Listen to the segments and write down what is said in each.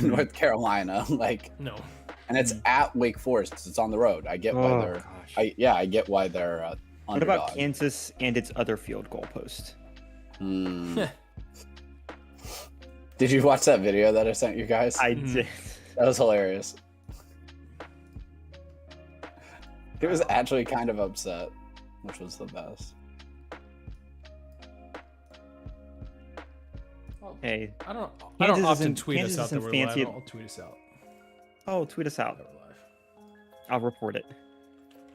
North Carolina, No. and it's at Wake Forest. It's on the road. I get why they're. Gosh. I get why they're What underdog. about Kansas and its other field goal post? Did you watch that video that I sent you guys? I did. That was hilarious. He was actually kind of upset, which was the best. Hey, I don't Kansas often isn't- tweet Kansas us out that isn't we're fancy. live. I'll tweet us out oh, tweet us out. that we're live. I'll report it.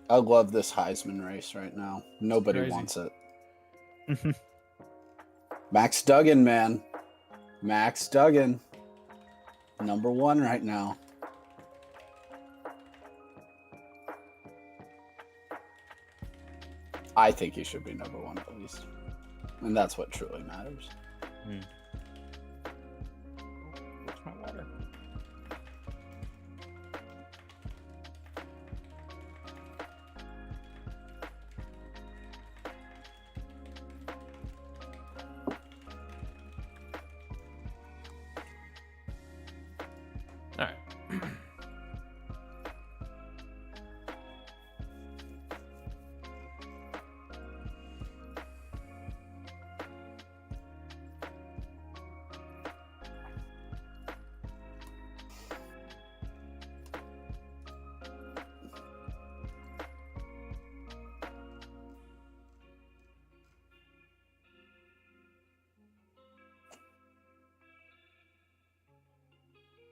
I love this Heisman race right now. Nobody Crazy. wants it. Max Duggan, man. Max Duggan. Number 1 right now. I think he should be number 1 at least. And that's what truly matters. Where's my water? All right.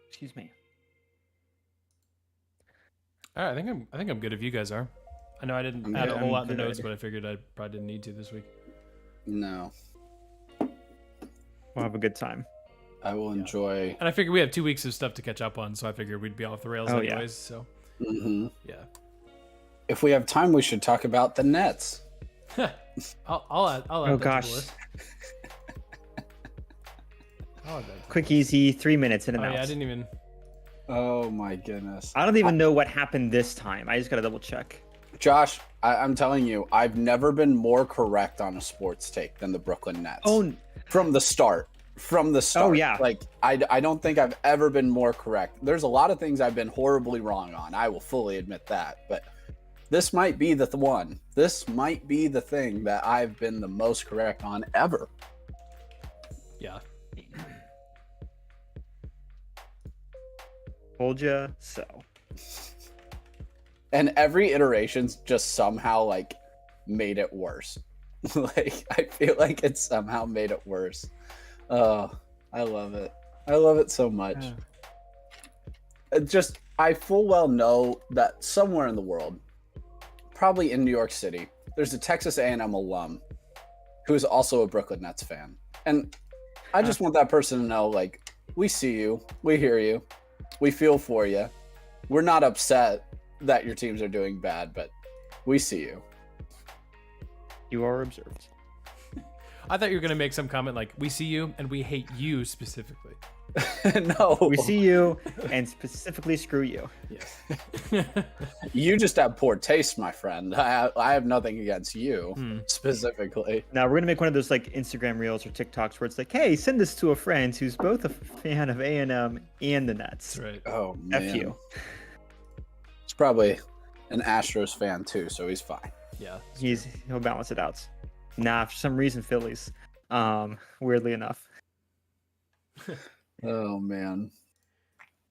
Excuse me. All right, I think I'm good if you guys are. I know I didn't I'm add good. a whole lot in the good. notes, but I figured I probably didn't need to this week. No. We'll have a good time. I will enjoy. And I figured we have 2 weeks of stuff to catch up on, so I figured we'd be off the rails Oh, yeah. anyways. So Mhm. yeah. If we have time, we should talk about the Nets. I'll add Oh, that gosh. to the list. I'll add that. Quick, easy, 3 minutes in Oh and out. yeah, I didn't even. Oh my goodness. I don't even know what happened this time. I just gotta double check. Josh, I'm telling you, I've never been more correct on a sports take than the Brooklyn Nets. Oh, From the start. yeah. Like, I don't think I've ever been more correct. There's a lot of things I've been horribly wrong on. I will fully admit that. But this might be the one. This might be the thing that I've been the most correct on ever. Yeah. told ya so. And every iteration's just somehow like made it worse. Like, I feel like it somehow made it worse. Oh, I love it. I love it so much. I full well know that somewhere in the world, probably in New York City, there's a Texas A&M alum who is also a Brooklyn Nets fan. And I just want that person to know, like, we see you, we hear you, we feel for you. We're not upset that your teams are doing bad, but we see you. You are observed. I thought you were gonna make some comment like, "We see you and we hate you specifically." No. We see you, and specifically screw you. Yes. You just have poor taste, my friend. I have nothing against you specifically. Now we're gonna make one of those like Instagram reels or TikToks where it's like, "Hey, send this to a friend who's both a fan of A&M and the Nets." That's right. Oh man. F you. He's probably an Astros fan too, so he's fine. Yeah. He'll balance it out. Nah, for some reason Phillies. Weirdly enough. Oh man.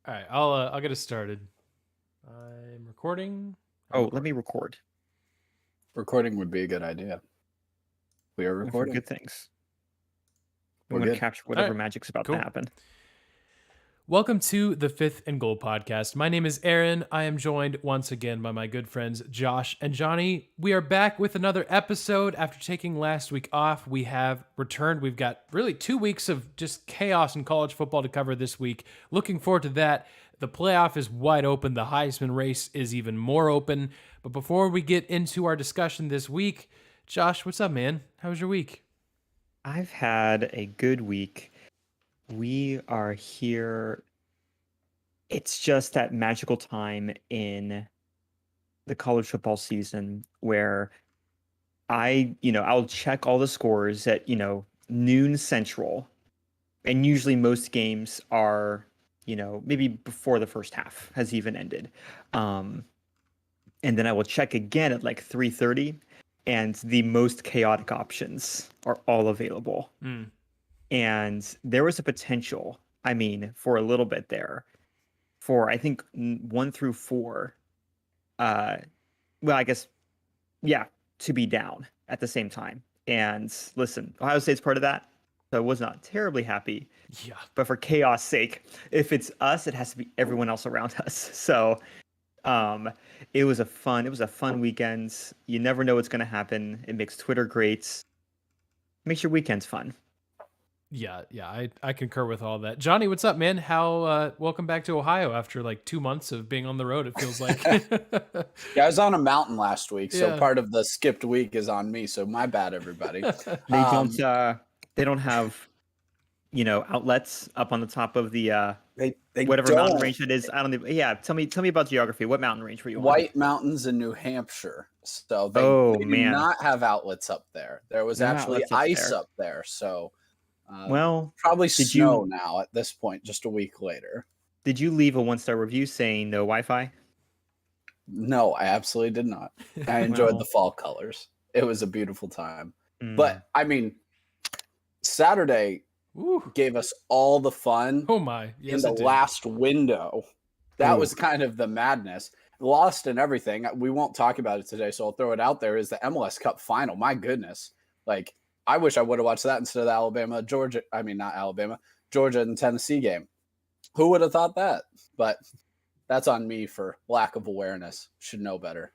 All right, I'll get us started. I'm recording. Oh, let me record. Recording would be a good idea. We are For recording. good things. We're I'm gonna good. capture whatever Alright, magic's about cool. to happen. Welcome to the Fifth and Goal podcast. My name is Aaron. I am joined once again by my good friends Josh and Johnny. We are back with another episode after taking last week off. We have returned. We've got really 2 weeks of just chaos in college football to cover this week. Looking forward to that. The playoff is wide open. The Heisman race is even more open. But before we get into our discussion this week, Josh, what's up, man? How was your week? I've had a good week. We are here. It's just that magical time in the college football season where I'll check all the scores at, noon central. And usually most games are maybe before the first half has even ended. And then I will check again at like 3:30, and the most chaotic options are all available. Mm. And there was a potential, for a little bit there, for I think 1 through 4. Well, I guess, yeah, to be down at the same time. And listen, Ohio State's part of that, so I was not terribly happy. Yeah. But for chaos sake, if it's us, it has to be everyone else around us. So it was a fun weekend. You never know what's going to happen. It makes Twitter great. Makes your weekends fun. Yeah, I concur with all that. Johnny, what's up, man? How welcome back to Ohio after like 2 months of being on the road, it feels like. Yeah, I was on a mountain last week, so Yeah. part of the skipped week is on me. So my bad, everybody. They don't have outlets up on the top of the They whatever don't. mountain range it is. I don't even. Yeah, tell me about geography. What mountain range were you on? White Mountains in New Hampshire. So they do not have outlets up there. There was actually ice up there. So well, probably snow now at this point, just a week later. Did you leave a 1-star review saying no Wi-Fi? No, I absolutely did not. I enjoyed the fall colors. It was a beautiful time. But Saturday gave us all the fun. Oh my! Yes, in the last window. That was kind of the madness. Lost and everything. We won't talk about it today, so I'll throw it out there. Is the MLS Cup final? My goodness! Like, I wish I would have watched that instead of the Georgia and Tennessee game. Who would have thought that? But that's on me for lack of awareness. Should know better.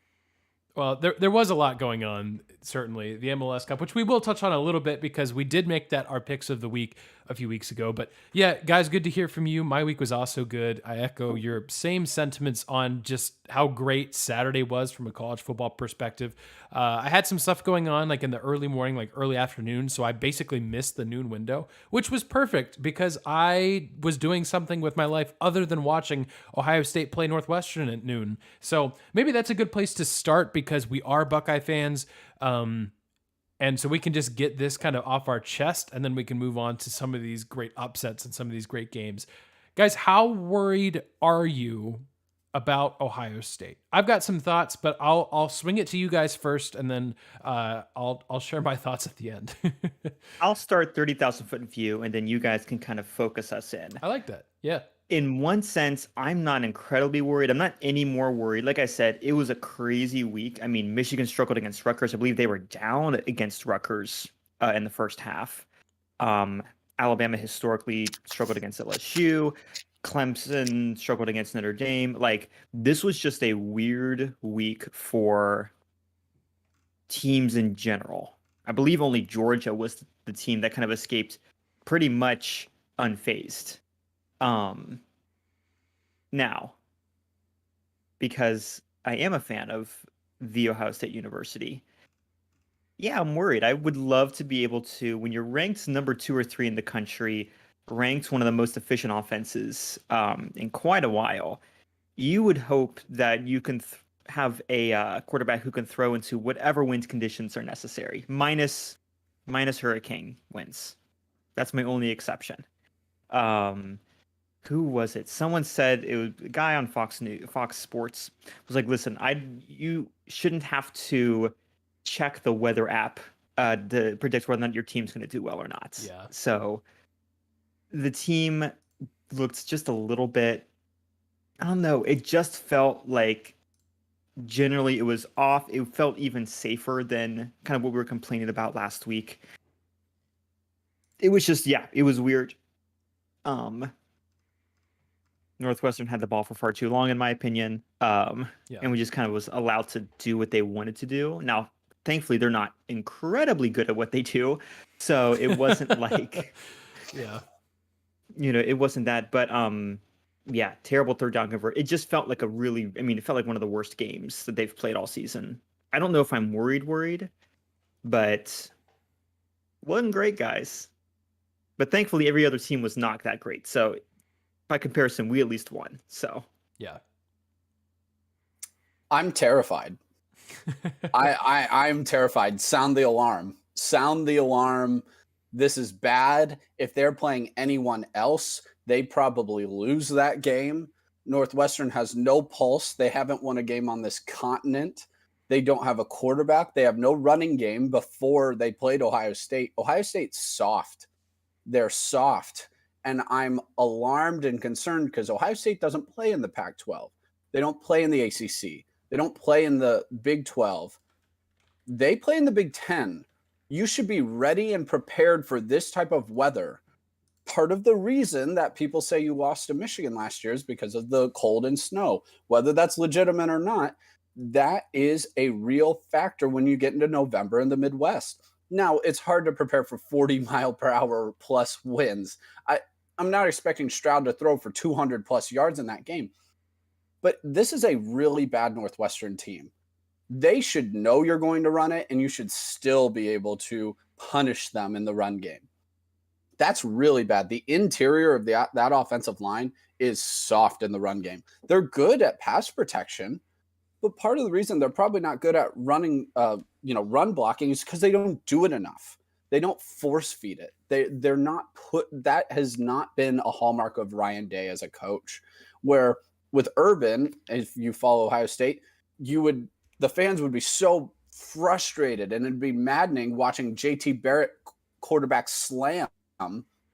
Well, there was a lot going on, certainly. The MLS Cup, which we will touch on a little bit because we did make that our picks of the week a few weeks ago. But yeah, guys, good to hear from you. My week was also good. I echo your same sentiments on just how great Saturday was from a college football perspective. I had some stuff going on like in the early morning, like early afternoon. So I basically missed the noon window, which was perfect because I was doing something with my life other than watching Ohio State play Northwestern at noon. So maybe that's a good place to start because we are Buckeye fans. And so we can just get this kind of off our chest and then we can move on to some of these great upsets and some of these great games. Guys, how worried are you about Ohio State? I've got some thoughts, but I'll swing it to you guys first, and then I'll share my thoughts at the end. I'll start 30,000-foot view, and then you guys can kind of focus us in. I like that. Yeah. In one sense, I'm not incredibly worried. I'm not any more worried. Like I said, it was a crazy week. I mean, Michigan struggled against Rutgers. I believe they were down against Rutgers in the first half. Alabama historically struggled against LSU. Clemson struggled against Notre Dame. Like, this was just a weird week for teams in general. I believe only Georgia was the team that kind of escaped pretty much unfazed. Now, because I am a fan of the Ohio State University, yeah, I'm worried. I would love to be able to, when you're ranked number 2 or 3 in the country, ranked one of the most efficient offenses in quite a while, you would hope that you can have a quarterback who can throw into whatever wind conditions are necessary, minus hurricane winds. That's my only exception. Who was it? Someone said it was a guy on Fox Sports was like, "Listen, you shouldn't have to check the weather app to predict whether or not your team's going to do well or not." Yeah. So the team looked just a little bit, I don't know, it just felt like generally it was off. It felt even safer than kind of what we were complaining about last week. It was just, yeah, it was weird. Northwestern had the ball for far too long, in my opinion. And we just kind of was allowed to do what they wanted to do. Now, thankfully, they're not incredibly good at what they do. So it wasn't like, it wasn't that. But yeah, terrible third down convert. It just felt like it felt like one of the worst games that they've played all season. I don't know if I'm worried, but wasn't great, guys. But thankfully, every other team was not that great. So by comparison, we at least won. So yeah, I'm terrified. I'm terrified. Sound the alarm. Sound the alarm. This is bad. If they're playing anyone else, They probably lose that game. Northwestern has no pulse. They haven't won a game on this continent. They don't have a quarterback. They have no running game before they played Ohio State. Ohio State's soft. They're soft. And I'm alarmed and concerned because Ohio State doesn't play in the Pac-12. They don't play in the ACC. They don't play in the Big 12. They play in the Big 10. You should be ready and prepared for this type of weather. Part of the reason that people say you lost to Michigan last year is because of the cold and snow. Whether that's legitimate or not, that is a real factor when you get into November in the Midwest. Now, it's hard to prepare for 40-mile-per-hour plus winds. I'm not expecting Stroud to throw for 200 plus yards in that game. But this is a really bad Northwestern team. They should know you're going to run it, and you should still be able to punish them in the run game. That's really bad. The interior of that offensive line is soft in the run game. They're good at pass protection, but part of the reason they're probably not good at running, run blocking is because they don't do it enough. They don't force feed it. They're not put. That has not been a hallmark of Ryan Day as a coach. Where with Urban, if you follow Ohio State, the fans would be so frustrated, and it'd be maddening watching JT Barrett quarterback slam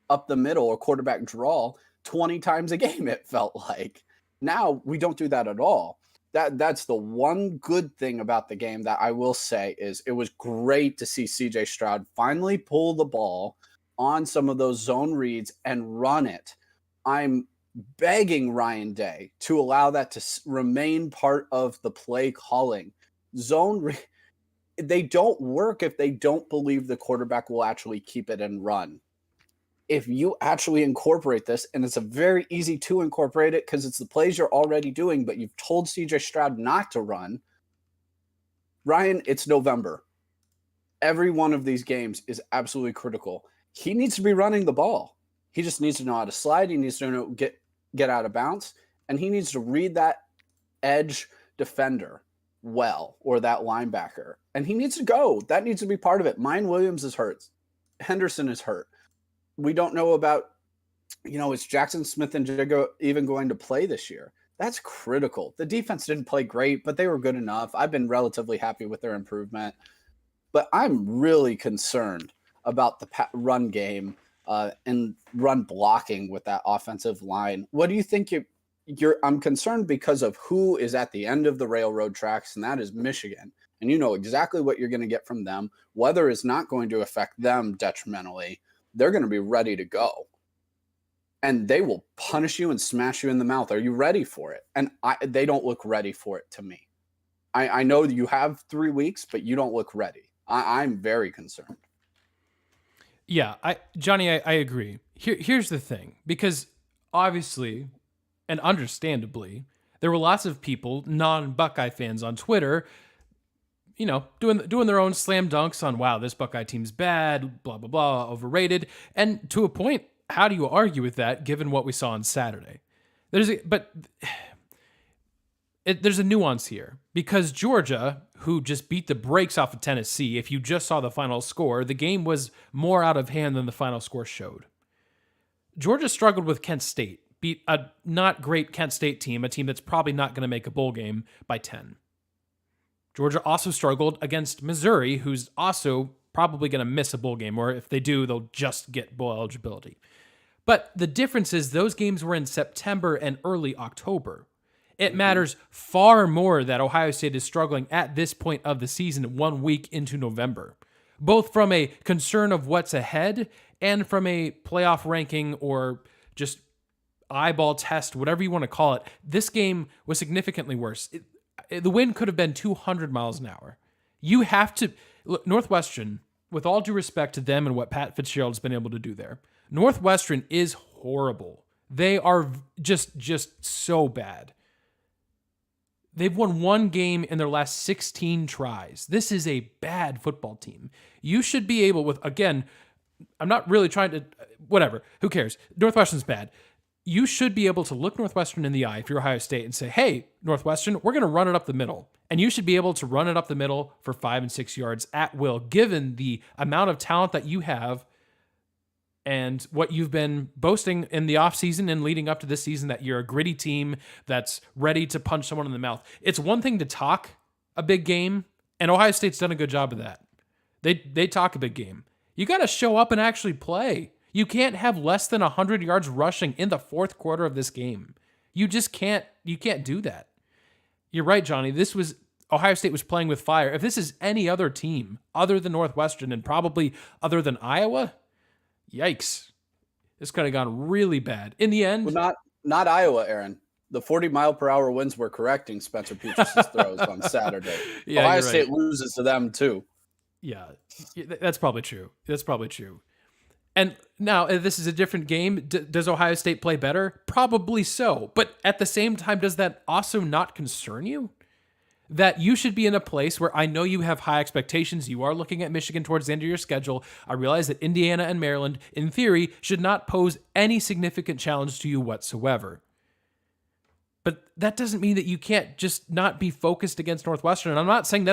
up the middle or quarterback draw 20 times a game. It felt like. Now we don't do that at all. That's the one good thing about the game that I will say is it was great to see CJ Stroud finally pull the ball on some of those zone reads and run it. I'm begging Ryan Day to allow that to remain part of the play calling. They don't work if they don't believe the quarterback will actually keep it and run. If you actually incorporate this, and it's a very easy to incorporate it because it's the plays you're already doing, but you've told CJ Stroud not to run. Ryan, it's November. Every one of these games is absolutely critical. He needs to be running the ball. He just needs to know how to slide. He needs to know get out of bounds, and he needs to read that edge defender well, or that linebacker. And he needs to go. That needs to be part of it. Mine Williams is hurt. Henderson is hurt. We don't know about, is Jackson Smith and Jigga even going to play this year? That's critical. The defense didn't play great, but they were good enough. I've been relatively happy with their improvement. But I'm really concerned about the run game and run blocking with that offensive line. What do you think I'm concerned because of who is at the end of the railroad tracks, and that is Michigan. And you know exactly what you're going to get from them. Weather is not going to affect them detrimentally. They're going to be ready to go. And they will punish you and smash you in the mouth. Are you ready for it? And they don't look ready for it to me. I know you have 3 weeks, but you don't look ready. I'm very concerned. Yeah, Johnny, I agree. Here's the thing. Because obviously, and understandably, there were lots of people, non-Buckeye fans on Twitter, doing their own slam dunks on, wow, this Buckeye team's bad, blah, blah, blah, overrated. And to a point, how do you argue with that given what we saw on Saturday? There's a nuance here because Georgia, who just beat the brakes off of Tennessee, if you just saw the final score, the game was more out of hand than the final score showed. Georgia struggled with Kent State, beat a not great Kent State team, a team that's probably not going to make a bowl game, by 10. Georgia also struggled against Missouri, who's also probably going to miss a bowl game, or if they do, they'll just get bowl eligibility. But the difference is those games were in September and early October. It matters far more that Ohio State is struggling at this point of the season 1 week into November, both from a concern of what's ahead and from a playoff ranking or just eyeball test, whatever you want to call it. This game was significantly worse. The wind could have been 200 miles an hour. You have to look, Northwestern, with all due respect to them and what Pat Fitzgerald's been able to do there, Northwestern is horrible. They are just so bad. They've won one game in their last 16 tries. This is a bad football team. You should be able with, again, I'm not really trying to, whatever, who cares? Northwestern's bad. You should be able to look Northwestern in the eye if you're Ohio State and say, hey, Northwestern, we're going to run it up the middle. And you should be able to run it up the middle for 5 and 6 yards at will, given the amount of talent that you have and what you've been boasting in the offseason and leading up to this season, that you're a gritty team that's ready to punch someone in the mouth. It's one thing to talk a big game, and Ohio State's done a good job of that. They talk a big game. You got to show up and actually play. You can't have less than 100 yards rushing in the fourth quarter of this game. You just can't. You can't do that. You're right, Johnny. Ohio State was playing with fire. If this is any other team other than Northwestern and probably other than Iowa, yikes. This could have gone really bad. In the end, well, not Iowa, Aaron. The 40-mile-per-hour winds were correcting Spencer Petras' throws on Saturday. Yeah, Ohio you're State right. loses to them too. Yeah, that's probably true. That's probably true. And now, if this is a different game, does Ohio State play better? Probably so. But at the same time, does that also not concern you? That you should be in a place where I know you have high expectations. You are looking at Michigan towards the end of your schedule. I realize that Indiana and Maryland, in theory, should not pose any significant challenge to you whatsoever. But that doesn't mean that you can't just not be focused against Northwestern. And I'm not saying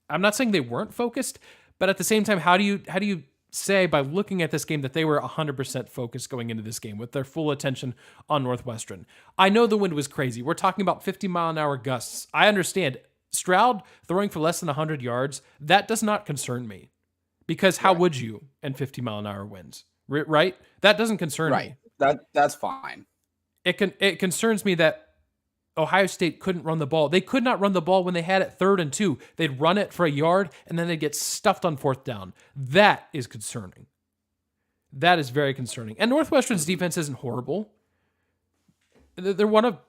I'm not saying they weren't focused, but at the same time, how do you say by looking at this game that they were 100% focused going into this game with their full attention on Northwestern? I know the wind was crazy. We're talking about 50-mile-an-hour gusts. I understand. Stroud throwing for less than 100 yards, that does not concern me. Because how would you in 50-mile-an-hour winds? Right? That doesn't concern me. That's fine. It concerns me that Ohio State couldn't run the ball. They could not run the ball when they had it 3rd and 2. They'd run it for a yard, and then they'd get stuffed on 4th down. That is concerning. That is very concerning. And Northwestern's defense isn't horrible. They're one of,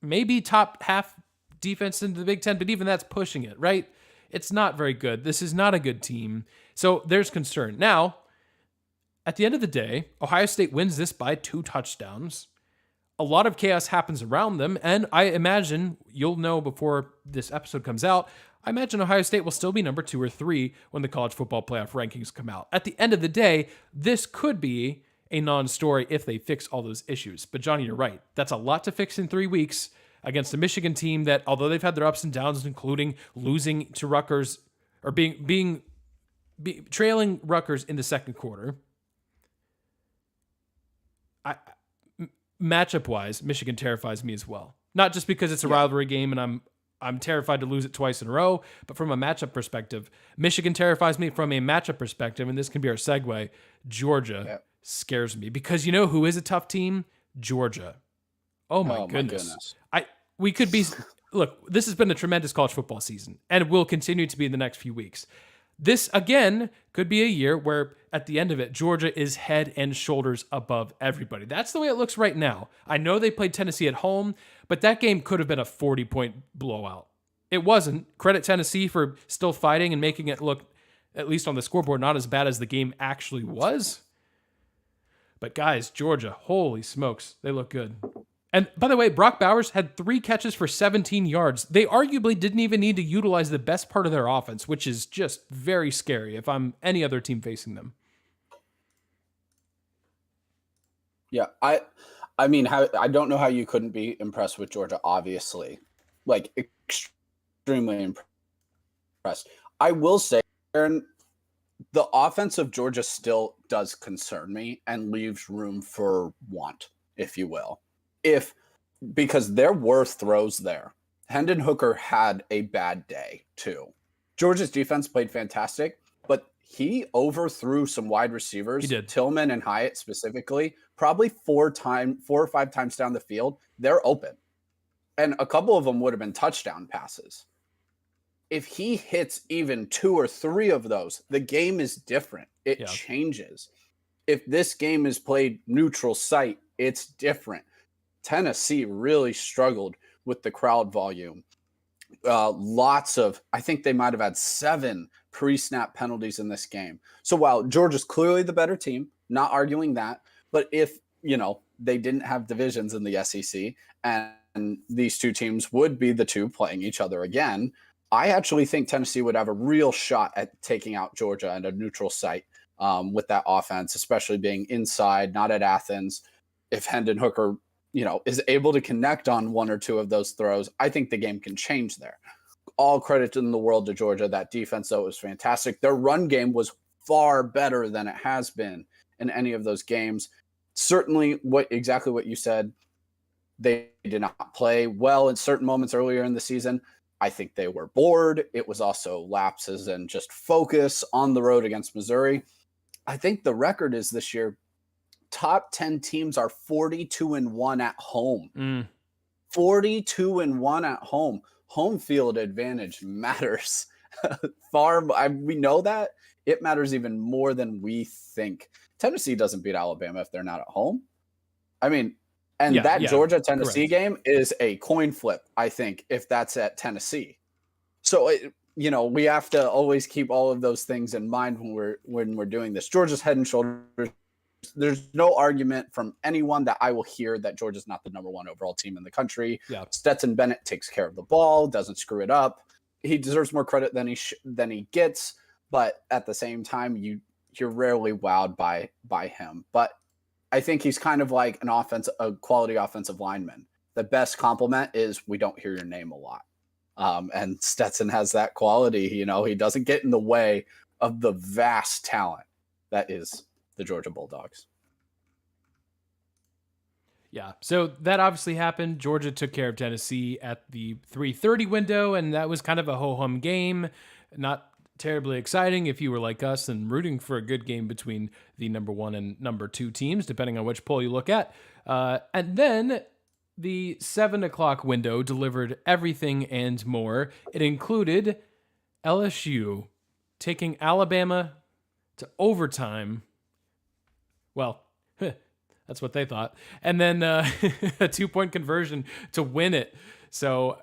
maybe top half defense in the Big Ten, but even that's pushing it, right? It's not very good. This is not a good team. So there's concern. Now, at the end of the day, Ohio State wins this by 2 touchdowns. A lot of chaos happens around them, and I imagine, you'll know before this episode comes out, I imagine Ohio State will still be number 2 or 3 when the college football playoff rankings come out. At the end of the day, this could be a non-story if they fix all those issues. But Johnny, you're right. That's a lot to fix in 3 weeks against a Michigan team that, although they've had their ups and downs, including losing to Rutgers, or trailing Rutgers in the second quarter, matchup-wise, Michigan terrifies me as well. Not just because it's a rivalry game and I'm terrified to lose it twice in a row, but from a matchup perspective, Michigan terrifies me from a matchup perspective, and this can be our segue. Georgia scares me because you know who is a tough team? Georgia. Oh my goodness. Look, this has been a tremendous college football season, and will continue to be in the next few weeks. This, again, could be a year where, at the end of it, Georgia is head and shoulders above everybody. That's the way it looks right now. I know they played Tennessee at home, but that game could have been a 40-point blowout. It wasn't. Credit Tennessee for still fighting and making it look, at least on the scoreboard, not as bad as the game actually was. But guys, Georgia, holy smokes, they look good. And by the way, Brock Bowers had 3 catches for 17 yards. They arguably didn't even need to utilize the best part of their offense, which is just very scary if I'm any other team facing them. Yeah, I don't know how you couldn't be impressed with Georgia, obviously. Like, extremely impressed. I will say, Aaron, the offense of Georgia still does concern me and leaves room for want, if you will. Because there were throws there. Hendon Hooker had a bad day too. Georgia's defense played fantastic, but he overthrew some wide receivers. He did. Tillman and Hyatt specifically, probably 4 or 5 times down the field. They're open. And a couple of them would have been touchdown passes. If he hits even 2 or 3 of those, the game is different. It changes. If this game is played neutral site, it's different. Tennessee really struggled with the crowd volume. I think they might have had 7 pre-snap penalties in this game. So while Georgia's clearly the better team, not arguing that, but if, they didn't have divisions in the SEC and these 2 teams would be the 2 playing each other again, I actually think Tennessee would have a real shot at taking out Georgia at a neutral site with that offense, especially being inside, not at Athens. If Hendon Hooker is able to connect on 1 or 2 of those throws, I think the game can change there. All credit in the world to Georgia. That defense, though, was fantastic. Their run game was far better than it has been in any of those games. Certainly exactly what you said. They did not play well in certain moments earlier in the season. I think they were bored. It was also lapses and just focus on the road against Missouri. I think the record is this year, top 10 teams are 42-1 at home. 42-1 at home. Home field advantage matters we know that. It matters even more than we think. Tennessee doesn't beat Alabama if they're not at home. I mean, Georgia-Tennessee game is a coin flip, I think, if that's at Tennessee. So, we have to always keep all of those things in mind when we're doing this. Georgia's head and shoulders. There's no argument from anyone that I will hear that Georgia's not the number one overall team in the country. Yeah. Stetson Bennett takes care of the ball, doesn't screw it up. He deserves more credit than he gets, but at the same time, you're rarely wowed by him. But I think he's kind of like a quality offensive lineman. The best compliment is we don't hear your name a lot. And Stetson has that quality. He doesn't get in the way of the vast talent that is the Georgia Bulldogs. Yeah, so that obviously happened. Georgia took care of Tennessee at the 3:30 window, and that was kind of a ho-hum game. Not terribly exciting if you were like us and rooting for a good game between the number 1 and number 2 teams, depending on which poll you look at. And then the 7 o'clock window delivered everything and more. It included LSU taking Alabama to overtime. Well, that's what they thought. And then a 2-point conversion to win it. So,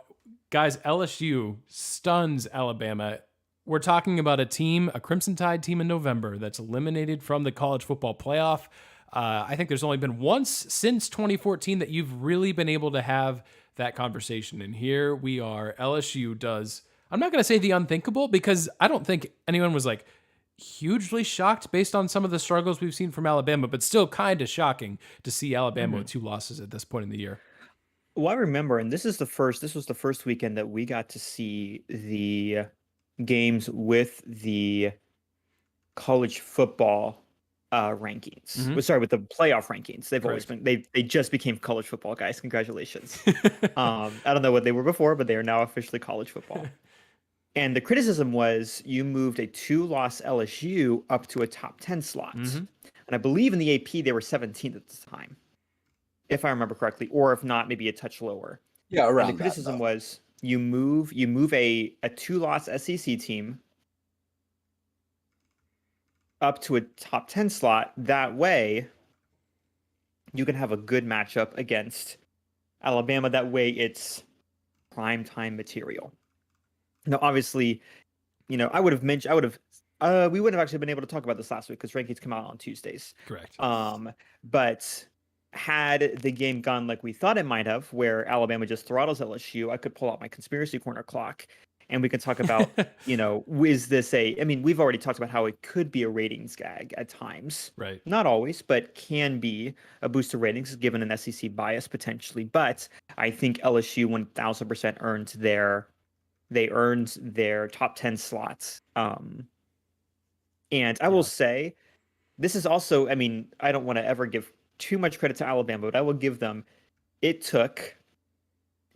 guys, LSU stuns Alabama. We're talking about a Crimson Tide team in November that's eliminated from the college football playoff. I think there's only been once since 2014 that you've really been able to have that conversation. And here we are. LSU does, I'm not going to say the unthinkable, because I don't think anyone was like hugely shocked based on some of the struggles we've seen from Alabama, but still kind of shocking to see Alabama with 2 losses at this point in the year. Well, I remember, and this was the first weekend that we got to see the games with the college football rankings. With the playoff rankings. They've always been, they just became college football, guys. Congratulations. I don't know what they were before, but they are now officially college football. And the criticism was you moved a 2-loss LSU up to a top 10 slot. And I believe in the AP they were 17th at the time, if I remember correctly, or if not, maybe a touch lower. Yeah, around and the criticism was you move a 2-loss SEC team up to a top 10 slot. That way you can have a good matchup against Alabama. That way it's primetime material. Now, obviously, we wouldn't have actually been able to talk about this last week because rankings come out on Tuesdays. Correct. But had the game gone like we thought it might have, where Alabama just throttles LSU, I could pull out my conspiracy corner clock and we can talk about, is this we've already talked about how it could be a ratings gag at times. Right. Not always, but can be a boost to ratings given an SEC bias potentially. But I think LSU 1000% earned their top 10 slots. And I will say, this is also, I don't want to ever give too much credit to Alabama, but I will give them, it took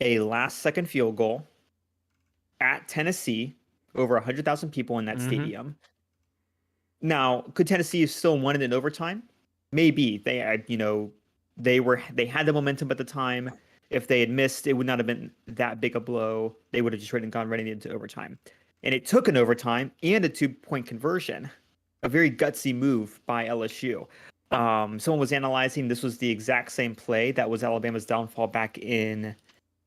a last-second field goal at Tennessee, over 100,000 people in that stadium. Now, could Tennessee have still won it in overtime? Maybe. They had the momentum at the time. If they had missed, it would not have been that big a blow. They would have just gone right into overtime. And it took an overtime and a 2-point conversion. A very gutsy move by LSU. Someone was analyzing, this was the exact same play that was Alabama's downfall back in...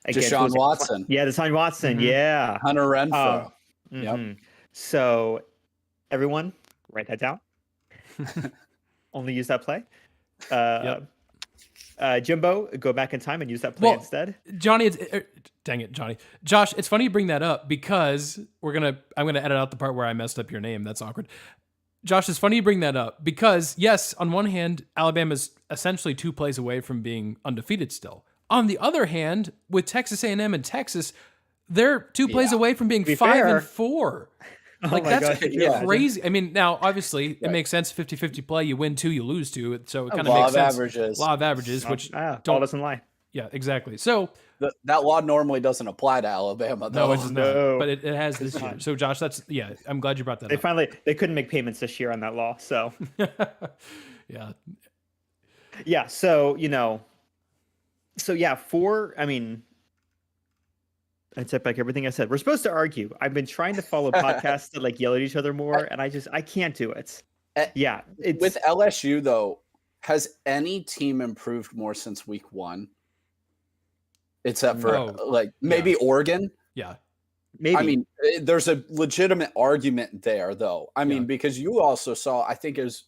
Deshaun Watson. Yeah, Deshaun Watson. Yeah. Hunter Renfrow. Yep. So, everyone, write that down. Only use that play. Jimbo, go back in time and use that play instead. Johnny, dang it, Johnny. Josh, it's funny you bring that up because I'm gonna edit out the part where I messed up your name. That's awkward. Josh, it's funny you bring that up because, yes, on one hand, Alabama's essentially 2 plays away from being undefeated still. On the other hand, with Texas A&M and Texas, they're 2 plays away from being 5-4. Oh Like, my that's gosh, could you imagine? crazy. I mean, now, obviously, it Right. makes sense 50-50 play. You win 2, you lose 2. So it kind of Law makes of sense. averages. Law of averages, which All don't. doesn't lie. Yeah, exactly. So, That law normally doesn't apply to Alabama, though. no, it does not. No, But it has this it's year. not. So, Josh, I'm glad you brought that up. They couldn't make payments this year on that law. So Yeah. yeah, so I mean, I take back everything I said. We're supposed to argue. I've been trying to follow podcasts that like yell at each other more, and I can't do it. Yeah, it's With LSU, though, has any team improved more since week 1? Except for maybe Oregon. Yeah. maybe. I mean, there's a legitimate argument there, though. I mean, because you also saw, I think it was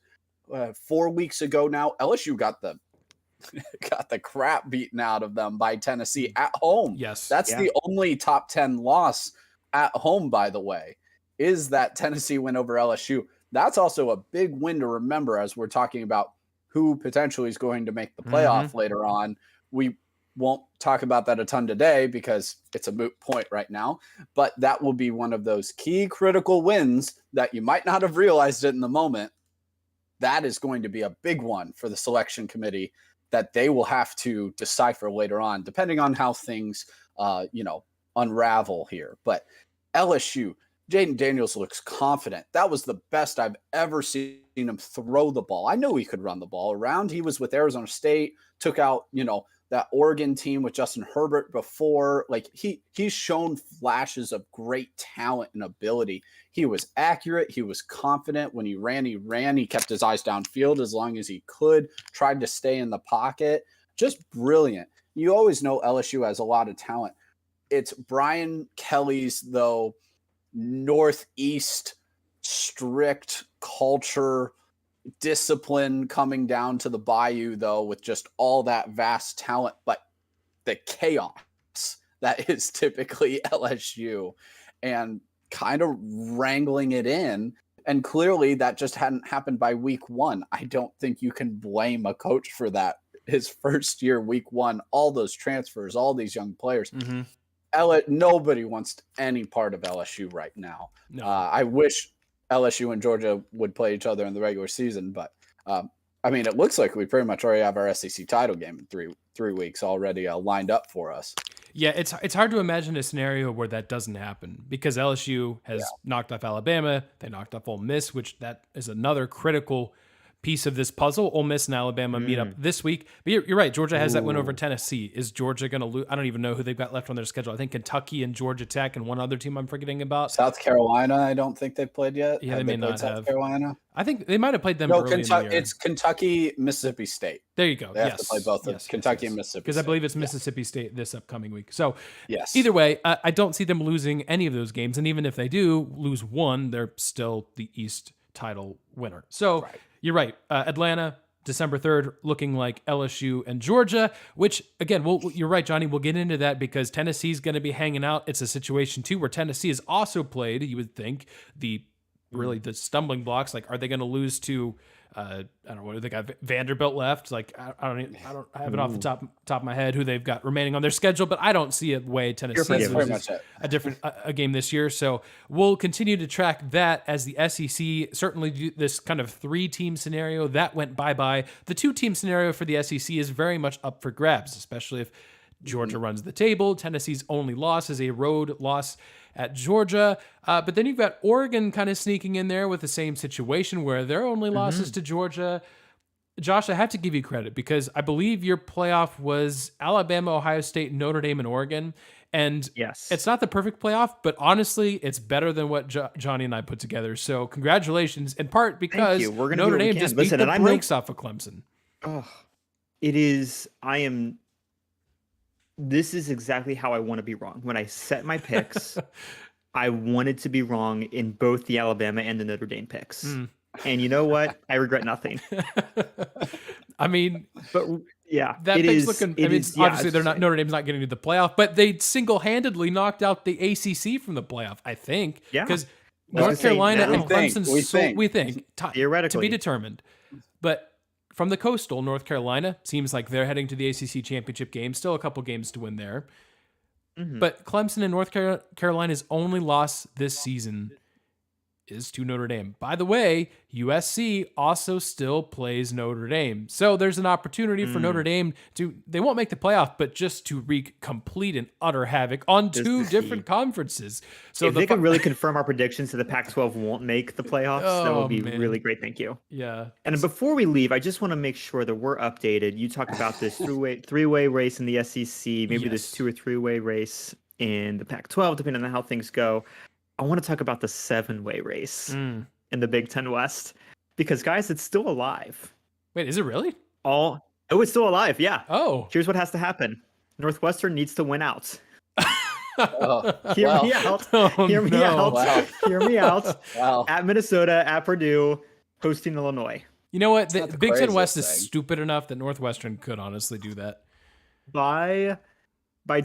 4 weeks ago now, LSU got the crap beaten out of them by Tennessee at home. Yes. That's the only top 10 loss at home, by the way, is that Tennessee win over LSU. That's also a big win to remember as we're talking about who potentially is going to make the playoff later on. We won't talk about that a ton today because it's a moot point right now, but that will be one of those key critical wins that you might not have realized it in the moment. That is going to be a big one for the selection committee that they will have to decipher later on, depending on how things, unravel here. But LSU, Jaden Daniels looks confident. That was the best I've ever seen him throw the ball. I knew he could run the ball around. He was with Arizona State, took out, that Oregon team with Justin Herbert before. Like he's shown flashes of great talent and ability. He was accurate. He was confident. When he ran. He kept his eyes downfield as long as he could, tried to stay in the pocket. Just brilliant. You always know LSU has a lot of talent. It's Brian Kelly's, though, Northeast strict culture, discipline coming down to the bayou, though, with just all that vast talent, but the chaos that is typically LSU and kind of wrangling it in. And clearly that just hadn't happened by week 1. I don't think you can blame a coach for that. His first year, week 1, all those transfers, all these young players. Nobody wants any part of LSU right now. No. I wish LSU and Georgia would play each other in the regular season, but it looks like we pretty much already have our SEC title game in three weeks already lined up for us. Yeah, it's hard to imagine a scenario where that doesn't happen because LSU has knocked off Alabama, they knocked off Ole Miss, which that is another critical piece of this puzzle. Ole Miss and Alabama meet up this week. But you're right. Georgia has that win over Tennessee. Is Georgia going to lose? I don't even know who they've got left on their schedule. I think Kentucky and Georgia Tech and one other team I'm forgetting about. South Carolina, I don't think they've played yet. Yeah, they may not South have. Carolina. I think they might have played them early in the year. It's Kentucky, Mississippi State. There you go. They have to play both of Kentucky and Mississippi State. Because I believe it's Mississippi State this upcoming week. So yes. Either way, I don't see them losing any of those games. And even if they do lose one, they're still the East title winner. So You're right. Atlanta, December 3rd, looking like LSU and Georgia, which, again, you're right, Johnny. We'll get into that because Tennessee's going to be hanging out. It's a situation, too, where Tennessee has also played, you would think, the stumbling blocks. Like, are they going to lose to, I don't know, they got Vanderbilt left? Like, I don't have it off the top of my head who they've got remaining on their schedule, but I don't see a way Tennessee loses a game this year. So we'll continue to track that as the SEC. Certainly this kind of 3-team scenario that went bye-bye. The 2-team scenario for the SEC is very much up for grabs, especially if Georgia runs the table. Tennessee's only loss is a road loss at Georgia. But then you've got Oregon kind of sneaking in there with the same situation where their only losses to Georgia. Josh, I have to give you credit because I believe your playoff was Alabama, Ohio State, Notre Dame, and Oregon. And it's not the perfect playoff, but honestly, it's better than what Johnny and I put together. So congratulations, in part because Notre Dame just beat the brakes off of Clemson. Oh, it is. This is exactly how I want to be wrong. When I set my picks, I wanted to be wrong in both the Alabama and the Notre Dame picks. And you know what? I regret nothing. I mean, but yeah, that pick's looking. Obviously, they're not. Notre Dame's not getting to the playoff, but they single-handedly knocked out the ACC from the playoff. I think, because North Carolina and Clemson. We think theoretically to be determined, but. From the Coastal, North Carolina, seems like they're heading to the ACC championship game. Still a couple games to win there. But Clemson and North Carolina's only loss this season is to Notre Dame. By the way, USC also still plays Notre Dame. So there's an opportunity for Notre Dame they won't make the playoff, but just to wreak complete and utter havoc on two different conferences. So if they could really confirm our predictions that the Pac-12 won't make the playoffs, that would be really great. Thank you. Yeah. And before we leave, I just want to make sure that we're updated. You talked about this three-way race in the SEC, maybe this 2 or 3-way race in the Pac-12, depending on how things go. I want to talk about the 7-way race in the Big Ten West because, guys, it's still alive. Wait, is it really? It's still alive. Yeah. Oh, here's what has to happen. Northwestern needs to win out. Hear me out. Oh, Hear me out. Wow. Hear me out. Wow. At Minnesota, at Purdue, hosting Illinois. You know what? The Big Ten West is thing. stupid enough that Northwestern could honestly do that. By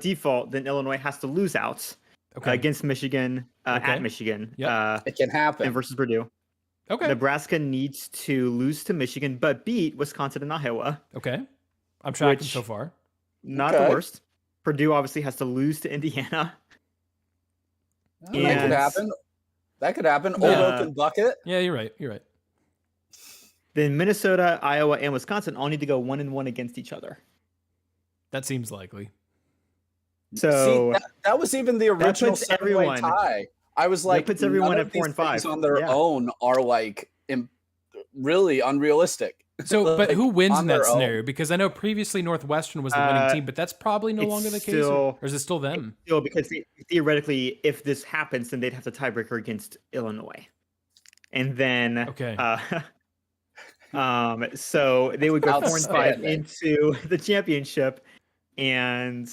default, then Illinois has to lose out against Michigan, at Michigan. It can happen. And versus Purdue. Okay. Nebraska needs to lose to Michigan, but beat Wisconsin and Iowa. Okay. I'm tracking so far. Not the worst. Purdue obviously has to lose to Indiana. That could happen. That could happen. Old Oaken Bucket. Yeah, you're right. Then Minnesota, Iowa, and Wisconsin all need to go 1-1 against each other. That seems likely. So that was even the original 7-way tie. I was like, puts everyone at 4 and 5 on their own are like really unrealistic. So, but who wins in that scenario? Because I know previously Northwestern was the winning team, but that's probably no longer the case. Or is it still them? Still, because theoretically, if this happens, then they'd have the tiebreaker against Illinois, and then so they would go 4 and 5 into the championship, and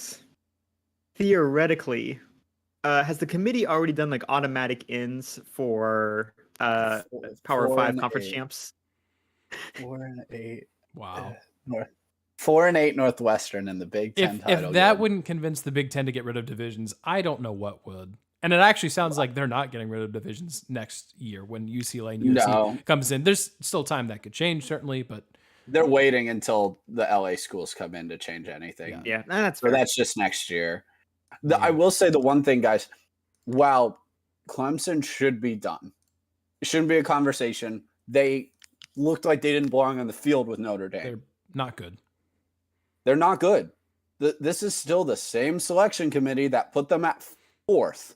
theoretically, has the committee already done like automatic ends for Power 5 conference champs? 4-8. Wow. 4-8 Northwestern in the Big Ten title. If that wouldn't convince the Big Ten to get rid of divisions, I don't know what would. And it actually sounds like they're not getting rid of divisions next year when UCLA and USC comes in. There's still time that could change, certainly, but they're waiting until the LA schools come in to change anything. Yeah, that's fair. So that's just next year. I will say the one thing, guys. Wow, Clemson should be done. It shouldn't be a conversation. They looked like they didn't belong on the field with Notre Dame. They're not good. They're not good. This is still the same selection committee that put them at 4th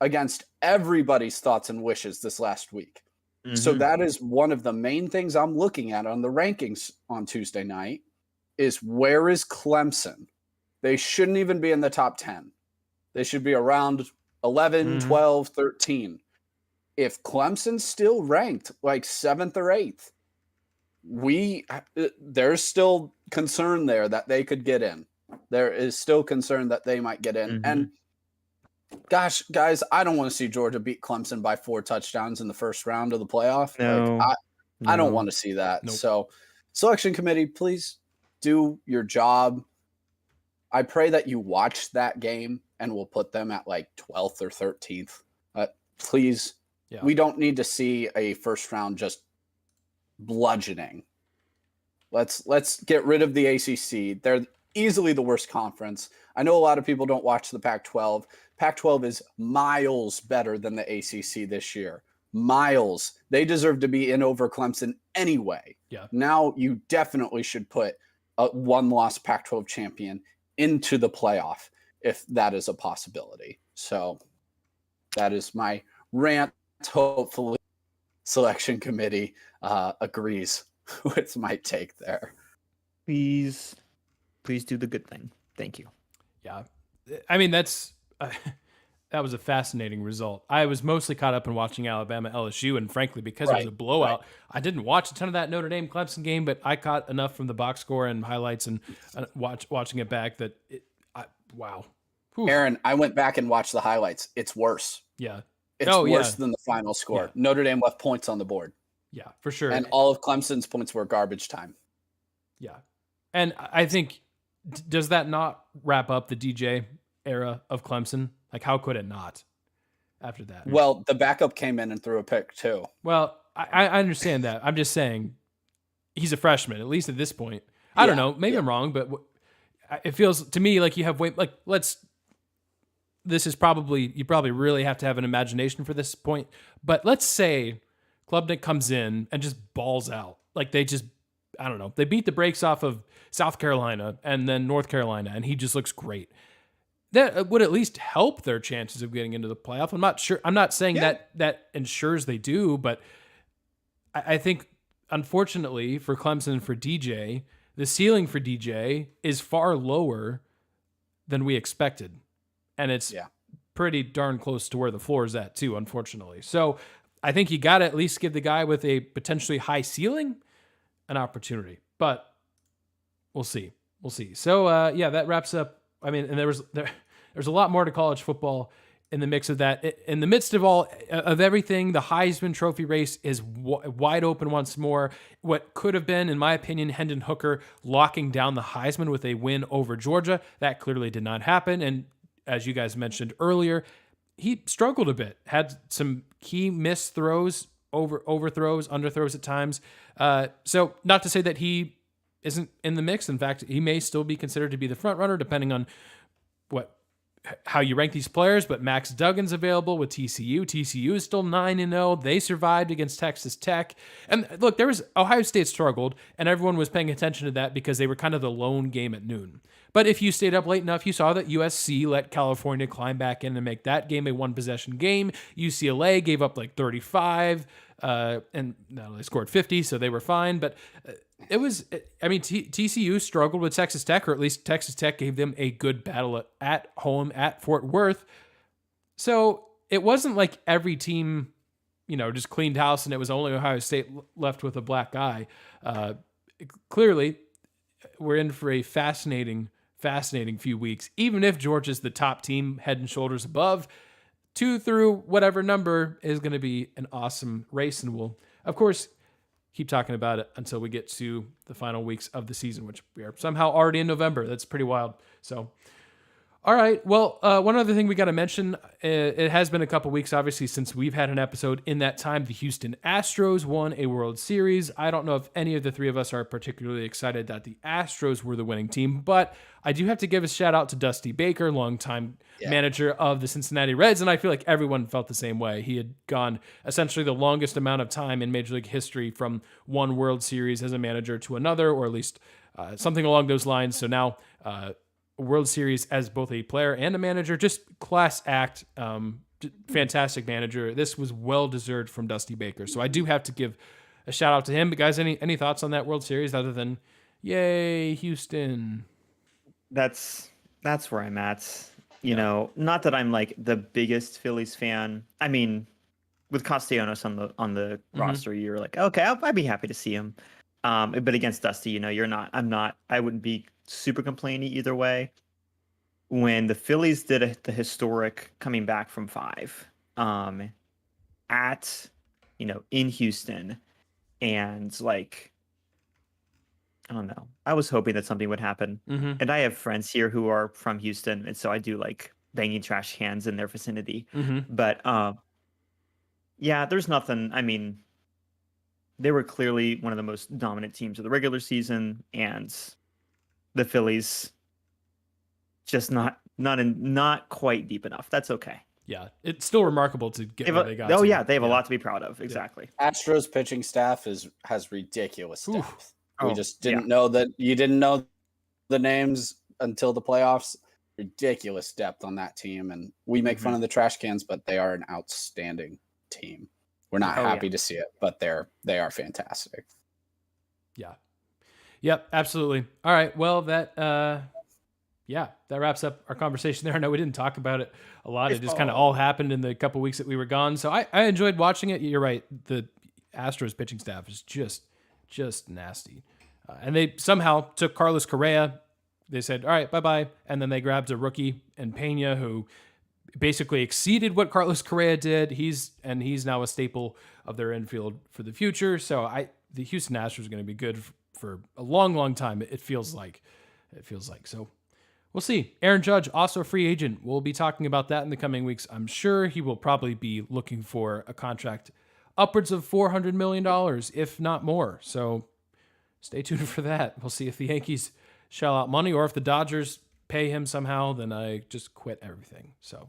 against everybody's thoughts and wishes this last week. Mm-hmm. So that is one of the main things I'm looking at on the rankings on Tuesday night is where is Clemson? They shouldn't even be in the top 10. They should be around 11, 12, 13. If Clemson's still ranked like 7th or 8th, there's still concern there that they could get in. There is still concern that they might get in. Mm-hmm. And gosh, guys, I don't want to see Georgia beat Clemson by 4 touchdowns in the first round of the playoff. No, I don't want to see that. Nope. So, selection committee, please do your job. I pray that you watch that game and we'll put them at like 12th or 13th. Please, we don't need to see a first round just bludgeoning. Let's get rid of the ACC. They're easily the worst conference. I know a lot of people don't watch the Pac-12. Pac-12 is miles better than the ACC this year. Miles. They deserve to be in over Clemson anyway. Yeah. Now you definitely should put a one-loss Pac-12 champion into the playoff if that is a possibility. So that is my rant. Hopefully selection committee agrees with my take there. Please do the good thing. Thank you. Yeah. I mean, that was a fascinating result. I was mostly caught up in watching Alabama LSU, and frankly, because it was a blowout, I didn't watch a ton of that Notre Dame Clemson game, but I caught enough from the box score and highlights and watching it back that wow. Whew. Aaron, I went back and watched the highlights. It's worse. Yeah. It's worse than the final score. Yeah. Notre Dame left points on the board. Yeah, for sure. And all of Clemson's points were garbage time. Yeah. And I think, does that not wrap up the DJ era of Clemson? Like, how could it not after that? Well, the backup came in and threw a pick too. Well, I understand that. I'm just saying he's a freshman, at least at this point. I don't know. Maybe I'm wrong, but it feels to me like you have let's this is probably, you probably really have to have an imagination for this point, but let's say Klubnik comes in and just balls out. Like they just, I don't know, they beat the brakes off of South Carolina and then North Carolina, and he just looks great. That would at least help their chances of getting into the playoff. I'm not sure. I'm not saying that ensures they do, but I think, unfortunately for Clemson, for DJ, the ceiling for DJ is far lower than we expected. And it's pretty darn close to where the floor is at too, unfortunately. So I think you got to at least give the guy with a potentially high ceiling an opportunity, but we'll see. We'll see. So that wraps up. I mean, and there's a lot more to college football in the mix of that. In the midst of all of everything, the Heisman Trophy race is wide open once more. What could have been, in my opinion, Hendon Hooker locking down the Heisman with a win over Georgia, that clearly did not happen. And as you guys mentioned earlier, he struggled a bit, had some key missed throws, overthrows, underthrows at times. So not to say that he isn't in the mix. In fact, he may still be considered to be the front runner, depending on how you rank these players. But Max Duggan's available with TCU. TCU is still 9-0. They survived against Texas Tech. And look, Ohio State struggled, and everyone was paying attention to that because they were kind of the lone game at noon. But if you stayed up late enough, you saw that USC let California climb back in and make that game a one-possession game. UCLA gave up like 35, and no, they scored 50, so they were fine. But TCU struggled with Texas Tech, or at least Texas Tech gave them a good battle at home at Fort Worth. So it wasn't like every team, just cleaned house and it was only Ohio State left with a black eye. Clearly, we're in for a fascinating few weeks. Even if Georgia's the top team, head and shoulders above, 2 through whatever number is going to be an awesome race. And we'll, of course, keep talking about it until we get to the final weeks of the season, which we are somehow already in November. That's pretty wild. So, all right. Well, one other thing we got to mention, it has been a couple weeks, obviously, since we've had an episode. In that time, the Houston Astros won a World Series. I don't know if any of the three of us are particularly excited that the Astros were the winning team, but I do have to give a shout out to Dusty Baker, longtime manager of the Cincinnati Reds, and I feel like everyone felt the same way. He had gone essentially the longest amount of time in Major League history from one World Series as a manager to another, or at least something along those lines. So now World Series as both a player and a manager, just class act, fantastic manager. This was well-deserved from Dusty Baker. So I do have to give a shout out to him. But guys, any thoughts on that World Series other than, yay, Houston? That's where I'm at. You know, not that I'm like the biggest Phillies fan. I mean, with Castellanos on the roster, you're like, okay, I'd be happy to see him. But against Dusty, you're not. I'm not. I wouldn't be super complaining either way. When the Phillies did the historic coming back from 5, in Houston, and like, I don't know. I was hoping that something would happen. And I have friends here who are from Houston, and so I do like banging trash cans in their vicinity. But there's nothing. I mean, they were clearly one of the most dominant teams of the regular season, and the Phillies just not quite deep enough. That's okay. Yeah, it's still remarkable to get where they got. Oh yeah, they have a lot to be proud of. Exactly. Astros pitching staff has ridiculous depth. Oof. We just didn't know that. You didn't know the names until the playoffs. Ridiculous depth on that team, and we make fun of the trash cans, but they are an outstanding team. We're not happy to see it, but they are fantastic. Yeah. Yep, absolutely. All right. Well, that wraps up our conversation there. I know we didn't talk about it a lot. It just kind of all happened in the couple weeks that we were gone. So I enjoyed watching it. You're right. The Astros pitching staff is just nasty. And they somehow took Carlos Correa. They said, all right, bye-bye. And then they grabbed a rookie and Pena, who basically exceeded what Carlos Correa did. He's now a staple of their infield for the future. So the Houston Astros are going to be good for a long, long time. It feels like. So we'll see. Aaron Judge, also a free agent. We'll be talking about that in the coming weeks. I'm sure he will probably be looking for a contract upwards of $400 million, if not more. So stay tuned for that. We'll see if the Yankees shell out money or if the Dodgers pay him somehow, then I just quit everything. So,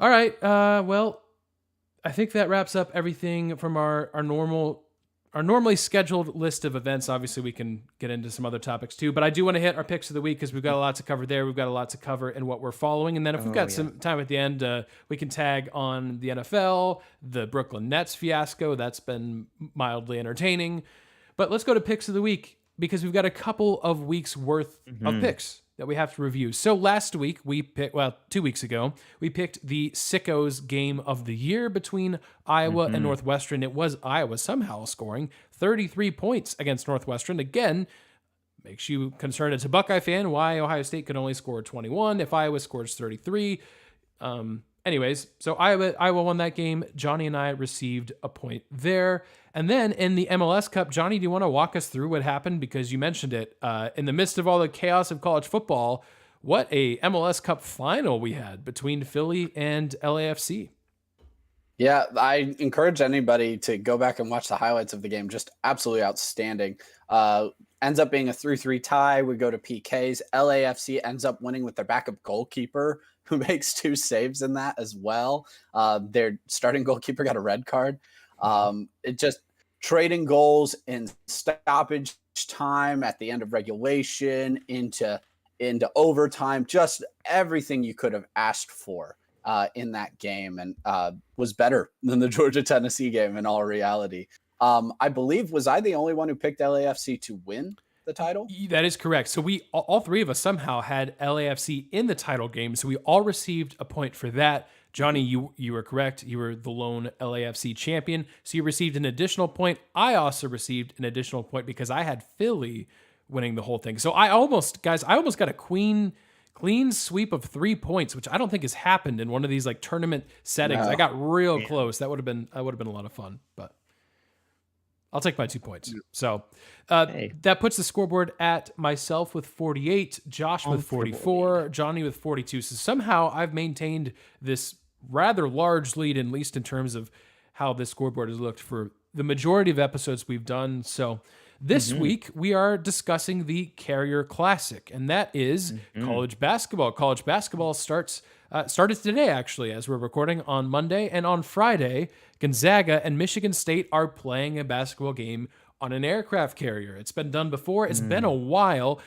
all right. Well, I think that wraps up everything from our normally scheduled list of events. Obviously, we can get into some other topics too, but I do want to hit our picks of the week because we've got a lot to cover there. We've got a lot to cover in what we're following. And then if we've got some time at the end, we can tag on the NFL, the Brooklyn Nets fiasco. That's been mildly entertaining. But let's go to picks of the week because we've got a couple of weeks worth of picks that we have to review. So last week we picked, 2 weeks ago, we picked the Sickos game of the year between Iowa and Northwestern. It was Iowa somehow scoring 33 points against Northwestern. Again, makes you concerned as a Buckeye fan why Ohio State could only score 21 if Iowa scores 33. Anyways, so Iowa won that game. Jonny and I received a point there. And then in the MLS Cup, Jonny, do you want to walk us through what happened? Because you mentioned it. In the midst of all the chaos of college football, what a MLS Cup final we had between Philly and LAFC. Yeah, I encourage anybody to go back and watch the highlights of the game. Just absolutely outstanding. Ends up being a 3-3 tie. We go to PKs. LAFC ends up winning with their backup goalkeeper, who makes 2 saves in that as well. Their starting goalkeeper got a red card. It just trading goals in stoppage time at the end of regulation into overtime, just everything you could have asked for in that game, and was better than the Georgia-Tennessee game in all reality. I believe, was I the only one who picked LAFC to win the title? That is correct. So we all three of us somehow had LAFC in the title game, so we all received a point for that. Jonny, you were correct. You were the lone LAFC champion, so you received an additional point. I also received an additional point because I had Philly winning the whole thing. So I almost got a clean sweep of 3 points, which I don't think has happened in one of these like tournament settings. No. I got real close. That would have been a lot of fun, but I'll take my 2 points. So that puts the scoreboard at myself with 48, Josh with 44, Jonny with 42. So somehow I've maintained this rather large lead, at least in terms of how this scoreboard has looked for the majority of episodes we've done. So this week we are discussing the Carrier Classic, and that is college basketball. College basketball started today, actually, as we're recording on Monday, and on Friday, Gonzaga and Michigan State are playing a basketball game on an aircraft carrier. It's been done before. It's been a while.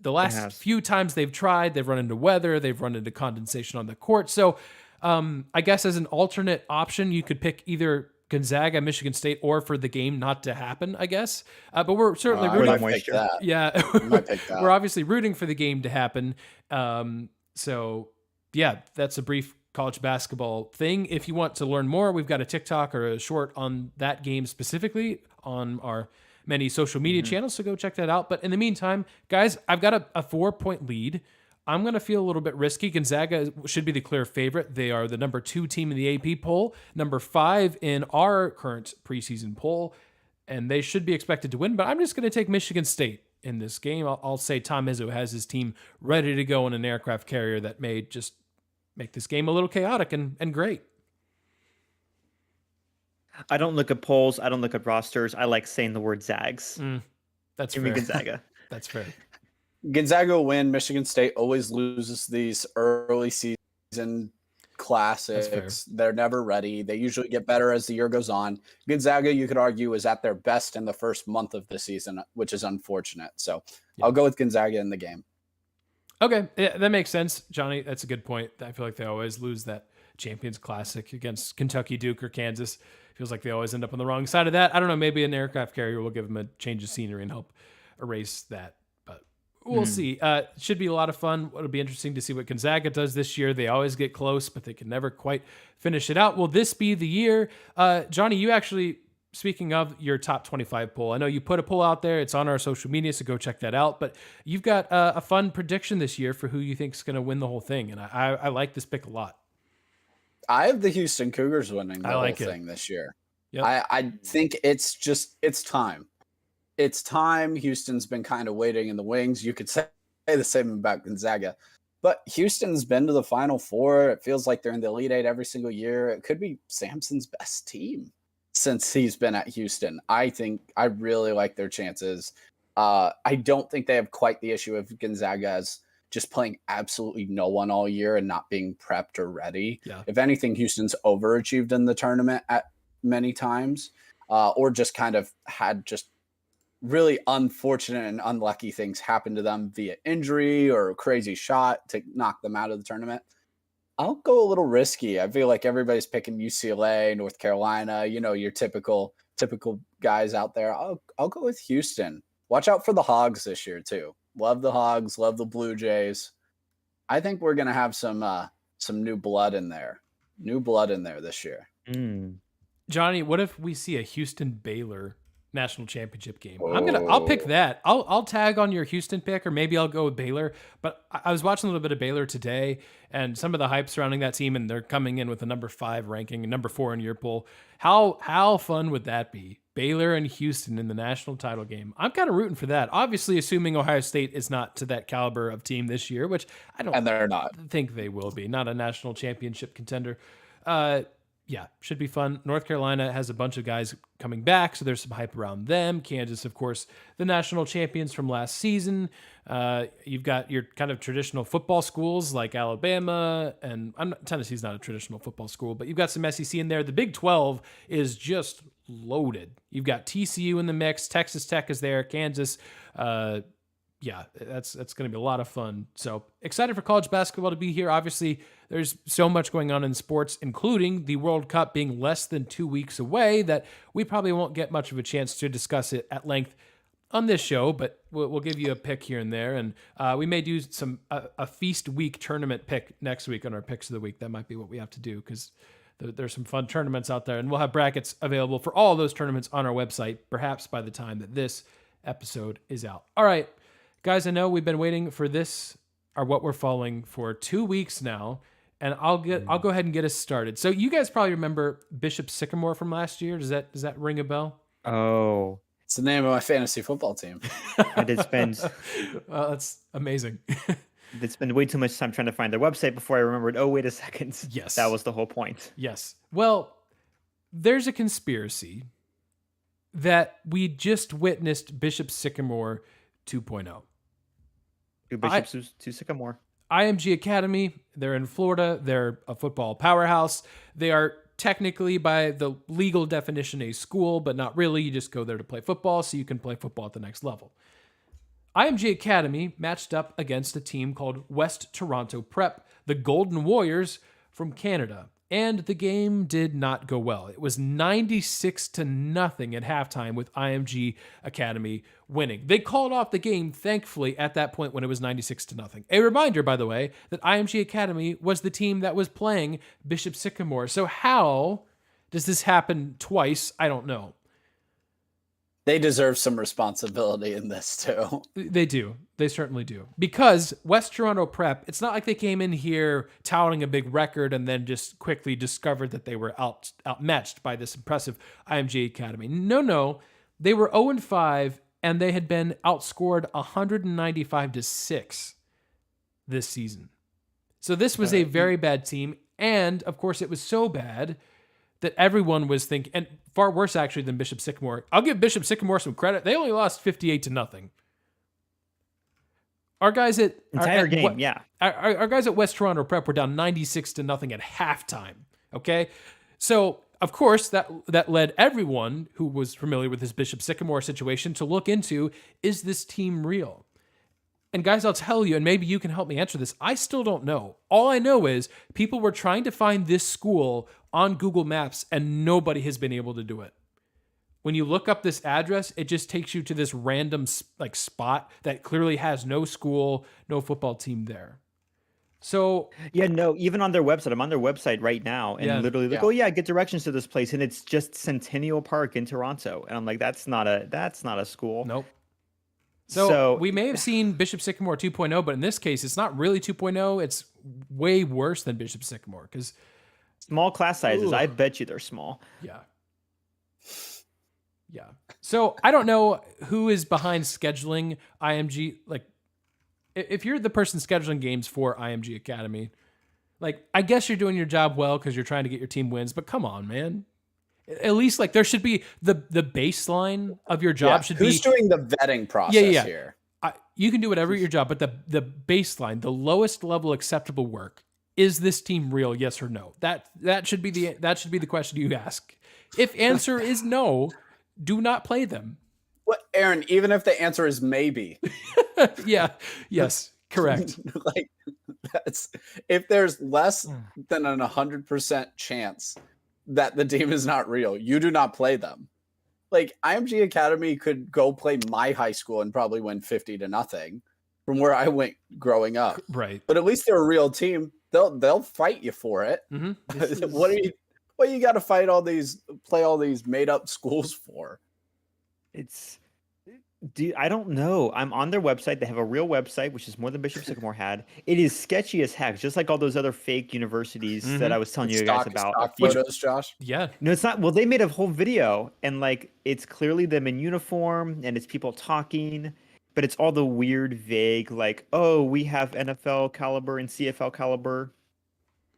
The last few times they've tried, they've run into weather, they've run into condensation on the court. So I guess as an alternate option, you could pick either Gonzaga, Michigan State, or for the game not to happen, I guess. But we're certainly rooting for that. Yeah, we're obviously rooting for the game to happen. So yeah, that's a brief college basketball thing. If you want to learn more, we've got a TikTok or a short on that game specifically on our many social media channels, so go check that out. But in the meantime, guys, I've got a 4-point lead. I'm going to feel a little bit risky. Gonzaga should be the clear favorite. They are the number 2 team in the AP poll, number 5 in our current preseason poll, and they should be expected to win. But I'm just going to take Michigan State in this game. I'll say Tom Izzo has his team ready to go in an aircraft carrier that may just make this game a little chaotic and great. I don't look at polls. I don't look at rosters. I like saying the word Zags. That's fair. Gonzaga. That's fair. Gonzaga will win. Michigan State always loses these early season classics. They're never ready. They usually get better as the year goes on. Gonzaga, you could argue, is at their best in the first month of the season, which is unfortunate. So I'll go with Gonzaga in the game. Okay, yeah, that makes sense, Jonny. That's a good point. I feel like they always lose that Champions Classic against Kentucky, Duke, or Kansas. Feels like they always end up on the wrong side of that. I don't know. Maybe an aircraft carrier will give them a change of scenery and help erase that. But we'll see. Should be a lot of fun. It'll be interesting to see what Gonzaga does this year. They always get close, but they can never quite finish it out. Will this be the year? Jonny, you actually, speaking of your top 25 poll, I know you put a poll out there. It's on our social media, so go check that out. But you've got a fun prediction this year for who you think is going to win the whole thing. And I like this pick a lot. I have the Houston Cougars winning the whole thing this year. Yep. I think it's time. It's time. Houston's been kind of waiting in the wings. You could say the same about Gonzaga. But Houston's been to the Final Four. It feels like they're in the Elite Eight every single year. It could be Sampson's best team since he's been at Houston. I think I really like their chances. I don't think they have quite the issue of Gonzaga as just playing absolutely no one all year and not being prepped or ready. Yeah. If anything, Houston's overachieved in the tournament at many times, or just kind of had just really unfortunate and unlucky things happen to them via injury or a crazy shot to knock them out of the tournament. I'll go a little risky. I feel like everybody's picking UCLA, North Carolina, your typical guys out there. I'll go with Houston. Watch out for the Hogs this year too. Love the Hogs, love the Blue Jays. I think we're gonna have some new blood in there. New blood in there this year. Jonny, what if we see a Houston Baylor national championship game? I'll pick that. I'll tag on your Houston pick, or maybe I'll go with Baylor. But I was watching a little bit of Baylor today, and some of the hype surrounding that team, and they're coming in with a number 5 ranking and number 4 in your poll. How fun would that be? Baylor and Houston in the national title game. I'm kind of rooting for that. Obviously, assuming Ohio State is not to that caliber of team this year, which I don't and they're not. think they will be. Not a national championship contender. Yeah, should be fun. North Carolina has a bunch of guys coming back, so there's some hype around them. Kansas, of course, the national champions from last season. You've got your kind of traditional football schools like Alabama, and Tennessee's not a traditional football school, but you've got some SEC in there. The Big 12 is just loaded. You've got TCU in the mix. Texas Tech is there. Kansas. Yeah, that's going to be a lot of fun. So excited for college basketball to be here. Obviously, there's so much going on in sports, including the World Cup being less than 2 weeks away, that we probably won't get much of a chance to discuss it at length on this show, but we'll give you a pick here and there. And we may do a feast week tournament pick next week on our picks of the week. That might be what we have to do, because there's some fun tournaments out there, and we'll have brackets available for all of those tournaments on our website, perhaps by the time that this episode is out. All right. Guys, I know we've been waiting for this, or what we're following, for 2 weeks now, and I'll go ahead and get us started. So you guys probably remember Bishop Sycamore from last year. Does that ring a bell? Oh, it's the name of my fantasy football team. I did spend. Well, that's amazing. Did spend way too much time trying to find their website before I remembered. Oh, wait a second. Yes, that was the whole point. Yes. Well, there's a conspiracy that we just witnessed Bishop Sycamore 2.0. Two bishops, two Sycamore. IMG Academy, they're in Florida. They're a football powerhouse. They are technically, by the legal definition, a school, but not really. You just go there to play football, so you can play football at the next level. IMG Academy matched up against a team called West Toronto Prep, the Golden Warriors from Canada. And the game did not go well. It was 96-0 at halftime, with IMG Academy winning. They called off the game, thankfully, at that point when it was 96-0. A reminder, by the way, that IMG Academy was the team that was playing Bishop Sycamore. So how does this happen twice? I don't know. They deserve some responsibility in this too. They do. They certainly do. Because West Toronto Prep, it's not like they came in here touting a big record and then just quickly discovered that they were outmatched by this impressive IMG Academy. No. They were 0-5, and they had been outscored 195-6 this season. So this was a very bad team. And of course, it was so bad that everyone was thinking, and far worse actually than Bishop Sycamore. I'll give Bishop Sycamore some credit. They only lost 58-0. Our guys at Our guys at West Toronto Prep were down 96-0 at halftime. Okay, so of course that led everyone who was familiar with this Bishop Sycamore situation to look into, is this team real? And guys, I'll tell you, and maybe you can help me answer this, I still don't know. All I know is people were trying to find this school on Google Maps, and nobody has been able to do it. When you look up this address, it just takes you to this random spot that clearly has no school, no football team there. So yeah, no, even on their website, I'm on their website right now, and literally like, get directions to this place, and it's just Centennial Park in Toronto, and I'm like, that's not a school. Nope. So we may have seen Bishop Sycamore 2.0, but in this case, it's not really 2.0. It's way worse than Bishop Sycamore, because small class sizes. I bet you they're small. Yeah. So I don't know who is behind scheduling IMG. Like, if you're the person scheduling games for IMG Academy, like, I guess you're doing your job well because you're trying to get your team wins. But come on, man. At least, like, there should be the baseline of your job should be. Who's doing the vetting process here? You can do whatever your job, but the baseline, the lowest level acceptable work, is this team real? Yes or no? That should be the question you ask. If answer is no, do not play them. What, Aaron? Even if the answer is maybe, Yeah. Yes. Correct. like that's if there's less than an 100% chance that the team is not real, you do not play them. Like IMG Academy could go play my high school and probably win 50-0 from where I went growing up. Right. But at least they're a real team. They'll fight you for it. Mm-hmm. What you got to play all these made up schools for? I don't know. I'm on their website. They have a real website, which is more than Bishop Sycamore had. It is sketchy as heck, just like all those other fake universities that I was telling you guys about. Stock photos, Josh. Yeah. No, it's not. Well, they made a whole video, and like it's clearly them in uniform, and it's people talking, but it's all the weird, vague, like, oh, we have NFL caliber and CFL caliber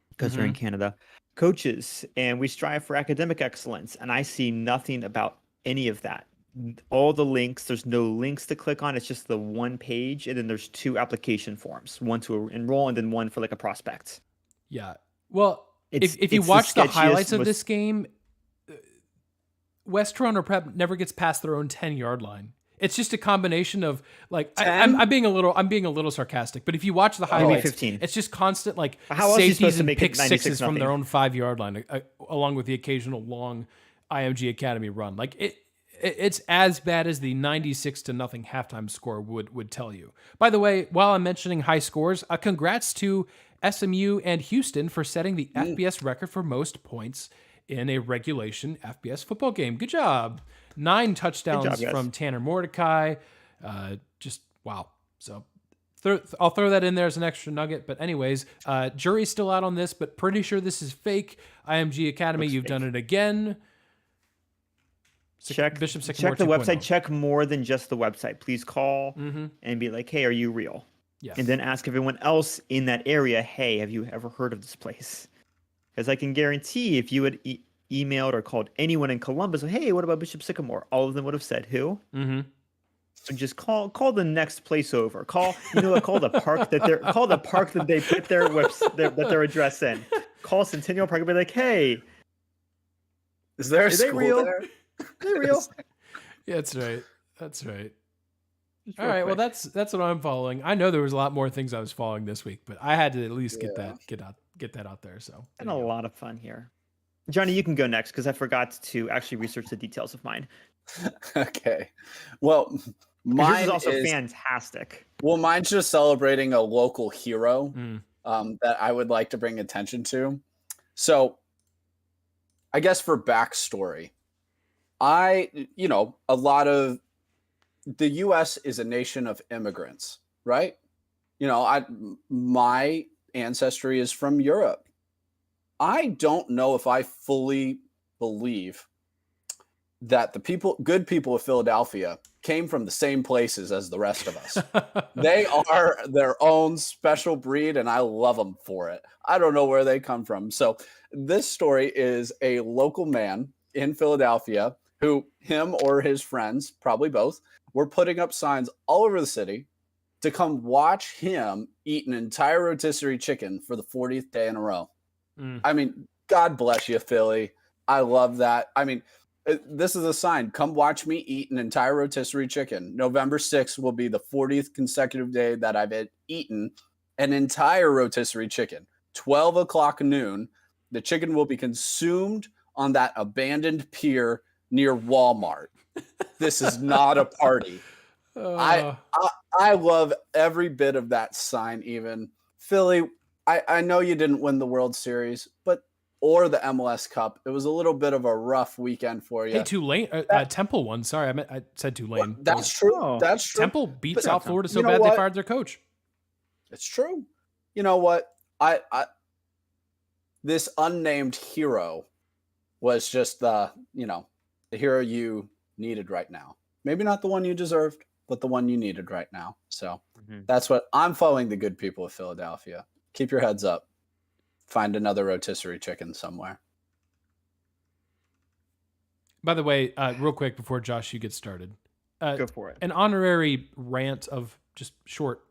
because they're in Canada coaches, and we strive for academic excellence. And I see nothing about any of that. All the links, there's no links to click on. It's just the one page, and then there's 2 application forms, one to enroll and then one for like a prospect. Yeah. Well, if you it's watch the sketchiest, highlights of this game, West Toronto Prep never gets past their own 10-yard line. It's just a combination of like I'm being a little sarcastic, but if you watch the highlights, 15. it's just constant like How else are you supposed safeties to and make pick it sixes from 96-0? their own 5-yard line, along with the occasional long IMG Academy run. Like it's as bad as the 96-0 halftime score would tell you. By the way, while I'm mentioning high scores, congrats to SMU and Houston for setting the FBS record for most points in a regulation FBS football game. Good job. 9 touchdowns from Tanner Mordecai. Just wow. So I'll throw that in there as an extra nugget. But anyways, jury's still out on this, but pretty sure this is fake. IMG Academy, you've done it again. Check Bishop Sycamore the 2.0. website. Check more than just the website. Please call and be like, hey, are you real? Yes. And then ask everyone else in that area, hey, have you ever heard of this place? Because I can guarantee if you had emailed or called anyone in Columbus, hey, what about Bishop Sycamore? All of them would have said who? So just call the next place over. Call the park that they put their address in. Call Centennial Park and be like, hey, is there a school real? there? They're real. Yeah, that's right. All right, well that's what I'm following. I know there was a lot more things I was following this week, but I had to at least get that out there. So and a lot of fun here. Johnny, you can go next because I forgot to actually research the details of mine. Okay. Well, mine yours is also fantastic. Well, mine's just celebrating a local hero that I would like to bring attention to. So, I guess for backstory, a lot of the U.S. is a nation of immigrants, right? My ancestry is from Europe. I don't know if I fully believe that the good people of Philadelphia came from the same places as the rest of us. They are their own special breed, and I love them for it. I don't know where they come from. So this story is a local man in Philadelphia who, him or his friends, probably both, were putting up signs all over the city to come watch him eat an entire rotisserie chicken for the 40th day in a row. I mean, God bless you, Philly. I love that. I mean, this is a sign. Come watch me eat an entire rotisserie chicken. November 6th will be the 40th consecutive day that I've eaten an entire rotisserie chicken. 12 o'clock noon, the chicken will be consumed on that abandoned pier near Walmart. This is not a party. I love every bit of that sign. Even Philly, I know you didn't win the World Series, or the MLS Cup. It was a little bit of a rough weekend for you. Hey, Tulane, Temple won. Sorry, I said Tulane. That's true. That's true. Temple beat South Florida so bad they fired their coach. It's true. You know what? I this unnamed hero was just the hero you needed right now. Maybe not the one you deserved, but the one you needed right now. So that's what I'm following. The good people of Philadelphia. Keep your heads up. Find another rotisserie chicken somewhere. By the way, real quick before Josh, you get started. Go for it. An honorary rant of just short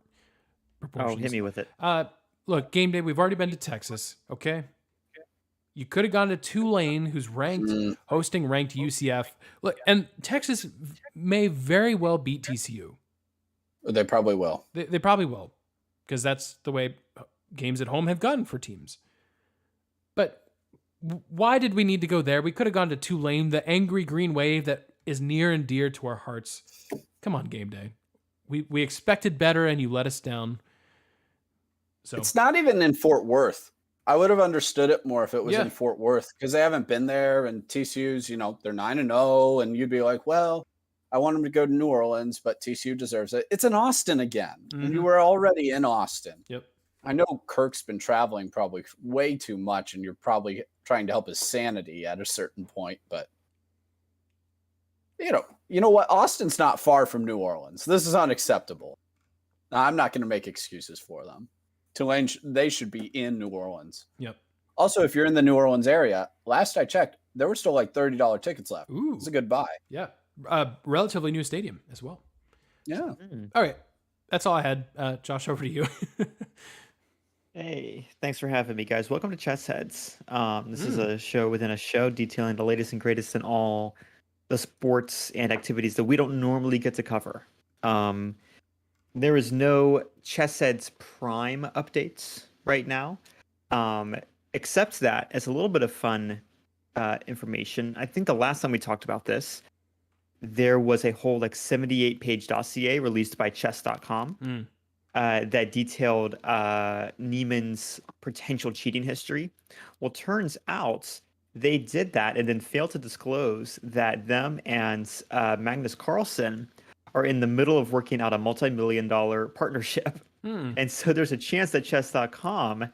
Oh, proportions. hit me with it. Look, game day. We've already been to Texas. Okay, you could have gone to Tulane, who's ranked, hosting ranked UCF. Look, and Texas may very well beat TCU. They probably will. They probably will, because that's the way games at home have gone for teams. But why did we need to go there? We could have gone to Tulane, the angry green wave that is near and dear to our hearts. Come on, game day. We expected better, and you let us down. So It's not even in Fort Worth. I would have understood it more if it was in Fort Worth, because they haven't been there, and TCU's, they're 9-0, and you'd be like, well, I want them to go to New Orleans, but TCU deserves it. It's in Austin again, and you were already in Austin. Yep. I know Kirk's been traveling probably way too much, and you're probably trying to help his sanity at a certain point, but you know what? Austin's not far from New Orleans. This is unacceptable. Now, I'm not going to make excuses for them. Tulane, they should be in New Orleans. Yep. Also, if you're in the New Orleans area, last I checked, there were still like $30 tickets left. Ooh. It's a good buy. Yeah. Relatively new stadium as well. Yeah. All right. That's all I had. Josh, over to you. Hey, thanks for having me, guys. Welcome to Chess Heads. This is a show within a show detailing the latest and greatest in all the sports and activities that we don't normally get to cover. There is no Chess Heads Prime updates right now, except that as a little bit of fun information. I think the last time we talked about this, there was a whole 78-page dossier released by chess.com that detailed Neiman's potential cheating history. Well, turns out they did that and then failed to disclose that them and Magnus Carlsen are in the middle of working out a multi-million-dollar partnership. And so there's a chance that chess.com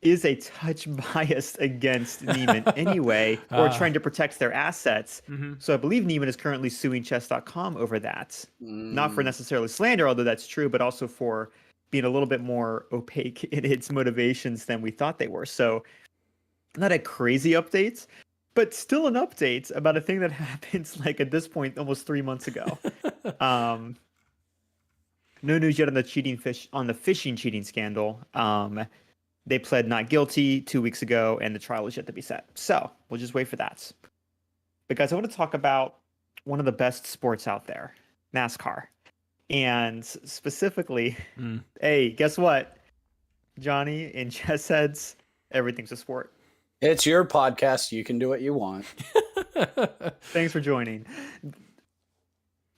is a touch biased against Neiman anyway, or trying to protect their assets. So I believe Neiman is currently suing chess.com over that. Not for necessarily slander, although that's true, but also for being a little bit more opaque in its motivations than we thought they were. So not a crazy update, but still an update about a thing that happened at this point almost 3 months ago. No news yet on the fishing cheating scandal. They pled not guilty 2 weeks ago, and the trial is yet to be set. So we'll just wait for that. But guys, I want to talk about one of the best sports out there, NASCAR. And specifically, hey, guess what? Johnny, in Chess Heads, everything's a sport. It's your podcast. You can do what you want. Thanks for joining.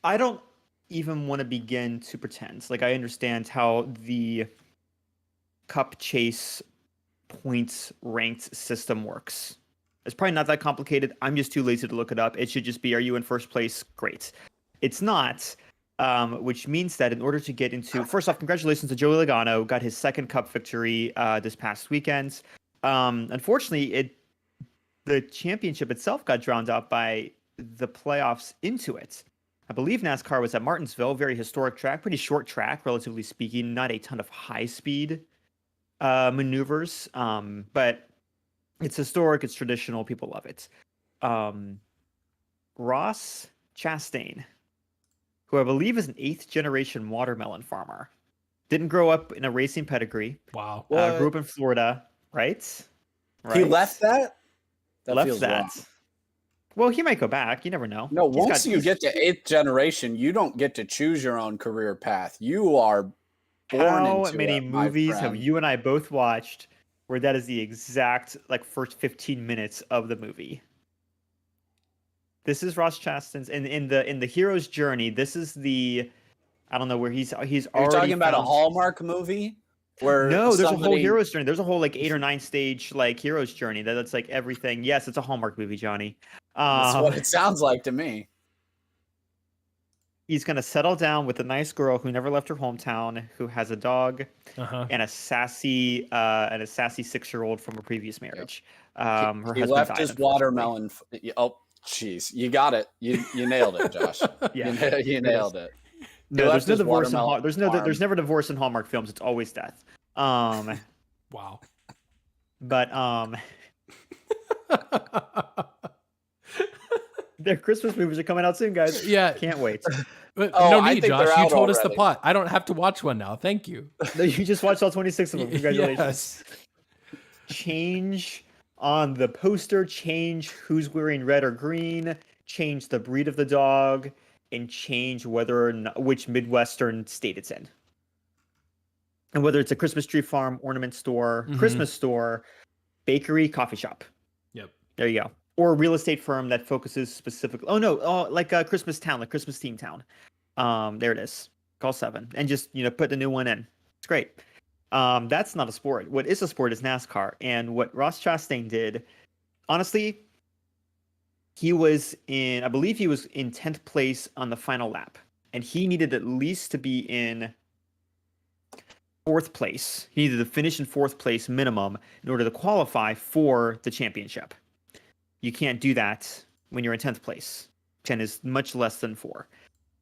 I don't even want to begin to pretend. I understand how the Cup Chase points ranked system works. It's probably not that complicated. I'm just too lazy to look it up. It should just be, are you in first place? Great. It's not, which means that in order to get into... First off, congratulations to Joey Logano. Got his second Cup victory this past weekend. Unfortunately, the championship itself got drowned out by the playoffs into it. I believe NASCAR was at Martinsville, very historic track, pretty short track, relatively speaking, not a ton of high-speed maneuvers, but it's historic, it's traditional, people love it. Ross Chastain, who I believe is an 8th-generation watermelon farmer, didn't grow up in a racing pedigree. Wow. Grew up in Florida, right? He left that? Left that. Wrong. Well, he might go back. You never know. No, once you get to 8th generation, you don't get to choose your own career path. You are born into it. How many movies have you and I both watched where that is the exact first 15 minutes of the movie? This is Ross Chastain's in the hero's journey. This is the, I don't know, where he's already. You're talking about a Hallmark movie? Where there's a whole hero's journey. There's a whole 8 or 9 stage hero's journey. That's everything. Yes, it's a Hallmark movie, Johnny. That's what it sounds like to me. He's gonna settle down with a nice girl who never left her hometown, who has a dog and a sassy 6-year-old from a previous marriage. He left his watermelon. Oh, jeez, you got it. You nailed it, Josh. Yeah, you nailed it. No, there's no divorce in there's never divorce in Hallmark films. It's always death. Wow. But Their Christmas movies are coming out soon, guys. Yeah. Can't wait. But Oh, no I need, think they're Josh. You out told us the already. plot. I don't have to watch one now. Thank you. No, you just watched all 26 of them. Congratulations. Yes. Change on the poster, change who's wearing red or green, change the breed of the dog, and change whether or not, which Midwestern state it's in. And whether it's a Christmas tree farm, ornament store, Christmas store, bakery, coffee shop. Yep. There you go. Or a real estate firm that focuses specifically. Oh no, like a Christmas town, like Christmas theme town. There it is. Call 7 and just put the new one in. It's great. That's not a sport. What is a sport is NASCAR. And what Ross Chastain did, honestly, I believe he was in 10th place on the final lap. And he needed at least to be in 4th place. He needed to finish in 4th place minimum in order to qualify for the championship. You can't do that when you're in 10th place. 10 is much less than 4.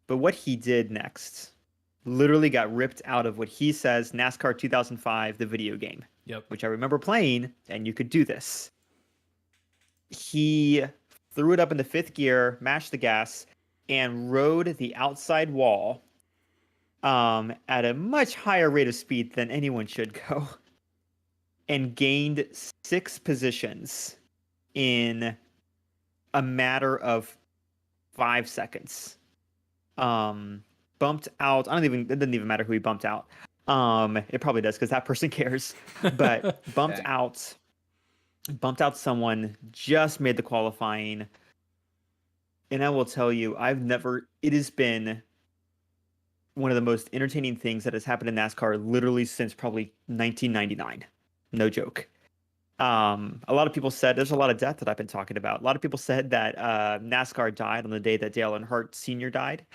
But what he did next literally got ripped out of what he says NASCAR 2005, the video game. Yep. Which I remember playing, and you could do this. He threw it up in the 5th gear, mashed the gas, and rode the outside wall at a much higher rate of speed than anyone should go, and gained 6 positions in a matter of 5 seconds. Bumped out. It doesn't even matter who he bumped out. It probably does because that person cares. But bumped out someone, just made the qualifying. And I will tell you, it has been one of the most entertaining things that has happened in NASCAR literally since probably 1999. No joke. A lot of people said there's a lot of death that I've been talking about. A lot of people said that NASCAR died on the day that Dale Earnhardt Sr. died.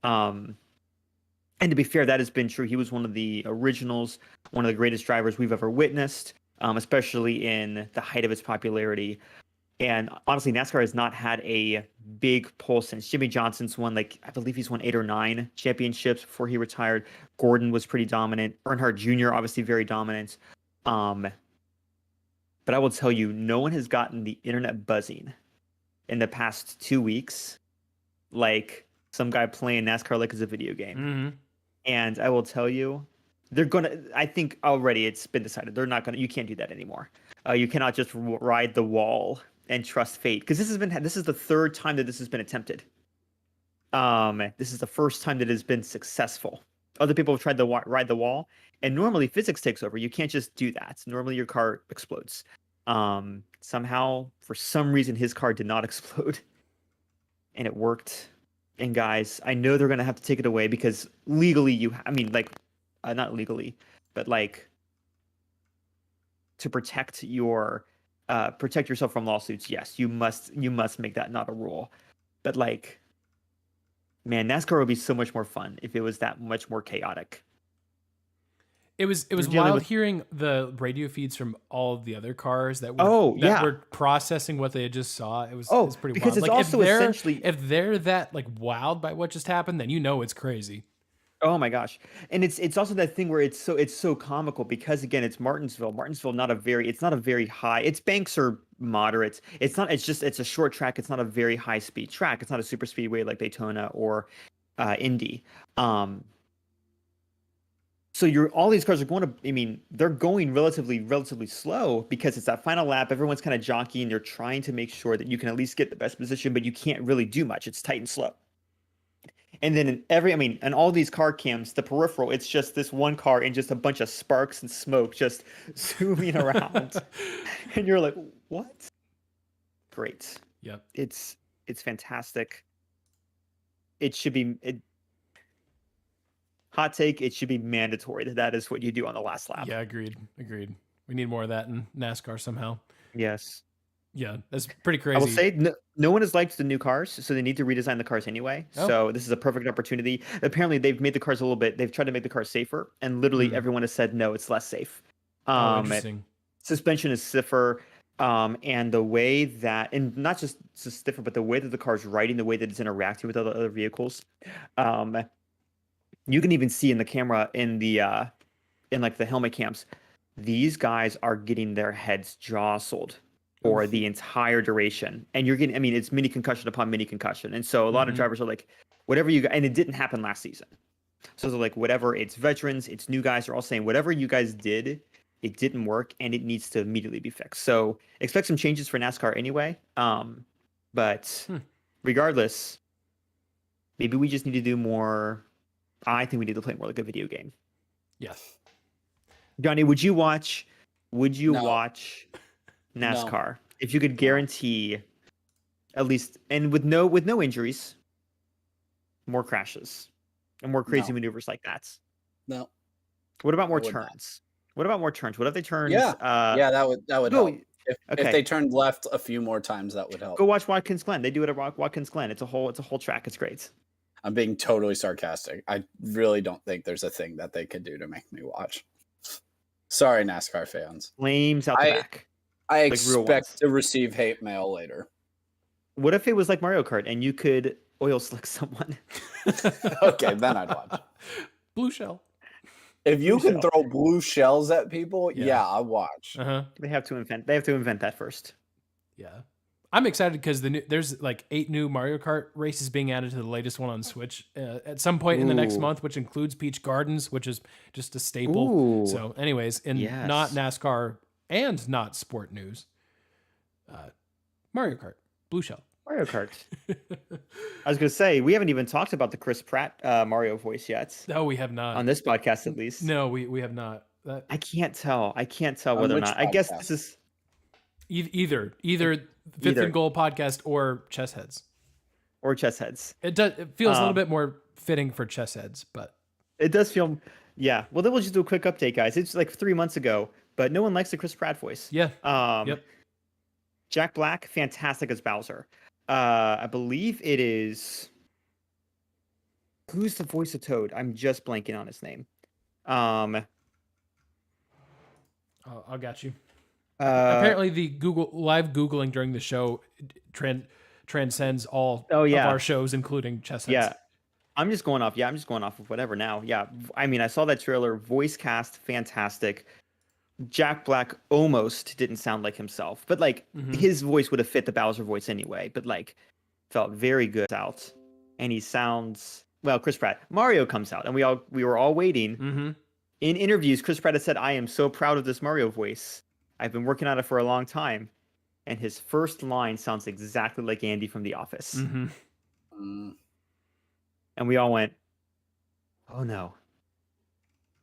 And to be fair, that has been true. He was one of the originals, one of the greatest drivers we've ever witnessed, especially in the height of its popularity. And honestly, NASCAR has not had a big pull since Jimmy Johnson's won, I believe he's won 8 or 9 championships before he retired. Gordon was pretty dominant. Earnhardt Jr. obviously very dominant. But I will tell you, no one has gotten the internet buzzing in the past 2 weeks like some guy playing NASCAR like it's a video game. Mm-hmm. And I will tell you, I think already it's been decided, you can't do that anymore. You cannot just ride the wall and trust fate. Because this is the 3rd time that this has been attempted. This is the first time that it has been successful. Other people have tried to ride the wall, and normally physics takes over. You can't just do that. Normally your car explodes. Somehow, for some reason, his car did not explode. And it worked. And guys, I know they're going to have to take it away because legally not legally, but to protect yourself from lawsuits, yes, you must make that not a rule. But man, NASCAR would be so much more fun if it was that much more chaotic. It was wild hearing the radio feeds from all of the other cars that were processing what they had just saw. It was pretty because wild. It's also if they're that wowed by what just happened, then it's crazy. Oh my gosh. And it's also that thing where it's so comical because again, it's Martinsville. Martinsville it's not a very high. Its banks are moderate. It's a short track. It's not a very high speed track. It's not a super speedway like Daytona or Indy. So all these cars are they're going relatively slow because it's that final lap. Everyone's kind of jockeying. They're trying to make sure that you can at least get the best position, but you can't really do much. It's tight and slow. And then in all these car cams, the peripheral, it's just this one car and just a bunch of sparks and smoke just zooming around. And you're like, what? Great. Yep. It's fantastic. It should be hot take, it should be mandatory that is what you do on the last lap. Yeah, agreed. We need more of that in NASCAR somehow. Yes. Yeah, that's pretty crazy. I will say no one has liked the new cars, so they need to redesign the cars anyway. Oh. So this is a perfect opportunity. Apparently, they've made the cars they've tried to make the cars safer, and literally everyone has said, no, it's less safe. Interesting. Suspension is stiffer, and the way that, and not just stiffer, but the way that the car's riding, the way that it's interacting with other vehicles. You can even see in the camera in the helmet cams, these guys are getting their heads jostled for the entire duration. And you're getting, I mean, it's mini concussion upon mini concussion. And so a lot of drivers are like, whatever you guys, and it didn't happen last season. So they're like, whatever, it's veterans, it's new guys, are all saying, whatever you guys did, it didn't work and it needs to immediately be fixed. So expect some changes for NASCAR anyway. But regardless, maybe we just need to do more. I think we need to play more like a video game. Yes. Jonny, would you watch No. NASCAR if you could guarantee at least, and with no injuries, more crashes and more crazy maneuvers like that? No. What about more would not. turns? What about more turns? What if they turned? Yeah. That would go- help. If they turned left a few more times, that would help. Go watch Watkins Glen. They do it at Watkins Glen. It's a whole track. It's great. I'm being totally sarcastic. I really don't think there's a thing that they could do to make me watch. Sorry, NASCAR fans. Flames out the back. I Like real ones. expect to receive hate mail later. What if it was like Mario Kart and you could oil slick someone? Okay, then I'd watch. Blue shell. If you Blue can shell. throw blue shells at people, yeah I'll watch. They have to invent that first. Yeah. I'm excited because there's like 8 new Mario Kart races being added to the latest one on Switch at some point in the next month, which includes Peach Gardens, which is just a staple. Ooh. So anyways, in not NASCAR and not sport news, Mario Kart, Blue Shell. Mario Kart. I was going to say, we haven't even talked about the Chris Pratt Mario voice yet. No, we have not. On this podcast, at least. No, we have not. I can't tell. Whether or not. I guess this is either Fifth and Goal podcast or Chess Heads. Or Chess Heads. It feels a little bit more fitting for Chess Heads, but it does feel. Yeah. Well, then we'll just do a quick update, guys. It's like 3 months ago, but no one likes the Chris Pratt voice. Yeah. Yep. Jack Black, fantastic as Bowser. I believe it is. Who's the voice of Toad? I'm just blanking on his name. I got you. Apparently, the live Googling during the show transcends all of our shows, including Chess Heads. Yeah. I'm just going off of whatever now. Yeah. I mean, I saw that trailer. Voice cast, fantastic. Jack Black almost didn't sound like himself, but like his voice would have fit the Bowser voice anyway, but like felt very good out. And he sounds, well, Chris Pratt. Mario comes out and we were all waiting. In interviews, Chris Pratt has said, "I am so proud of this Mario voice. I've been working on it for a long time." And his first line sounds exactly like Andy from The Office. And we all went, "Oh no."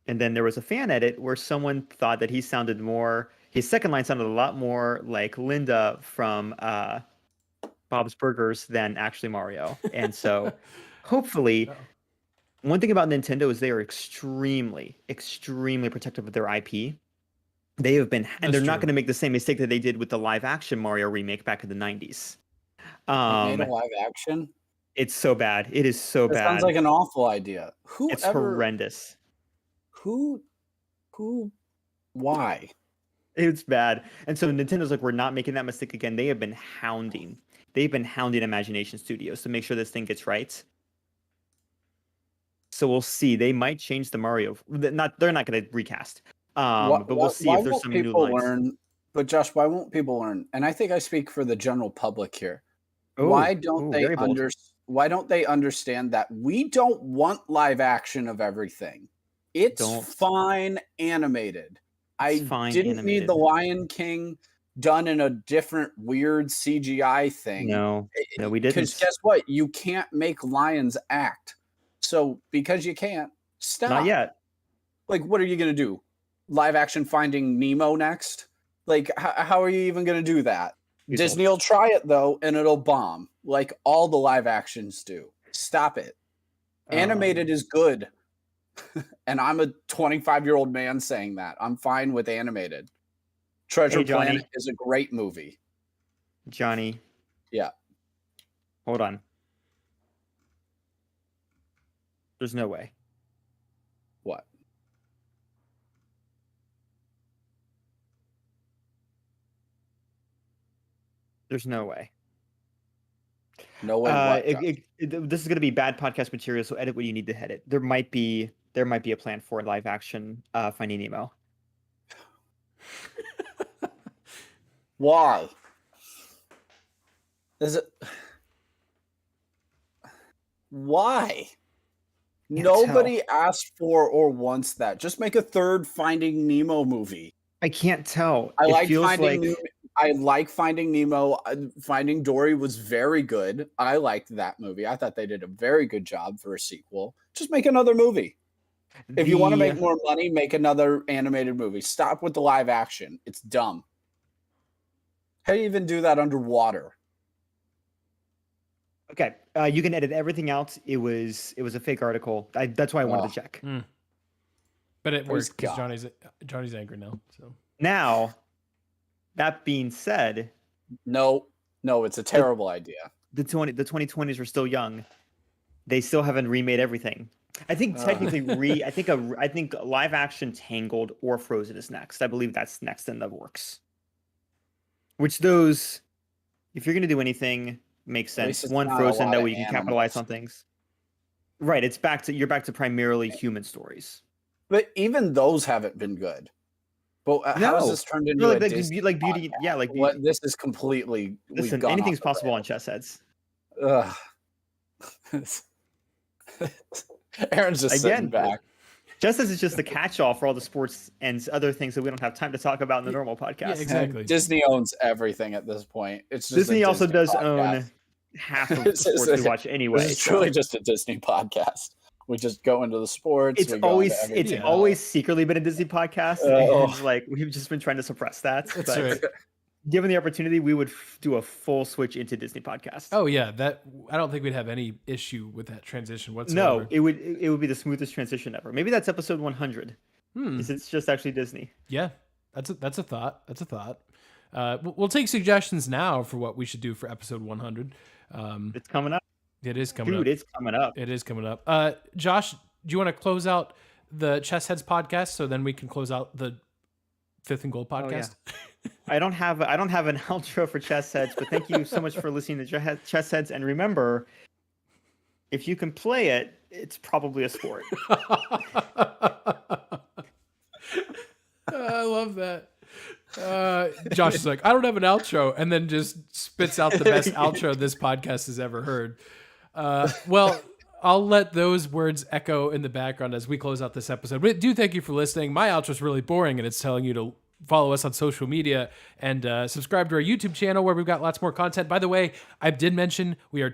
And then there was a fan edit where someone thought that he sounded more, his second line sounded a lot more like Linda from Bob's Burgers than actually Mario. And so hopefully, one thing about Nintendo is they are extremely, extremely protective of their IP. They have been, and they're not going to make the same mistake that they did with the live action Mario remake back in the 90s. They made a live action? It's so bad. It is so bad. Sounds like an awful idea. It's horrendous. Why? It's bad. And so Nintendo's like, we're not making that mistake again. They've been hounding Imagination Studios to make sure this thing gets right. So we'll see. They might change the Mario. They're not going to recast. But we'll see if there's some new lines. But Josh, why won't people learn? And I think I speak for the general public here. Why don't they understand that we don't want live action of everything? It's fine animated. I didn't need the Lion King done in a different weird CGI thing. No, we didn't. Because guess what? You can't make lions act. So because you can't, stop. Not yet. Like, what are you going to do? Live action Finding Nemo next? Like, how are you even going to do that? Disney will try it, though, and it'll bomb. Like all the live actions do. Stop it. Animated is good. And I'm a 25-year-old man saying that. I'm fine with animated. Treasure Planet is a great movie. Jonny. Yeah. Hold on. There's no way. What? There's no way. No way. This is going to be bad podcast material, so edit what you need to edit. There might be a plan for live action Finding Nemo. Why? Is it? Why? Can't Nobody asked for or wants that. Just make a third Finding Nemo movie. I can't tell. I It like feels Finding like Nemo. I like Finding Nemo. Finding Dory was very good. I liked that movie. I thought they did a very good job for a sequel. Just make another movie. If you want to make more money, make another animated movie. Stop with the live action. It's dumb. How do you even do that underwater? Okay, you can edit everything out. It was a fake article. That's why I wanted to check. But it Praise worked because God. Johnny's angry now. So Now, that being said, No, it's a terrible idea. the 2020s were still young. They still haven't remade everything. I think technically I think live action Tangled or Frozen is next. I believe that's next in the works. Which those, if you're gonna do anything, makes At least sense. it's One, not a Frozen, lot that of way you can capitalize on animals. things. Right, you're back to primarily human stories. But even those haven't been good. But how has No, this turned no, into a like Disney like beauty, podcast? yeah, like beauty. What this is completely we've Listen, gone off anything's the possible on rails. chess heads. Ugh. Aaron's just sitting Again, back. chess heads is just the catch-all for all the sports and other things that we don't have time to talk about in the normal podcast. Yeah, exactly. Disney owns everything at this point. It's just Disney a also Disney does podcast. own half of the sports we watch anyway. This is truly just a Disney podcast. We just go into the sports. It's we go always into everything Yeah. always secretly been a Disney podcast, and like we've just been trying to suppress that. That's But right. given the opportunity, we would do a full switch into Disney podcast. Oh yeah, that I don't think we'd have any issue with that transition No, whatsoever. it would be the smoothest transition ever. Maybe that's episode 100. It's just actually Disney. Yeah, that's a thought. That's a thought. We'll take suggestions now for what we should do for episode 100. It's coming up. It is coming up. Dude, it's coming up. It is coming up. Josh, do you want to close out the Chess Heads podcast so then we can close out the Fifth and Goal podcast? I don't have an outro for Chess Heads, but thank you so much for listening to Chess Heads. And remember, if you can play it, it's probably a sport. I love that. Josh is like, I don't have an outro, and then just spits out the best outro this podcast has ever heard. Well, I'll let those words echo in the background as we close out this episode. But do thank you for listening. My outro is really boring, and it's telling you to follow us on social media and subscribe to our YouTube channel where we've got lots more content. By the way, I did mention we are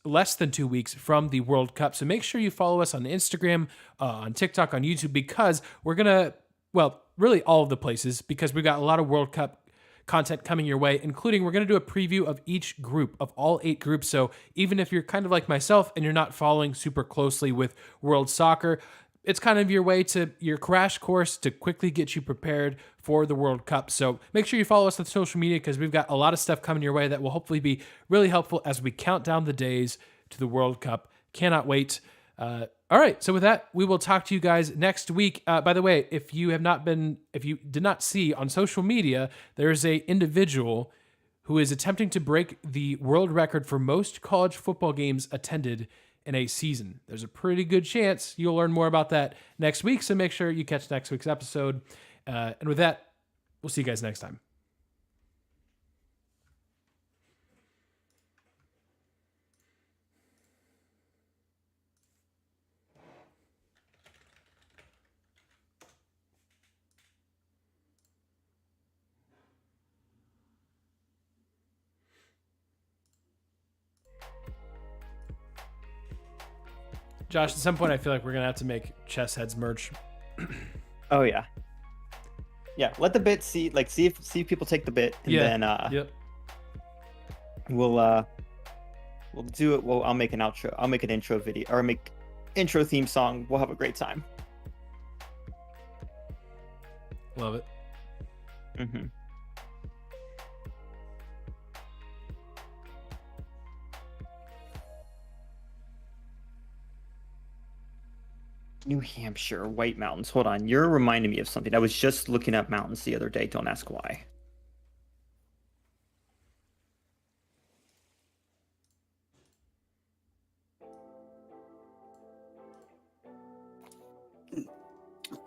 less than 2 weeks from the World Cup. So make sure you follow us on Instagram, on TikTok, on YouTube, because we're going to, well, really all of the places, because we've got a lot of World Cup content coming your way, including we're going to do a preview of each group, of all 8 groups. So even if you're kind of like myself and you're not following super closely with World Soccer, it's kind of your crash course to quickly get you prepared for the World Cup. So make sure you follow us on social media because we've got a lot of stuff coming your way that will hopefully be really helpful as we count down the days to the World Cup. Cannot wait. All right. So with that, we will talk to you guys next week. By the way, if you did not see on social media, there's a individual who is attempting to break the world record for most college football games attended in a season. There's a pretty good chance you'll learn more about that next week. So make sure you catch next week's episode. And with that, we'll see you guys next time. Josh, at some point, I feel like we're gonna have to make Chess Heads merch. Oh yeah. Yeah, let the bit see if people take the bit, and then Yep. we'll do it. Well, I'll make an outro. I'll make an intro video or make intro theme song. We'll have a great time. Love it. Mm-hmm. New Hampshire, White Mountains. Hold on, you're reminding me of something. I was just looking up mountains the other day. Don't ask why.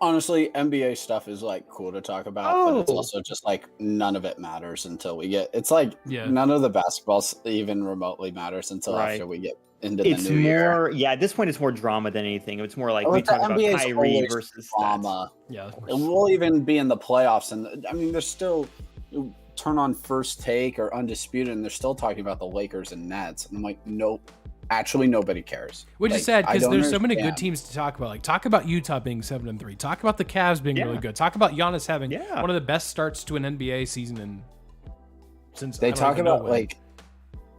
Honestly, NBA stuff is like cool to talk about, but it's also just like none of it matters until we get. It's like none of the basketballs even remotely matters until after we get into the new year. At this point, it's more drama than anything. It's more like But we the talk about NBA is Kyrie always versus drama. Yeah, And we'll even be in the playoffs, and I mean, there's still turn on First Take or Undisputed, and they're still talking about the Lakers and Nets, and I'm like, nope. Actually, nobody cares. Which like, is sad because there's so many understand. good teams to talk about. Like, talk about Utah being 7-3. Talk about the Cavs being really good. Talk about Giannis having one of the best starts to an NBA season since they talk about like.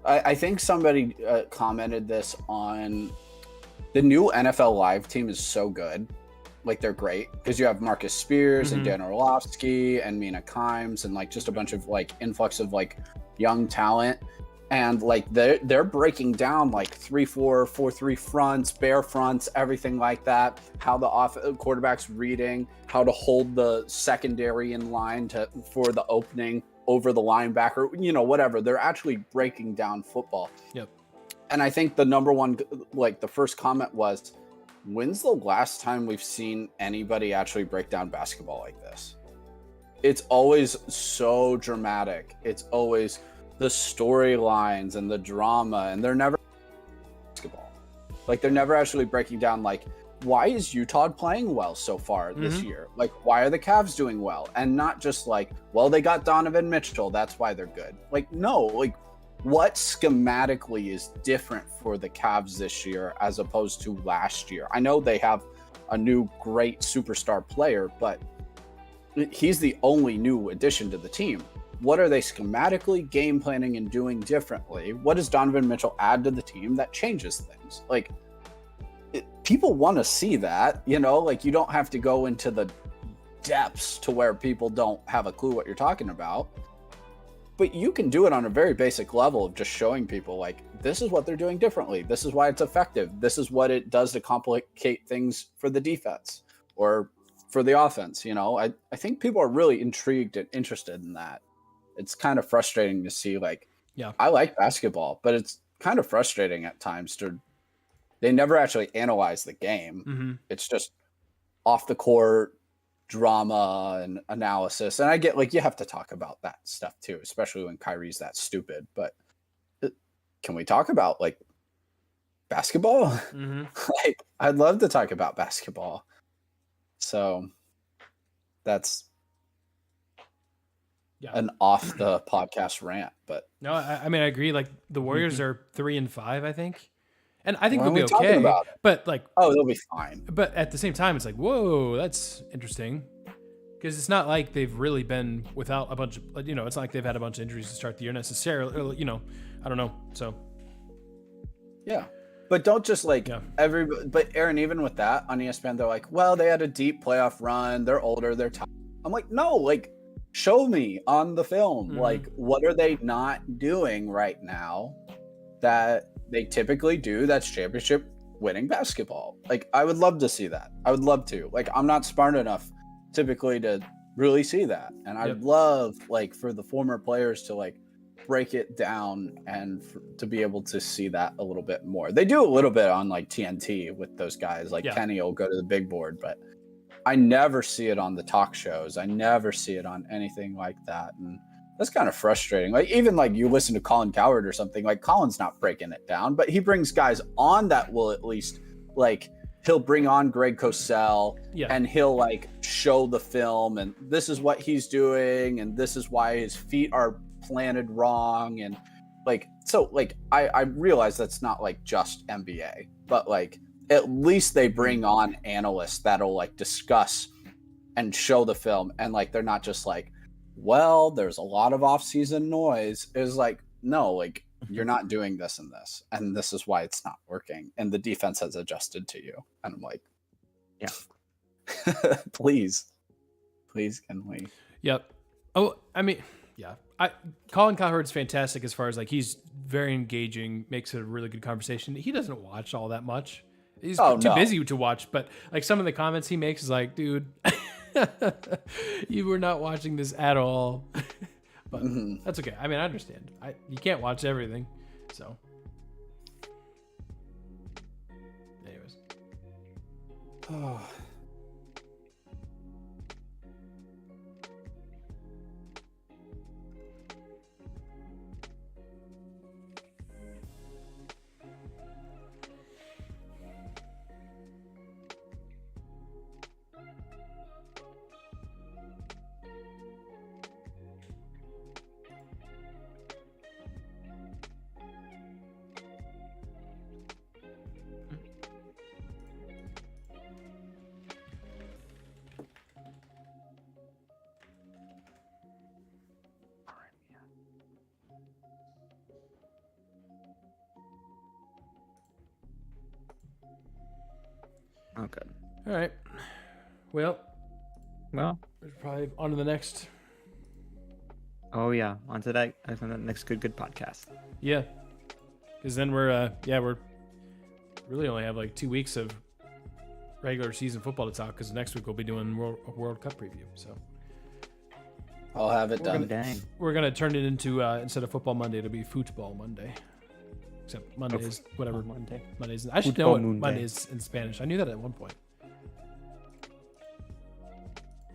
I think somebody commented this on the new NFL Live team is so good. Like, they're great because you have Marcus Spears and Dan Orlovsky and Mina Kimes and like just a bunch of like influx of like young talent. And like they're breaking down like 3-4, 4-3 fronts, bear fronts, everything like that. How the quarterback's reading, how to hold the secondary in line for the opening over the linebacker, whatever. They're actually breaking down football. Yep. And I think the number one, like the first comment was, when's the last time we've seen anybody actually break down basketball like this? It's always so dramatic. It's always the storylines and the drama, and they're never basketball. Like, they're never actually breaking down like, why is Utah playing well so far this year? Like, why are the Cavs doing well? And not just like, well, they got Donovan Mitchell, that's why they're good. Like, no, like what schematically is different for the Cavs this year as opposed to last year? I know they have a new great superstar player, but he's the only new addition to the team. What are they schematically game planning and doing differently? What does Donovan Mitchell add to the team that changes things? Like, people want to see that, like, you don't have to go into the depths to where people don't have a clue what you're talking about. But you can do it on a very basic level of just showing people, like, this is what they're doing differently. This is why it's effective. This is what it does to complicate things for the defense or for the offense. I think people are really intrigued and interested in that. It's kind of frustrating to see, like, I like basketball, but it's kind of frustrating at times they never actually analyze the game. It's just off the court drama and analysis. And I get, like, you have to talk about that stuff too, especially when Kyrie's that stupid. But can we talk about, like, basketball? Like, I'd love to talk about basketball. So that's an off the podcast rant. But no, I mean, I agree. Like, the Warriors are 3-5, I think. And I think Why we'll be are we talking okay. about it? But like, they'll be fine. But at the same time, it's like, whoa, that's interesting. Because it's not like they've really been without a bunch of, it's not like they've had a bunch of injuries to start the year necessarily. Or, I don't know. So, yeah. But don't just like but Aaron, even with that on ESPN, they're like, well, they had a deep playoff run. They're older. They're tired. I'm like, no, like, show me on the film. Like, what are they not doing right now that they typically do that's championship winning basketball? Like, I would love to see that. I would love to. Like, I'm not smart enough typically to really see that. And I'd love, like, for the former players to, like, break it down and to be able to see that a little bit more. They do a little bit on, like, TNT with those guys. Like, Kenny will go to the big board, but I never see it on the talk shows. I never see it on anything like that. And that's kind of frustrating. Like, even like you listen to Colin Cowherd or something, like, Colin's not breaking it down, but he brings guys on that will at least, like, he'll bring on Greg Cosell and he'll, like, show the film and this is what he's doing and this is why his feet are planted wrong. And like, so like, I realize that's not like just NBA, but like, at least they bring on analysts that'll, like, discuss and show the film. And like, they're not just like, well, there's a lot of off-season noise. It's like, no, like, you're not doing this and this is why it's not working. And the defense has adjusted to you. And I'm like, please, can we? Yep. Oh, I mean, Colin Cowherd's fantastic as far as, like, he's very engaging, makes it a really good conversation. He doesn't watch all that much. He's too busy to watch, but like, some of the comments he makes is like, dude, you were not watching this at all. But that's okay. I mean, I understand. You can't watch everything. So, anyways. Oh, good. All right. Well, Well, we're probably on to the next. oh yeah, on to that next good podcast. Yeah. Because then we're really only have like 2 weeks of regular season football to talk. Because next week we'll be doing World Cup preview. So I'll have it done. Dang. we're gonna turn it into instead of Football Monday, it'll be Football Monday. Except Monday is whatever Monday. Mondays. I should know Football what Monday. Monday is in Spanish. I knew that at one point.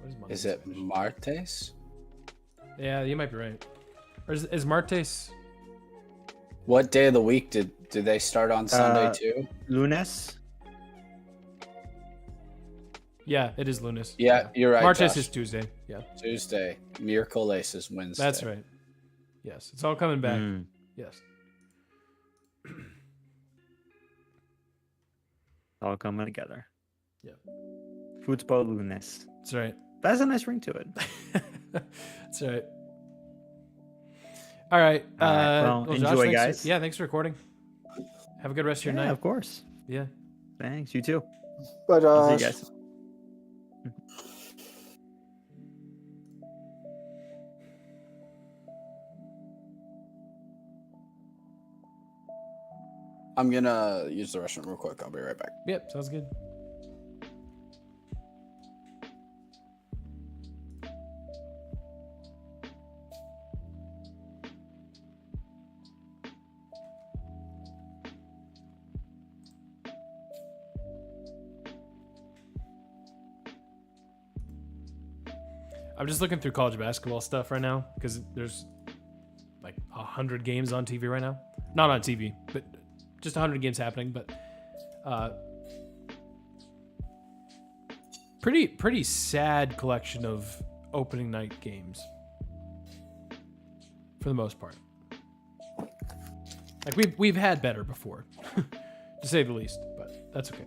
What Monday Is in it Spanish? Martes? Yeah, you might be right. Or is Martes? What day of the week did they start on Sunday too? Lunes. Yeah, it is Lunes. Yeah, you're right. Martes Josh. is Tuesday. Yeah, Tuesday. Miércoles is Wednesday. that's right. Yes, it's all coming back. Mm. Yes. All coming together. Yeah. Football Lunes. That's right. That has a nice ring to it. That's right. All right. All right, well, Josh, enjoy, thanks guys. thanks for recording. Have a good rest of your Yeah, night. of course. Yeah. Thanks. You too. But I'll see you guys. I'm gonna use the restroom real quick. I'll be right back. Yep. Sounds good. I'm just looking through college basketball stuff right now because there's like 100 games on TV right now. Not on TV, but just 100 games happening. But pretty sad collection of opening night games for the most part. Like we've had better before, to say the least, but that's okay.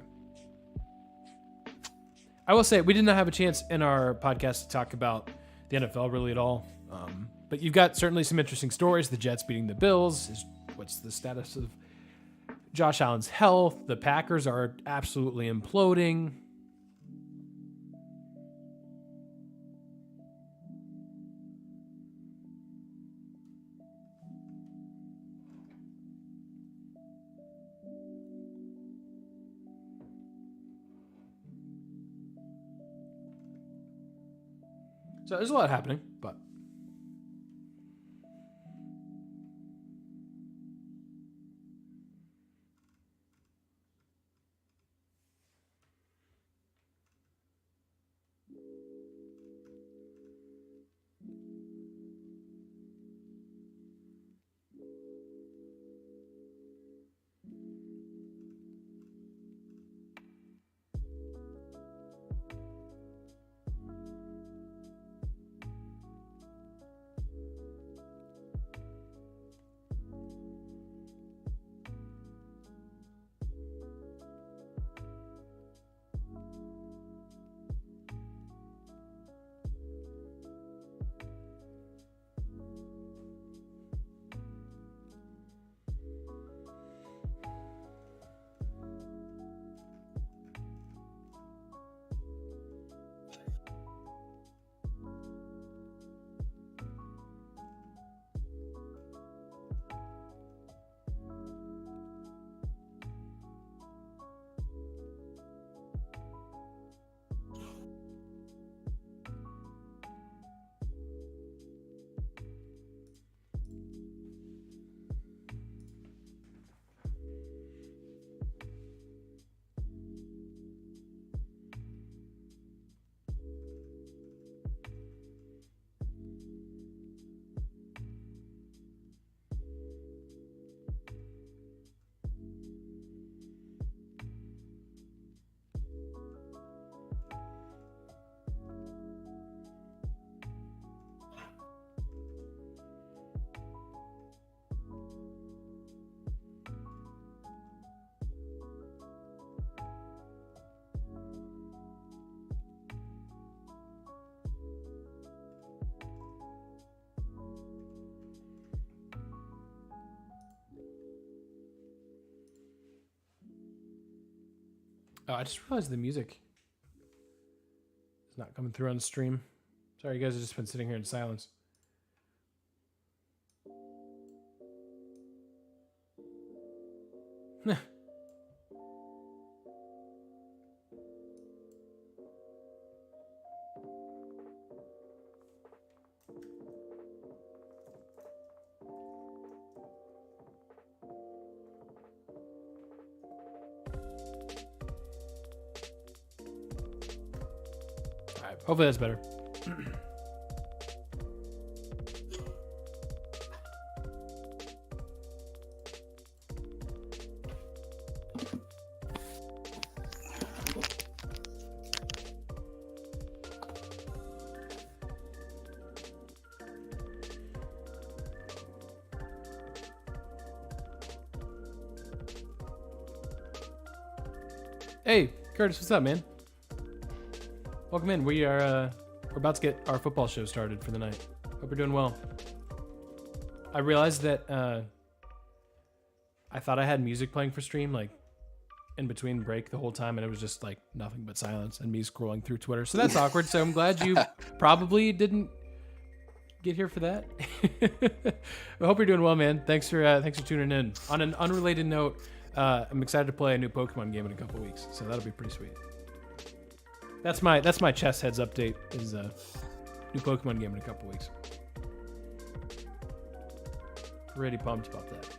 I will say we did not have a chance in our podcast to talk about the NFL really at all. But you've got certainly some interesting stories. The Jets beating the Bills. What's the status of Josh Allen's health? The Packers are absolutely imploding. So there's a lot happening, but Oh, I just realized the music is not coming through on the stream. Sorry, you guys have just been sitting here in silence. All right, hopefully that's better. Hey, Curtis, what's up, man? Welcome in. We're about to get our football show started for the night. Hope you're doing well. I realized that I thought I had music playing for stream, like in between break the whole time, and it was just like nothing but silence and me scrolling through Twitter. So that's awkward. So I'm glad you probably didn't get here for that. I hope you're doing well, man. Thanks for tuning in. On an unrelated note, I'm excited to play a new Pokemon game in a couple weeks, so that'll be pretty sweet. That's my chess heads update. Is a new Pokemon game in a couple weeks. Pretty pumped about that.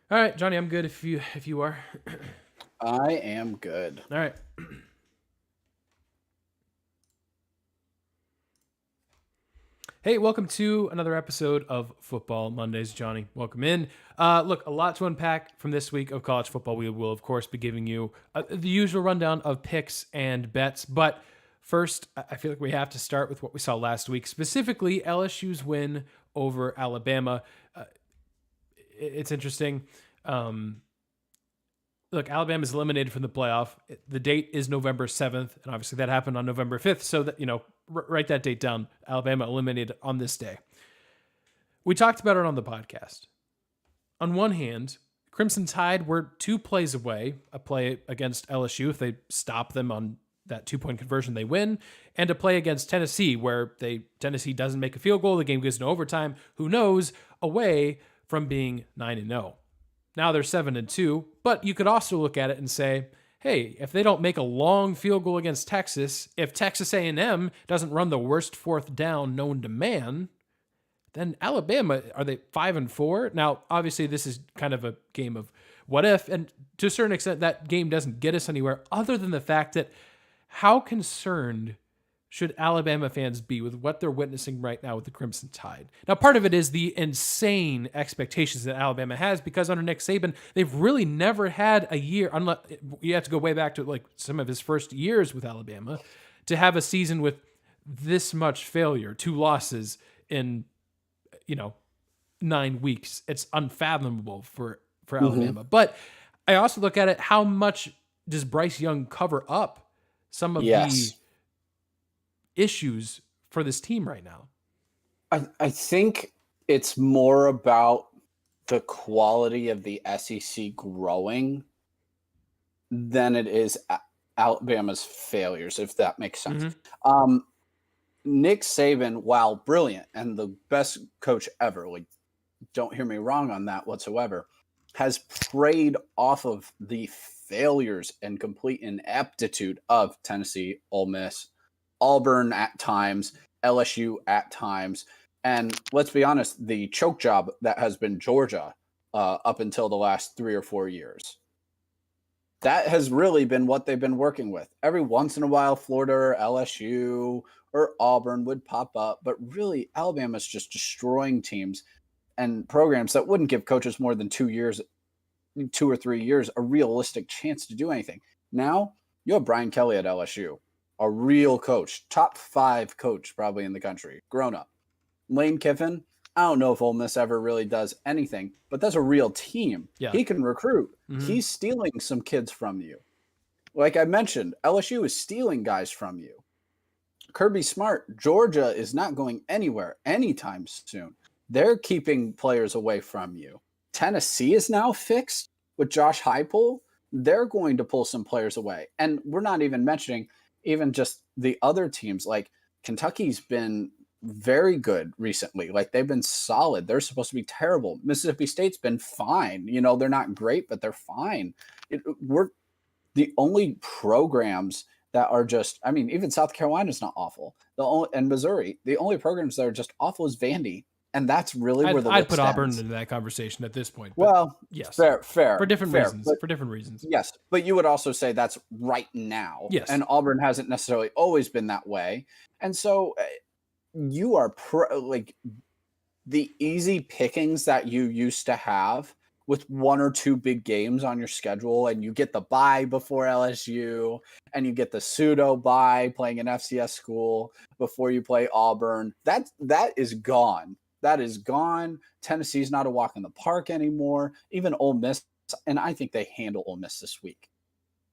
All right, Johnny, I'm good if you are. I am good. All right. Hey, welcome to another episode of Football Mondays, Johnny. Welcome in. Look, a lot to unpack from this week of college football. We will, of course, be giving you the usual rundown of picks and bets. But first, I feel like we have to start with what we saw last week, specifically LSU's win over Alabama. It's interesting. Look, Alabama's eliminated from the playoff. The date is November 7th, and obviously that happened on November 5th. So that, write that date down. Alabama eliminated on this day. We talked about it on the podcast. On one hand, Crimson Tide were 2 plays away, a play against LSU. If they stop them on that 2-point conversion, they win, and a play against Tennessee where Tennessee doesn't make a field goal. The game goes into overtime. Who knows? Away from being 9-0. Now they're 7-2, but you could also look at it and say, hey, if they don't make a long field goal against Texas, if Texas A&M doesn't run the worst 4th down known to man, then Alabama, are they 5-4? Now, obviously, this is kind of a game of what if, and to a certain extent, that game doesn't get us anywhere other than the fact that how concerned should Alabama fans be with what they're witnessing right now with the Crimson Tide? Now, part of it is the insane expectations that Alabama has because under Nick Saban, they've really never had a year, unless you have to go way back to like some of his first years with Alabama, to have a season with this much failure, 2 losses in, 9 weeks. It's unfathomable for Alabama. But I also look at it, how much does Bryce Young cover up some of the issues for this team right now? I think it's more about the quality of the SEC growing than it is Alabama's failures, if that makes sense. Nick Saban, while brilliant and the best coach ever, like, don't hear me wrong on that whatsoever, has preyed off of the failures and complete ineptitude of Tennessee, Ole Miss, Auburn at times, LSU at times, and let's be honest, the choke job that has been Georgia up until the last 3 or 4 years. That has really been what they've been working with. Every once in a while, Florida or LSU or Auburn would pop up, but really Alabama's just destroying teams and programs that wouldn't give coaches more than 2 or 3 years, a realistic chance to do anything. Now you have Brian Kelly at LSU. A real coach, top 5 coach probably in the country, grown up. Lane Kiffin, I don't know if Ole Miss ever really does anything, but that's a real team. Yeah. He can recruit. He's stealing some kids from you. Like I mentioned, LSU is stealing guys from you. Kirby Smart, Georgia is not going anywhere anytime soon. They're keeping players away from you. Tennessee is now fixed with Josh Heupel. They're going to pull some players away. And we're not even mentioning even just the other teams. Like Kentucky's been very good recently. Like they've been solid. They're supposed to be terrible. Mississippi State's been fine. They're not great, but they're fine. We're the only programs that are just, even South Carolina's not awful. And Missouri, the only programs that are just awful is Vandy. And that's really where the I'd put ends. Auburn into that conversation at this point. Well, yes, fair. For different reasons. Yes, but you would also say that's right now. Yes. And Auburn hasn't necessarily always been that way. And so you are the easy pickings that you used to have with one or two big games on your schedule, and you get the bye before LSU, and you get the pseudo bye playing an FCS school before you play Auburn. That is gone. That is gone. Tennessee's not a walk in the park anymore. Even Ole Miss, and I think they handle Ole Miss this week.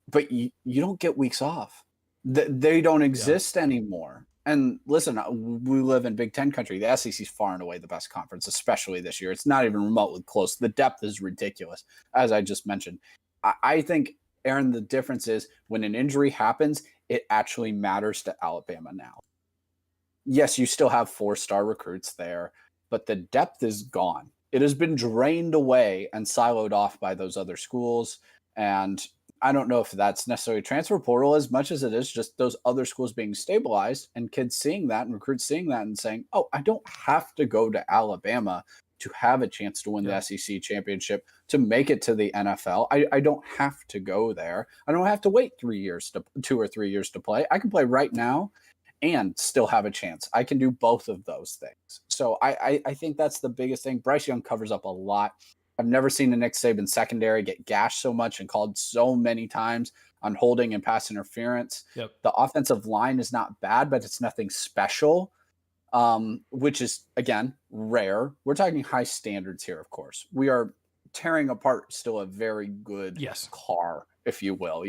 But you don't get weeks off. They don't exist anymore. And listen, we live in Big Ten country. The SEC is far and away the best conference, especially this year. It's not even remotely close. The depth is ridiculous, as I just mentioned. I think, Aaron, the difference is when an injury happens, it actually matters to Alabama now. Yes, you still have 4-star recruits there, but the depth is gone. It has been drained away and siloed off by those other schools. And I don't know if that's necessarily transfer portal as much as it is just those other schools being stabilized and kids seeing that and recruits seeing that and saying, oh, I don't have to go to Alabama to have a chance to win the SEC championship, to make it to the NFL. I don't have to go there. I don't have to wait 2 or 3 years to play. I can play right now and still have a chance. I can do both of those things. So I think that's the biggest thing. Bryce Young covers up a lot. I've never seen a Nick Saban secondary get gashed so much and called so many times on holding and pass interference. Yep. The offensive line is not bad, but it's nothing special, which is, again, rare. We're talking high standards here, of course. We are tearing apart still a very good car, if you will.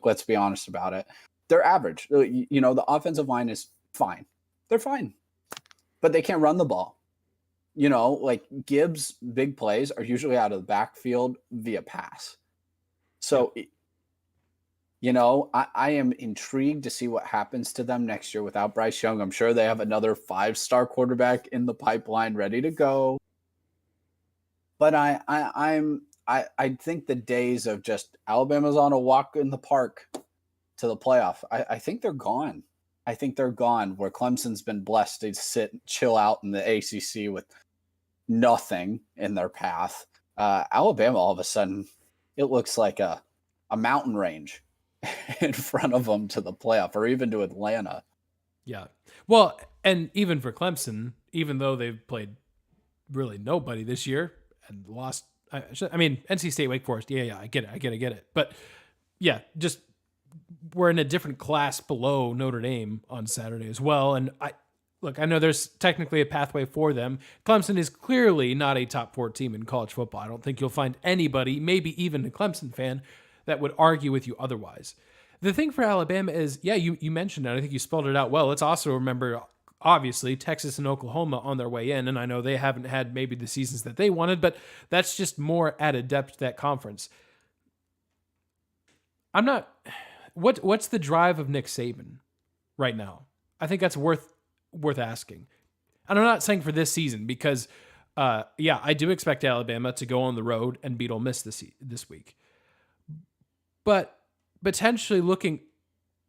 Let's be honest about it. They're average. The offensive line is fine. They're fine, but they can't run the ball. Gibbs' big plays are usually out of the backfield via pass. So, I am intrigued to see what happens to them next year without Bryce Young. I'm sure they have another 5-star quarterback in the pipeline ready to go. But I think the days of just Alabama's on a walk in the park to the playoff, I think they're gone. I think they're gone, where Clemson's been blessed to sit and chill out in the ACC with nothing in their path. Alabama, all of a sudden, it looks like a mountain range in front of them to the playoff, or even to Atlanta. Yeah. Well, and even for Clemson, even though they've played really nobody this year and lost, NC State, Wake Forest. Yeah, I get it. But yeah, just we're in a different class below Notre Dame on Saturday as well. And I know there's technically a pathway for them. Clemson is clearly not a top 4 team in college football. I don't think you'll find anybody, maybe even a Clemson fan, that would argue with you otherwise. The thing for Alabama is, you mentioned it. I think you spelled it out well. Let's also remember, obviously, Texas and Oklahoma on their way in. And I know they haven't had maybe the seasons that they wanted, but that's just more added depth to that conference. What's the drive of Nick Saban right now? I think that's worth asking. And I'm not saying for this season because, I do expect Alabama to go on the road and beat Ole Miss this week. But potentially looking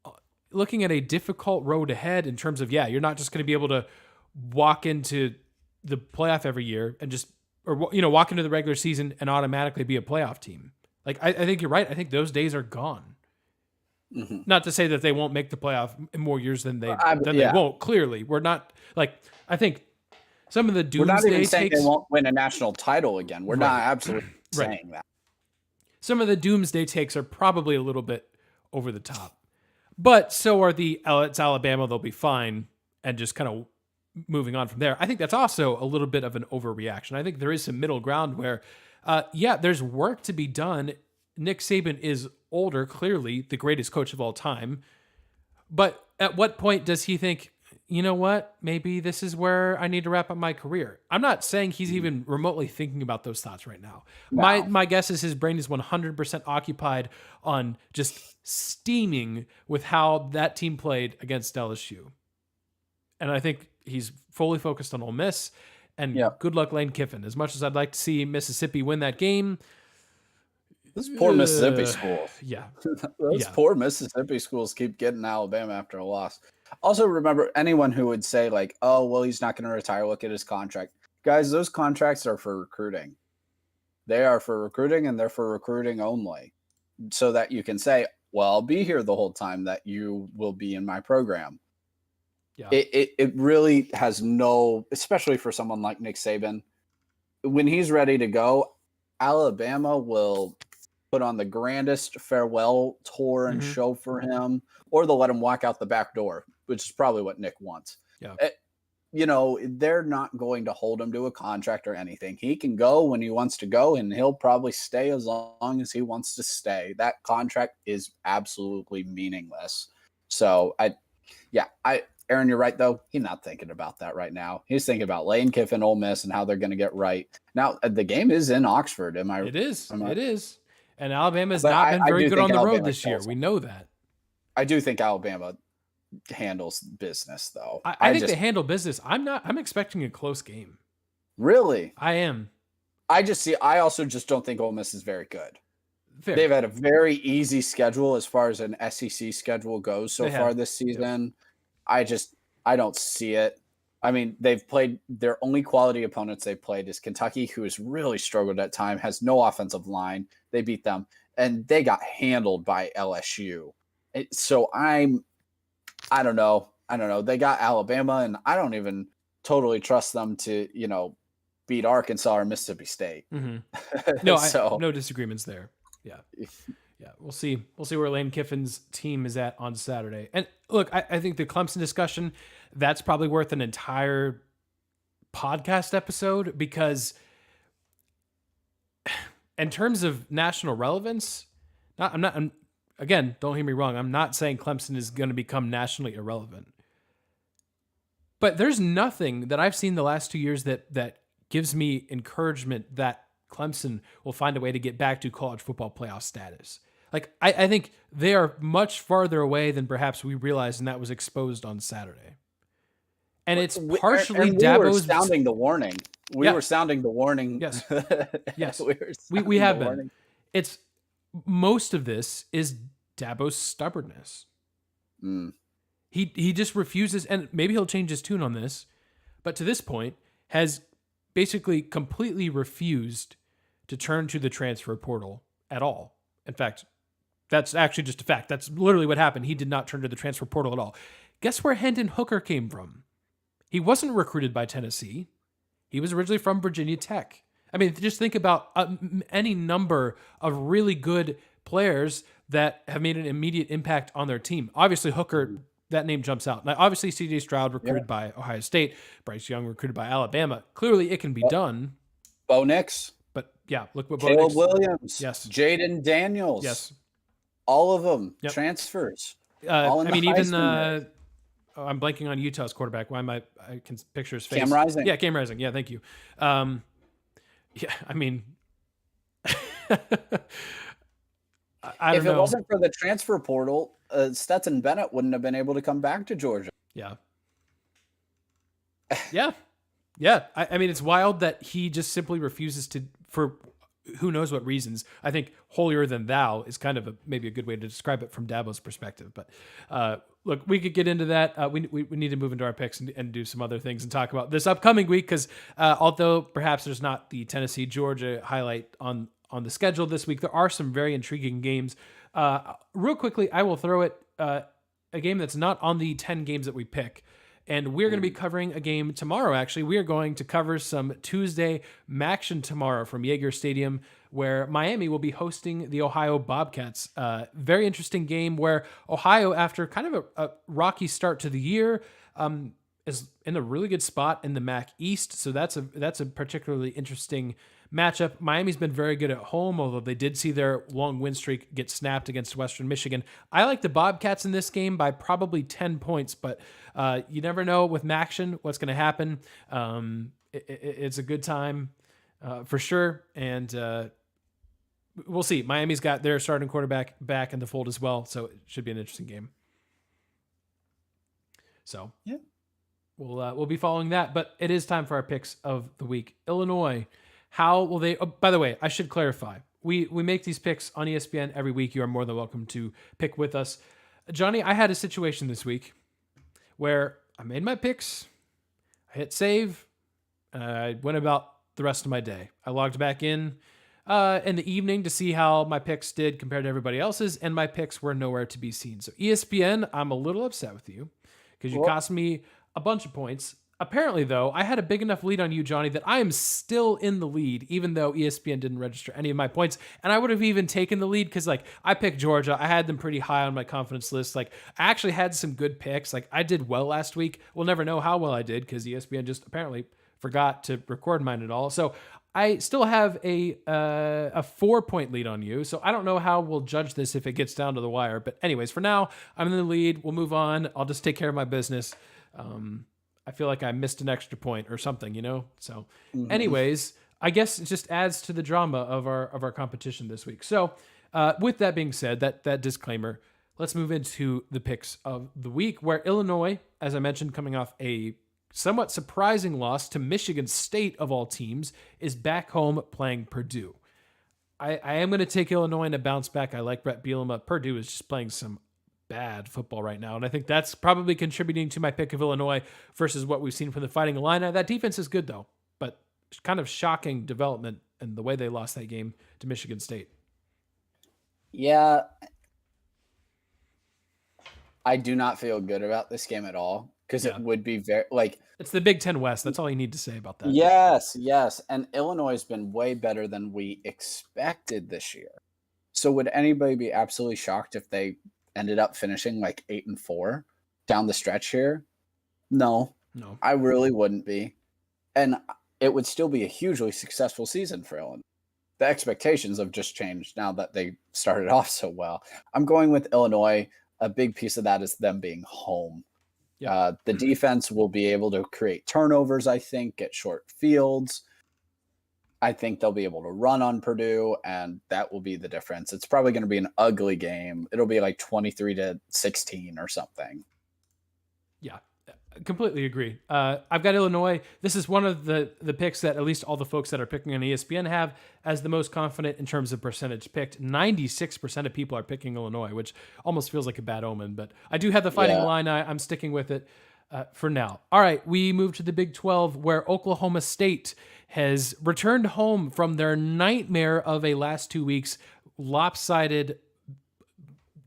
at a difficult road ahead in terms of, you're not just going to be able to walk into the playoff every year and walk into the regular season and automatically be a playoff team. I think you're right. I think those days are gone. Mm-hmm. Not to say that they won't make the playoff in more years than they won't. Clearly, we're not I think some of the doomsday we're not even saying takes, they won't win a national title again. We're not absolutely saying that. Some of the doomsday takes are probably a little bit over the top, but so are it's Alabama. They'll be fine, and just kind of moving on from there. I think that's also a little bit of an overreaction. I think there is some middle ground where, there's work to be done. Nick Saban is older, clearly the greatest coach of all time. But at what point does he think, you know what, maybe this is where I need to wrap up my career? I'm not saying he's even remotely thinking about those thoughts right now. No. My guess is his brain is 100% occupied on just steaming with how that team played against LSU. And I think he's fully focused on Ole Miss. And Yeah. good luck, Lane Kiffin. As much as I'd like to see Mississippi win that game, Those poor Mississippi schools. yeah, Those Yeah. poor Mississippi schools keep getting Alabama after a loss. Also, remember anyone who would say, like, oh, well, he's not going to retire. Look at his contract. Guys, those contracts are for recruiting. They are for recruiting, and they're for recruiting only. So that you can say, well, I'll be here the whole time that you will be in my program. yeah. It really has no, especially for someone like Nick Saban, when he's ready to go, Alabama will put on the grandest farewell tour and Mhm. show for him, or they'll let him walk out the back door, which is probably what Nick wants. Yeah. They're not going to hold him to a contract or anything. He can go when he wants to go, and he'll probably stay as long as he wants to stay. That contract is absolutely meaningless. So Aaron, you're right, though. He's not thinking about that right now. He's thinking about Lane Kiffin, Ole Miss, and how they're going to get right. Now, the game is in Oxford. It is. It is. And Alabama has But not I been very do good think on the road Alabama this year. kills We them. know that. I do think Alabama handles business, though. I think they handle business. I'm expecting a close game. Really, I am. I also just don't think Ole Miss is very good. Fair. They've had a very easy schedule as far as an SEC schedule goes so They far have. this season. I don't see it. I mean, they've played their only quality opponents they've played is Kentucky, who has really struggled at time, has no offensive line. They beat them, and they got handled by LSU. So I don't know. They got Alabama, and I don't even totally trust them to, beat Arkansas or Mississippi State. Mhm. No, So no disagreements there. Yeah. Yeah. We'll see. We'll see where Lane Kiffin's team is at on Saturday. And look, I think the Clemson discussion, that's probably worth an entire podcast episode because in terms of national relevance, again, don't hear me wrong. I'm not saying Clemson is going to become nationally irrelevant. But there's nothing that I've seen the last 2 years that gives me encouragement that Clemson will find a way to get back to college football playoff status. Like, I think they are much farther away than perhaps we realized, and that was exposed on Saturday. And it's partially we Dabo's were sounding the warning. We Yeah. were sounding the warning. Yes. Yes. we We have been. warning. It's most of this is Dabo's stubbornness. Mm. He just refuses, and maybe he'll change his tune on this, but to this point has basically completely refused to turn to the transfer portal at all. In fact, that's actually just a fact. That's literally what happened. He did not turn to the transfer portal at all. Guess where Hendon Hooker came from? He wasn't recruited by Tennessee. He was originally from Virginia Tech. I mean, just think about any number of really good players that have made an immediate impact on their team. Obviously, Hooker, that name jumps out. Now, obviously, C.J. Stroud recruited by Ohio State. Bryce Young recruited by Alabama. Clearly, it can be done. Bo Nix. But yeah, look what Bo Caleb Nix- Williams. Yes. Jaden Daniels. Yes. All of them. Yep. Transfers. I All in the mean, even Heisman race. I'm blanking on Utah's quarterback. Why am I can picture his face? Cam Rising. Yeah, Cam Rising. Yeah, thank you. Yeah, I mean, I don't If know. it wasn't for the transfer portal, Stetson Bennett wouldn't have been able to come back to Georgia. Yeah. Yeah. I mean, it's wild that he just simply refuses to, for who knows what reasons. I think holier than thou is kind of maybe a good way to describe it from Dabo's perspective. But look, we could get into that. We need to move into our picks and do some other things and talk about this upcoming week because although perhaps there's not the Tennessee-Georgia highlight on the schedule this week, there are some very intriguing games. Real quickly, I will throw it a game that's not on the 10 games that we pick. And we're going to be covering a game tomorrow, actually. We are going to cover some Tuesday Maction tomorrow from Yager Stadium, where Miami will be hosting the Ohio Bobcats. Very interesting game where Ohio, after kind of a rocky start to the year, is in a really good spot in the MAC East. So that's a particularly interesting matchup. Miami's been very good at home, although they did see their long win streak get snapped against Western Michigan. I like the Bobcats in this game by probably 10 points, but you never know with Maction what's going to happen. It's a good time for sure, and we'll see. Miami's got their starting quarterback back in the fold as well, so it should be an interesting game. So yeah, we'll be following that, but it is time for our picks of the week. Illinois, how will they? Oh, by the way, I should clarify. We make these picks on ESPN every week. You are more than welcome to pick with us. Johnny, I had a situation this week where I made my picks, I hit save, and I went about the rest of my day. I logged back in the evening to see how my picks did compared to everybody else's, and my picks were nowhere to be seen. So ESPN, I'm a little upset with you because you cost me a bunch of points. Apparently, though, I had a big enough lead on you, Johnny, that I am still in the lead, even though ESPN didn't register any of my points. And I would have even taken the lead because, like, I picked Georgia. I had them pretty high on my confidence list. Like, I actually had some good picks. Like, I did well last week. We'll never know how well I did because ESPN just apparently forgot to record mine at all. So I still have a 4-point lead on you. So I don't know how we'll judge this if it gets down to the wire. But anyways, for now, I'm in the lead. We'll move on. I'll just take care of my business. I feel like I missed an extra point or something, you know? So anyways, I guess it just adds to the drama of our competition this week. So with that being said, that disclaimer, let's move into the picks of the week, where Illinois, as I mentioned, coming off a somewhat surprising loss to Michigan State of all teams, is back home playing Purdue. I am going to take Illinois in a bounce back. I like Brett Bielema. Purdue is just playing some bad football right now, and I think that's probably contributing to my pick of Illinois versus what we've seen from the Fighting Illini. That defense is good, though, but kind of shocking development in the way they lost that game to Michigan State. Yeah, I do not feel good about this game at all because it would be very it's the Big Ten West. That's all you need to say about that. Yes, and Illinois has been way better than we expected this year. So would anybody be absolutely shocked if they ended up finishing like 8-4 down the stretch here? No, I really wouldn't be. And it would still be a hugely successful season for Illinois. The expectations have just changed now that they started off so well. I'm going with Illinois. A big piece of that is them being home. The defense will be able to create turnovers, I think, get short fields. I think they'll be able to run on Purdue, and that will be the difference. It's probably going to be an ugly game. It'll be like 23-16 or something. Yeah, completely agree. I've got Illinois. This is one of the picks that at least all the folks that are picking on ESPN have as the most confident in terms of percentage picked. 96% of people are picking Illinois, which almost feels like a bad omen, but I do have the Fighting Illini. I'm sticking with it for now. All right, we move to the Big 12, where Oklahoma State has returned home from their nightmare of a last 2 weeks, lopsided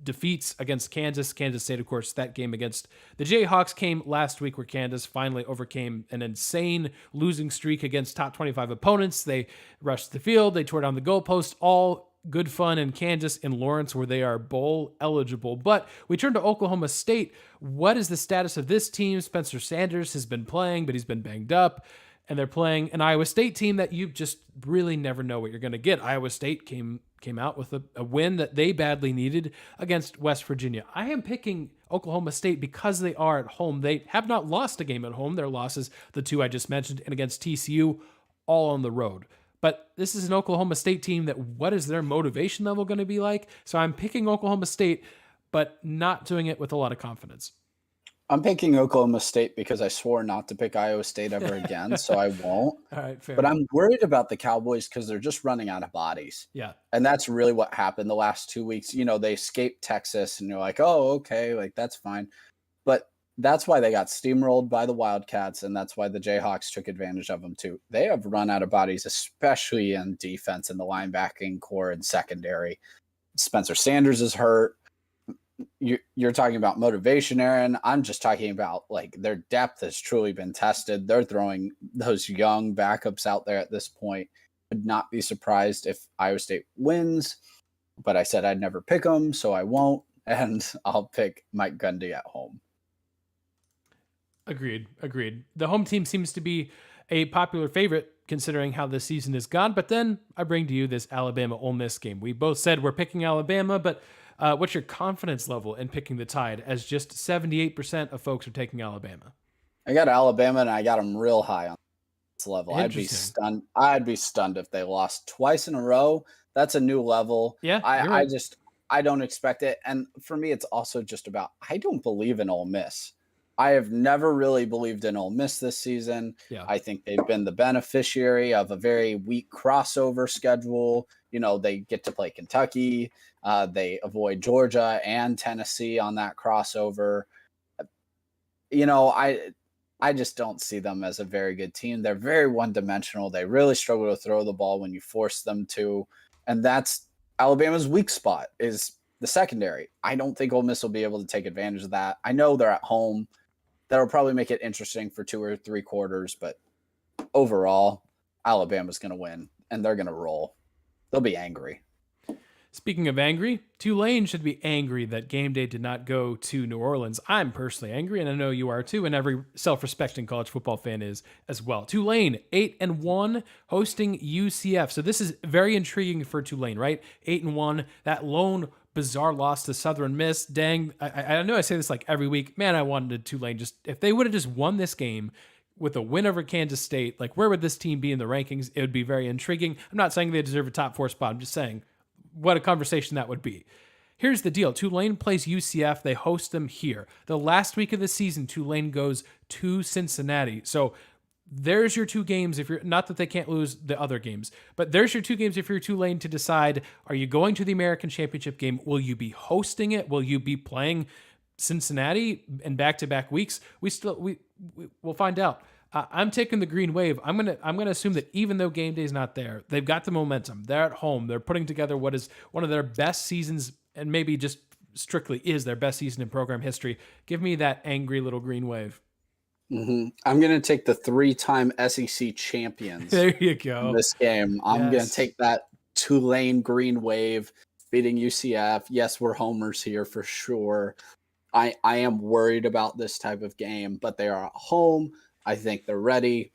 defeats against Kansas State, of course. That game against the Jayhawks came last week, where Kansas finally overcame an insane losing streak against top 25 opponents. They rushed the field, they tore down the goalpost, all good fun in Kansas and Lawrence, where they are bowl eligible. But we turn to Oklahoma State. What is the status of this team? Spencer Sanders has been playing, but he's been banged up. And they're playing an Iowa State team that you just really never know what you're going to get. Iowa State came out with a win that they badly needed against West Virginia. I am picking Oklahoma State because they are at home. They have not lost a game at home. Their losses, the two I just mentioned, and against TCU, all on the road. But this is an Oklahoma State team that what is their motivation level going to be like? So I'm picking Oklahoma State, but not doing it with a lot of confidence. I'm picking Oklahoma State because I swore not to pick Iowa State ever again, so I won't. All right, fair. But I'm worried about the Cowboys because they're just running out of bodies. Yeah. And that's really what happened the last 2 weeks. You know, they escaped Texas and you're like, oh, okay, like that's fine. But that's why they got steamrolled by the Wildcats, and that's why the Jayhawks took advantage of them too. They have run out of bodies, especially in defense and the linebacking core and secondary. Spencer Sanders is hurt. You're talking about motivation, Aaron. I'm just talking about like their depth has truly been tested. They're throwing those young backups out there at this point. Would not be surprised if Iowa State wins, but I said I'd never pick them, so I won't, and I'll pick Mike Gundy at home. Agreed. The home team seems to be a popular favorite considering how this season has gone. But then I bring to you this Alabama-Ole Miss game. We both said we're picking Alabama, but what's your confidence level in picking the Tide, as just 78% of folks are taking Alabama? I got Alabama, and I got them real high on this level. I'd be Interesting. stunned. I'd be stunned if they lost twice in a row. That's a new level. Yeah, you're right. I don't expect it. And for me, it's also just about, I don't believe in Ole Miss. I have never really believed in Ole Miss this season. Yeah. I think they've been the beneficiary of a very weak crossover schedule. You know, they get to play Kentucky. They avoid Georgia and Tennessee on that crossover. You know, I just don't see them as a very good team. They're very one-dimensional. They really struggle to throw the ball when you force them to. And that's Alabama's weak spot, is the secondary. I don't think Ole Miss will be able to take advantage of that. I know they're at home. That'll probably make it interesting for 2 or 3 quarters, but overall, Alabama's going to win, and they're going to roll. They'll be angry. Speaking of angry, Tulane should be angry that game day did not go to New Orleans. I'm personally angry, and I know you are too, and every self-respecting college football fan is as well. Tulane, 8-1, hosting UCF. So this is very intriguing for Tulane, right? 8-1, that lone bizarre loss to Southern Miss. Dang, I know I say this like every week. Man, I wanted Tulane if they would have just won this game with a win over Kansas State, like where would this team be in the rankings? It would be very intriguing. I'm not saying they deserve a top 4 spot. I'm just saying what a conversation that would be. Here's the deal. Tulane plays UCF. They host them here. The last week of the season, Tulane goes to Cincinnati. So there's your 2 games. If you're not that they can't lose the other games, but there's your 2 games if you're Tulane to decide, are you going to the American Championship game? Will you be hosting it? Will you be playing Cincinnati in back-to-back weeks? We'll find out. I'm taking the green wave. I'm gonna assume that even though game day is not there, they've got the momentum. They're at home. They're putting together what is one of their best seasons, and maybe just strictly is their best season in program history. Give me that angry little green wave. Mm-hmm. I'm going to take the 3-time SEC champions. There you go. In this game. I'm going to take that Tulane green wave, beating UCF. Yes, we're homers here for sure. I am worried about this type of game, but they are at home. I think they're ready.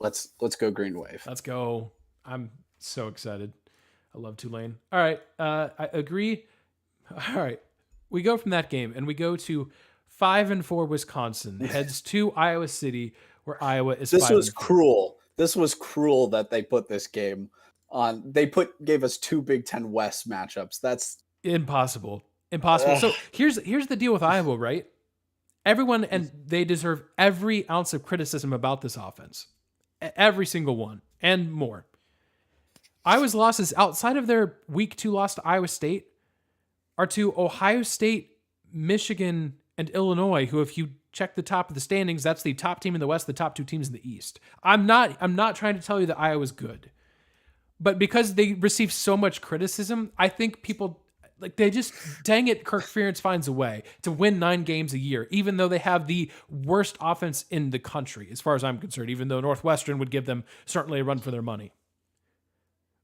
Let's go green wave. Let's go. I'm so excited. I love Tulane. All right. I agree. All right. We go from that game and we go to 5-4 Wisconsin heads to Iowa City, where Iowa is. This was cruel. This was cruel that they put this game on. They gave us 2 Big Ten West matchups. That's impossible. So here's the deal with Iowa, right? Everyone, and they deserve every ounce of criticism about this offense, every single one and more. Iowa's losses outside of their week 2 loss to Iowa State are to Ohio State, Michigan, and Illinois, who, if you check the top of the standings, that's the top team in the West, the top 2 teams in the East. I'm not trying to tell you that Iowa's good, but because they receive so much criticism, I think people they just, dang it, Kirk Ferentz finds a way to win 9 games a year, even though they have the worst offense in the country, as far as I'm concerned, even though Northwestern would give them certainly a run for their money.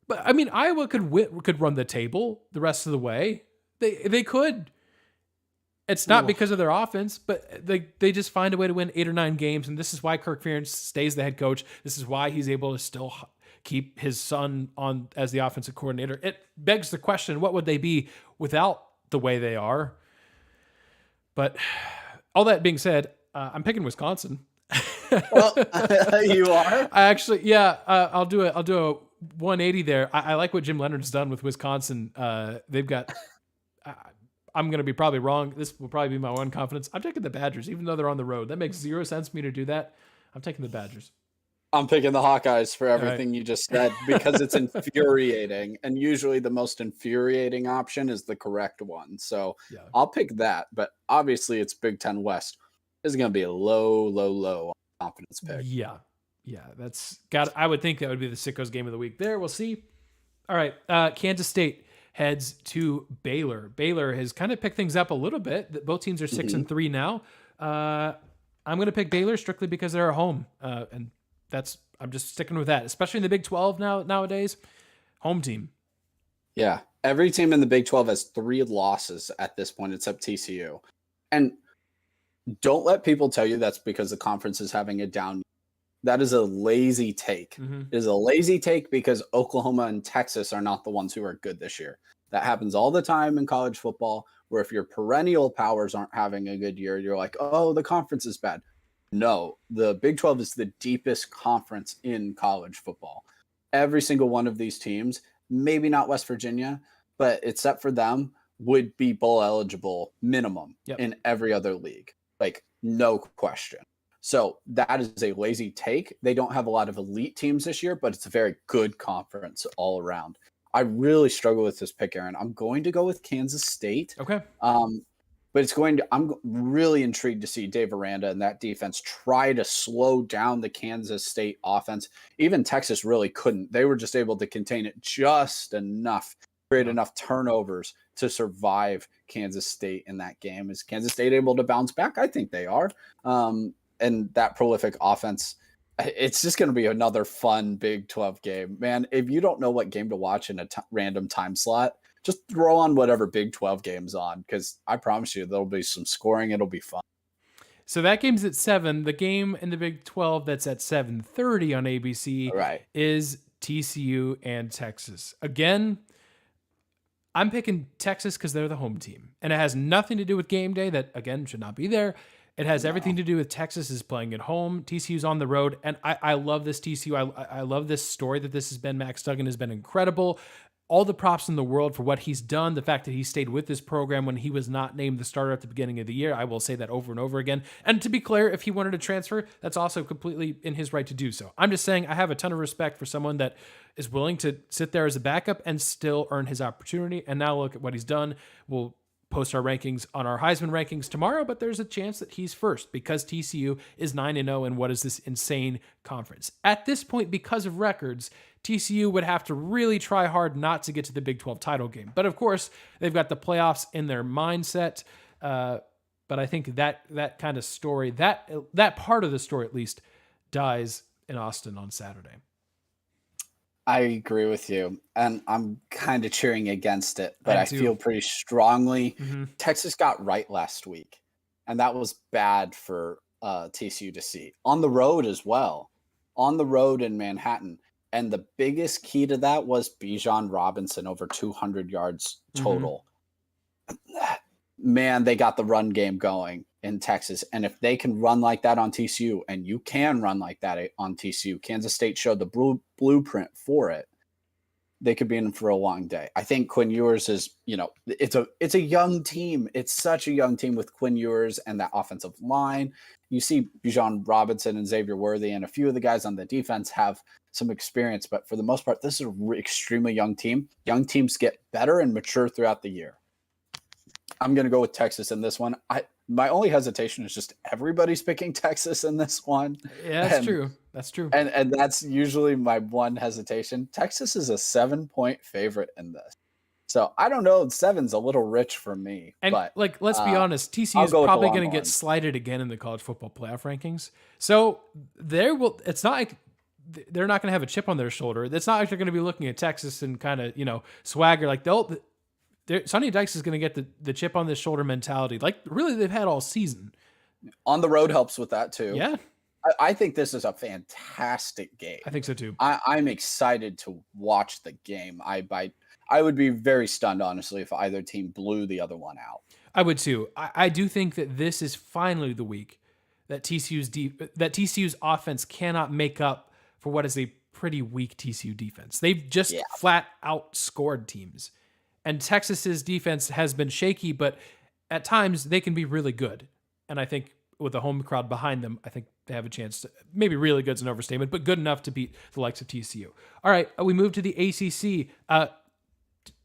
But I mean, Iowa could run the table the rest of the way. They could. It's not because of their offense, but they just find a way to win 8 or 9 games, and this is why Kirk Ferentz stays the head coach. This is why he's able to still keep his son on as the offensive coordinator. It begs the question, what would they be without the way they are? But all that being said, I'm picking Wisconsin. Well, you are? I actually, yeah, I'll do a 180 there. I like what Jim Leonard's done with Wisconsin. They've got, I'm going to be probably wrong. This will probably be my one confidence. I'm taking the Badgers, even though they're on the road. That makes 0 sense for me to do that. I'm taking the Badgers. I'm picking the Hawkeyes for everything you just said, because it's infuriating. And usually the most infuriating option is the correct one. So yeah. I'll pick that. But obviously it's Big Ten West. This is going to be a low confidence pick. Yeah. I would think that would be the Sickos game of the week there. We'll see. All right. Kansas State heads to Baylor. Baylor has kind of picked things up a little bit. Both teams are 6-3 now. I'm going to pick Baylor strictly because they're at home. And I'm just sticking with that, especially in the Big 12 nowadays. Home team. Yeah. Every team in the Big 12 has 3 losses at this point, except TCU. And don't let people tell you that's because the conference is having a down. That is a lazy take. Mhm. It is a lazy take because Oklahoma and Texas are not the ones who are good this year. That happens all the time in college football, where if your perennial powers aren't having a good year, you're like, oh, the conference is bad. No, the Big 12 is the deepest conference in college football. Every single one of these teams, maybe not West Virginia, but except for them, would be bowl eligible minimum Yep. in every other league. Like, no question. So that is a lazy take. They don't have a lot of elite teams this year, but it's a very good conference all around. I really struggle with this pick, Aaron. I'm going to go with Kansas State. Okay. But I'm really intrigued to see Dave Aranda and that defense try to slow down the Kansas State offense. Even Texas really couldn't. They were just able to contain it just enough, create enough turnovers to survive Kansas State in that game. Is Kansas State able to bounce back? I think they are. And that prolific offense, it's just going to be another fun Big 12 game. Man, if you don't know what game to watch in a random time slot, just throw on whatever Big 12 game's on, because I promise you there'll be some scoring. It'll be fun. So that game's at 7. The game in the Big 12 that's at 7:30 on ABC is TCU and Texas. Again, I'm picking Texas because they're the home team. And it has nothing to do with game day that, again, should not be there. It has everything to do with Texas is playing at home. TCU's on the road. And I love this TCU. I love this story that this has been. Max Duggan has been incredible. All the props in the world for what he's done. The fact that he stayed with this program when he was not named the starter at the beginning of the year. I will say that over and over again. And to be clear, if he wanted to transfer, that's also completely in his right to do so. I'm just saying I have a ton of respect for someone that is willing to sit there as a backup and still earn his opportunity. And now look at what he's done. We'll post our rankings on our Heisman rankings tomorrow, but there's a chance that he's first because TCU is 9-0 in what is this insane conference. At this point, because of records, TCU would have to really try hard not to get to the Big 12 title game. But of course, they've got the playoffs in their mindset. But I think that kind of story, that part of the story at least, dies in Austin on Saturday. I agree with you, and I'm kind of cheering against it, but I too. feel pretty strongly. Mm-hmm. Texas got right last week, and that was bad for TCU to see. On the road as well, on the road in Manhattan. And the biggest key to that was Bijan Robinson, over 200 yards total. Mm-hmm. Man, they got the run game going in Texas. And if they can run like that on TCU, and you can run like that on TCU, Kansas State showed the blueprint for it, they could be in for a long day. I think Quinn Ewers is, it's a young team. It's such a young team with Quinn Ewers and that offensive line. You see Bijan Robinson and Xavier Worthy and a few of the guys on the defense have some experience, but for the most part, this is an extremely young team. Young teams get better and mature throughout the year. I'm going to go with Texas in this one. My only hesitation is just everybody's picking Texas in this one. Yeah, that's true. That's true. And that's usually my one hesitation. Texas is a 7-point favorite in this. So I don't know. 7's a little rich for me. And but let's be honest, TCU is probably going to get slighted again in the college football playoff rankings. So it's not like they're not going to have a chip on their shoulder. It's not like they're going to be looking at Texas and kind of, swagger. Like Sonny Dykes is going to get the chip on the shoulder mentality. Like really they've had all season. On the road helps with that too. Yeah. I think this is a fantastic game. I think so too. I'm excited to watch the game. I would be very stunned, honestly, if either team blew the other one out. I would too. I do think that this is finally the week that TCU's offense cannot make up for what is a pretty weak TCU defense. They've just flat outscored teams. And Texas's defense has been shaky, but at times they can be really good. And I think with a home crowd behind them, I think they have a chance to, maybe really good is an overstatement, but good enough to beat the likes of TCU. All right, we move to the ACC.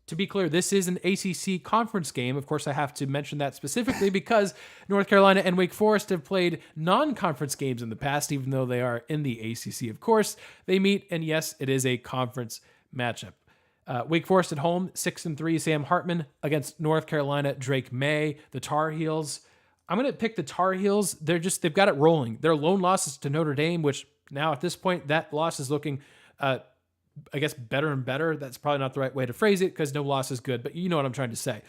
To be clear, this is an ACC conference game. Of course, I have to mention that specifically because North Carolina and Wake Forest have played non-conference games in the past, even though they are in the ACC. Of course, they meet, and yes, it is a conference matchup. Wake Forest at home, 6-3, Sam Hartman against North Carolina, Drake May, the Tar Heels. I'm going to pick the Tar Heels. They've got it rolling. Their lone losses to Notre Dame, which now at this point, that loss is looking, I guess, better and better. That's probably not the right way to phrase it because no loss is good, but you know what I'm trying to say.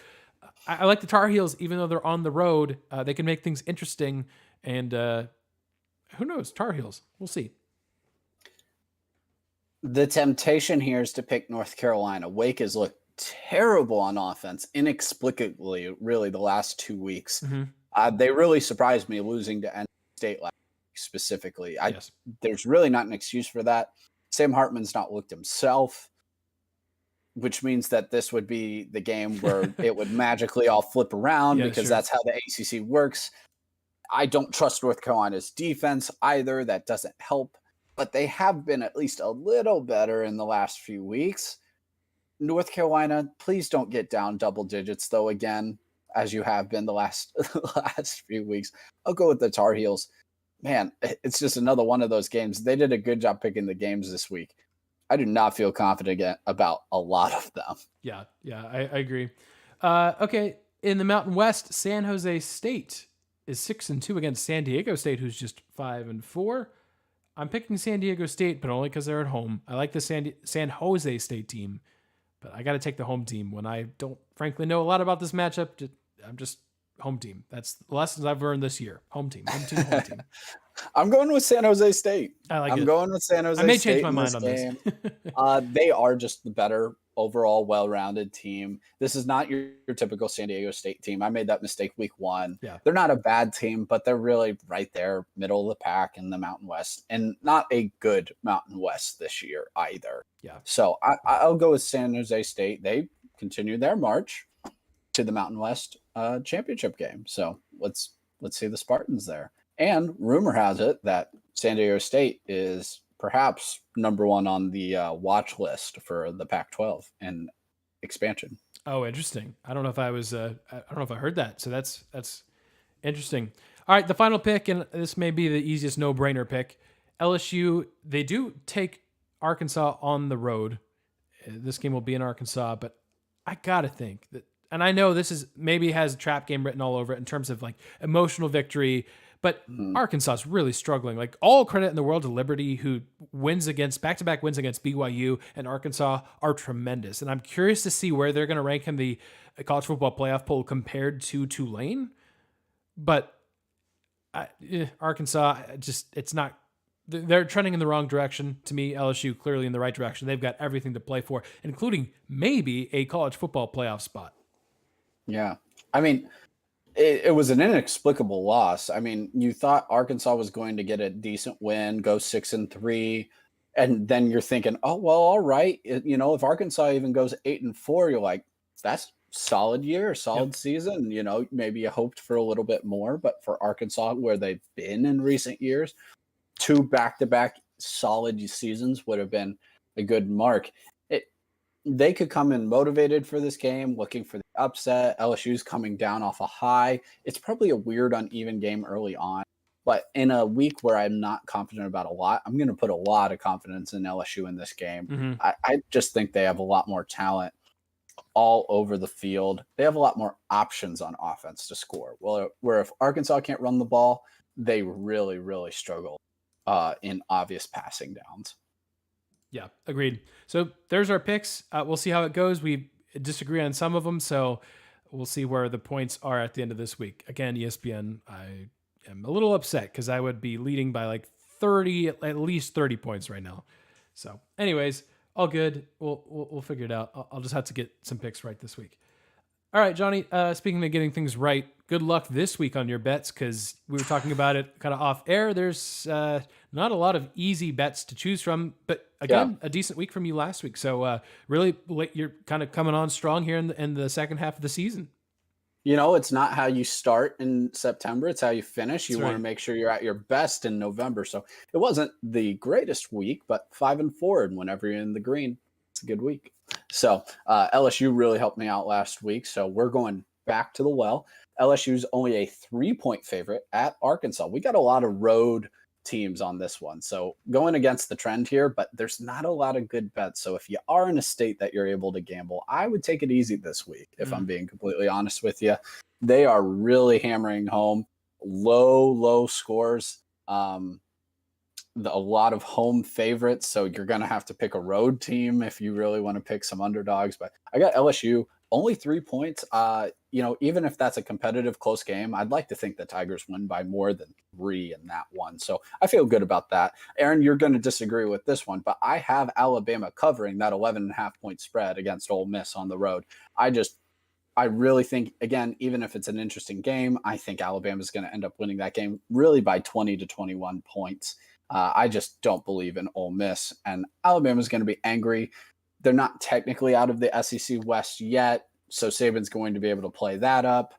I like the Tar Heels, even though they're on the road. They can make things interesting, and who knows? Tar Heels. We'll see. The temptation here is to pick North Carolina. Wake has looked terrible on offense, inexplicably, really, the last 2 weeks. Mhm. They really surprised me losing to NC State last week specifically. Yes. There's really not an excuse for that. Sam Hartman's not looked himself, which means that this would be the game where it would magically all flip around Yeah, because sure. that's how the ACC works. I don't trust North Carolina's defense either. That doesn't help, but they have been at least a little better in the last few weeks. North Carolina, please don't get down double digits though again, as you have been the last last few weeks. I'll go with the Tar Heels. Man, it's just another one of those games. They did a good job picking the games this week. I do not feel confident about a lot of them. Yeah, I agree. Okay, in the Mountain West, San Jose State is 6-2 against San Diego State, who's just 5-4. I'm picking San Diego State, but only because they're at home. I like the San Jose State team, but I got to take the home team when I don't, frankly, know a lot about this matchup. I'm just home team. That's the lessons I've learned this year. Home team, home team, home team. I'm going with San Jose State. I like it. I'm going with San Jose I may State change my in mind this on game. this. They are just the better overall, well-rounded team. This is not your typical San Diego State team. I made that mistake week 1. Yeah. They're not a bad team, but they're really right there, middle of the pack in the Mountain West, and not a good Mountain West this year either. Yeah. So I'll go with San Jose State. They continue their march to the Mountain West championship game. So let's see the Spartans there. And rumor has it that San Diego State is perhaps number 1 on the watch list for the Pac-12 and expansion. Oh, interesting. I don't know if I was. I don't know if I heard that. So that's interesting. All right, the final pick, and this may be the easiest no-brainer pick. LSU. They do take Arkansas on the road. This game will be in Arkansas, but I gotta think that, and I know this is maybe has a trap game written all over it in terms of like emotional victory. But Arkansas is really struggling. Like, all credit in the world to Liberty, who wins against back-to-back wins against BYU and Arkansas are tremendous. And I'm curious to see where they're going to rank in the college football playoff poll compared to Tulane. But Arkansas, it's not. They're trending in the wrong direction. To me, LSU clearly in the right direction. They've got everything to play for, including maybe a college football playoff spot. Yeah, I mean, it was an inexplicable loss. I mean, you thought Arkansas was going to get a decent win, go 6-3, and then you're thinking, oh well, all right. If Arkansas even goes 8-4, you're like, that's solid year, solid season. Maybe you hoped for a little bit more, but for Arkansas, where they've been in recent years, 2 back-to-back solid seasons would have been a good mark. They could come in motivated for this game, looking for the upset. LSU's coming down off a high. It's probably a weird, uneven game early on. But in a week where I'm not confident about a lot, I'm going to put a lot of confidence in LSU in this game. Mm-hmm. I just think they have a lot more talent all over the field. They have a lot more options on offense to score. Well, where if Arkansas can't run the ball, they really, really struggle in obvious passing downs. Yeah, agreed. So there's our picks. We'll see how it goes. We disagree on some of them, so we'll see where the points are at the end of this week. Again, ESPN, I am a little upset because I would be leading by like 30, at least 30 points right now. So anyways, all good. We'll figure it out. I'll just have to get some picks right this week. All right, Johnny, speaking of getting things right, good luck this week on your bets, because we were talking about it kind of off air. There's not a lot of easy bets to choose from, but again, a decent week from you last week. So really, you're kind of coming on strong here in the second half of the season. It's not how you start in September. It's how you finish. You That's want to make sure you're at your best in November. So it wasn't the greatest week, but 5-4, and whenever you're in the green, it's a good week. So LSU really helped me out last week. So we're going back to the well. LSU's only a 3-point favorite at Arkansas. We got a lot of road teams on this one. So going against the trend here, but there's not a lot of good bets. So if you are in a state that you're able to gamble, I would take it easy this week, if I'm being completely honest with you. They are really hammering home low scores. A lot of home favorites, so you're going to have to pick a road team if you really want to pick some underdogs. But I got LSU only 3 points. Even if that's a competitive close game, I'd like to think the Tigers win by more than 3 in that one. So I feel good about that. Aaron, you're going to disagree with this one, but I have Alabama covering that 11.5-point spread against Ole Miss on the road. I really think, again, even if it's an interesting game, I think Alabama's going to end up winning that game really by 20 to 21 points. I just don't believe in Ole Miss, and Alabama's going to be angry. They're not technically out of the SEC West yet, so Saban's going to be able to play that up.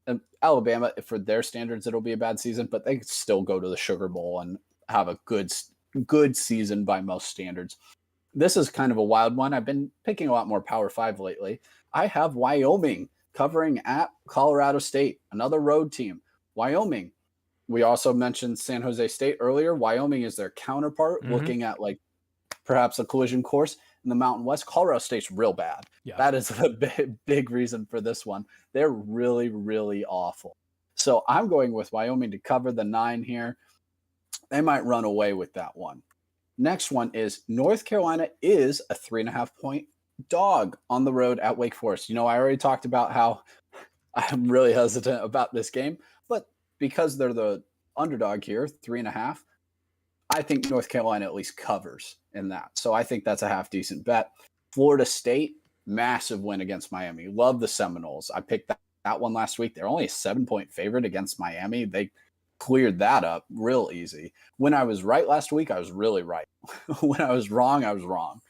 And Alabama, for their standards, it'll be a bad season, but they could still go to the Sugar Bowl and have a good season by most standards. This is kind of a wild one. I've been picking a lot more Power 5 lately. I have Wyoming covering at Colorado State, another road team. Wyoming. We also mentioned San Jose State earlier. Wyoming is their counterpart, looking at like perhaps a collision course in the Mountain West. Colorado State's real bad. Yeah. That is a big reason for this one. They're really, really awful. So I'm going with Wyoming to cover the 9 here. They might run away with that one. Next one is North Carolina is a 3.5-point dog on the road at Wake Forest. I already talked about how I'm really hesitant about this game, but because they're the underdog here, 3.5, I think North Carolina at least covers in that. So I think that's a half decent bet. Florida State, massive win against Miami. Love the Seminoles. I picked that one last week. They're only a 7-point favorite against Miami. They cleared that up real easy. When I was right last week, I was really right. When I was wrong, I was wrong.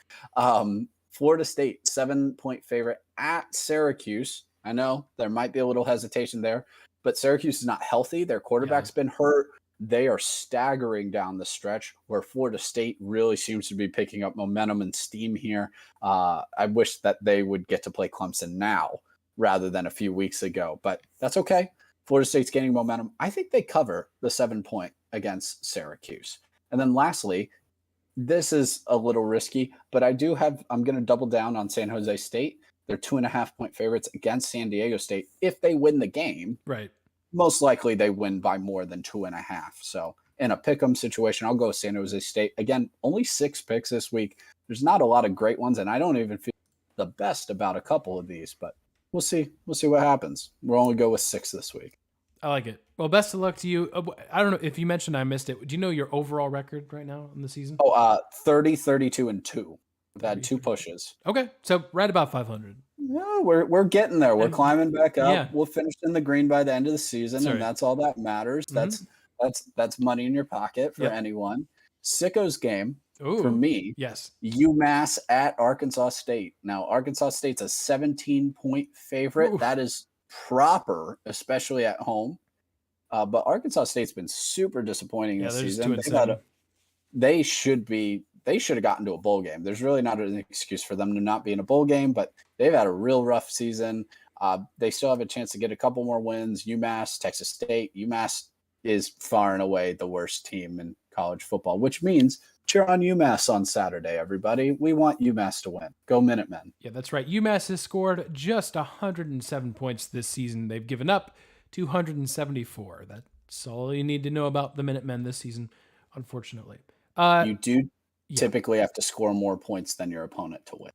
Florida State, 7-point favorite at Syracuse. I know there might be a little hesitation there, but Syracuse is not healthy. Their quarterback's been hurt. They are staggering down the stretch where Florida State really seems to be picking up momentum and steam here. I wish that they would get to play Clemson now rather than a few weeks ago, but that's okay. Florida State's gaining momentum. I think they cover the 7-point against Syracuse. And then lastly, this is a little risky, but I'm going to double down on San Jose State. They're 2.5-point favorites against San Diego State. If they win the game, right, most likely they win by more than 2.5. So in a pick'em situation, I'll go with San Jose State. Again, only 6 picks this week. There's not a lot of great ones, and I don't even feel the best about a couple of these, but we'll see. We'll see what happens. We'll only go with 6 this week. I like it. Well, best of luck to you. I don't know if you mentioned, I missed it. Do you know your overall record right now in the season? 30, 32, and 2. We've had 2 pushes. Okay, so right about 500. Yeah, we're getting there. We're climbing back up. Yeah. We'll finish in the green by the end of the season, and that's all that matters. That's money in your pocket for anyone. Sicko's game for me. Yes. UMass at Arkansas State. Now, Arkansas State's a 17-point favorite. Ooh. That is proper, especially at home. But Arkansas State's been super disappointing this season. They should have gotten to a bowl game. There's really not an excuse for them to not be in a bowl game, but they've had a real rough season. They still have a chance to get a couple more wins. UMass, Texas State. UMass is far and away the worst team in college football, which means cheer on UMass on Saturday, everybody. We want UMass to win. Go Minutemen. Yeah, that's right. UMass has scored just 107 points this season. They've given up 274. That's all you need to know about the Minutemen this season, unfortunately. You do typically have to score more points than your opponent to win.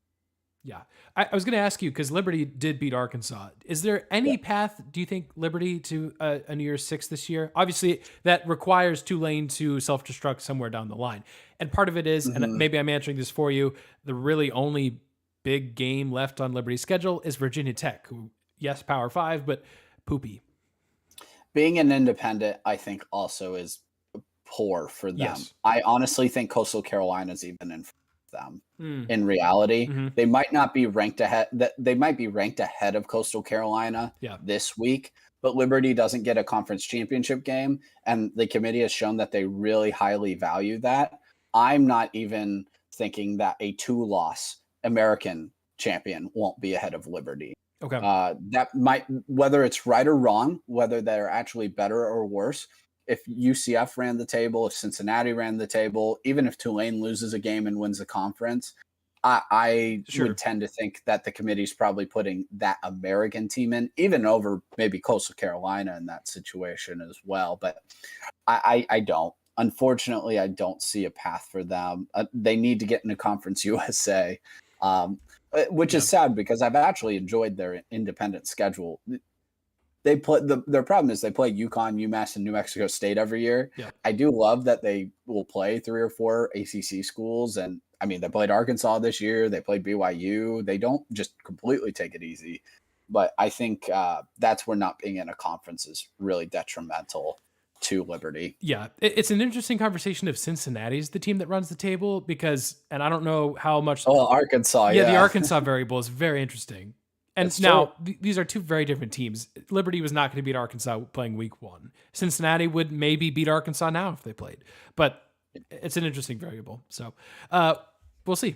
Yeah. I was going to ask you, because Liberty did beat Arkansas. Is there any path, do you think, Liberty to a New Year's Six this year? Obviously, that requires Tulane to self-destruct somewhere down the line. And part of it is, and maybe I'm answering this for you, the really only big game left on Liberty's schedule is Virginia Tech, who, yes, Power 5, but poopy. Being an independent, I think, also is poor for them. Yes. I honestly think Coastal Carolina's even in them. In reality, they might not be ranked ahead. They might be ranked ahead of Coastal Carolina this week, but Liberty doesn't get a conference championship game, and the committee has shown that they really highly value that. I'm not even thinking that a 2-loss American champion won't be ahead of Liberty. Okay, that might, whether it's right or wrong, whether they're actually better or worse. If UCF ran the table, if Cincinnati ran the table, even if Tulane loses a game and wins the conference, I would tend to think that the committee's probably putting that American team in, even over maybe Coastal Carolina in that situation as well. But I don't. Unfortunately, I don't see a path for them. They need to get into Conference USA. which is sad because I've actually enjoyed their independent schedule. They play their problem is they play UConn, UMass, and New Mexico State every year. Yeah. I do love that they will play 3 or 4 ACC schools, and I mean they played Arkansas this year. They played BYU. They don't just completely take it easy, but I think that's where not being in a conference is really detrimental to Liberty. Yeah, it's an interesting conversation if Cincinnati's the team that runs the table because, and I don't know how much. Oh, Arkansas, yeah, the Arkansas variable is very interesting. And That's now these are two very different teams. Liberty was not going to beat Arkansas playing week 1. Cincinnati would maybe beat Arkansas now if they played, but it's an interesting variable. So we'll see.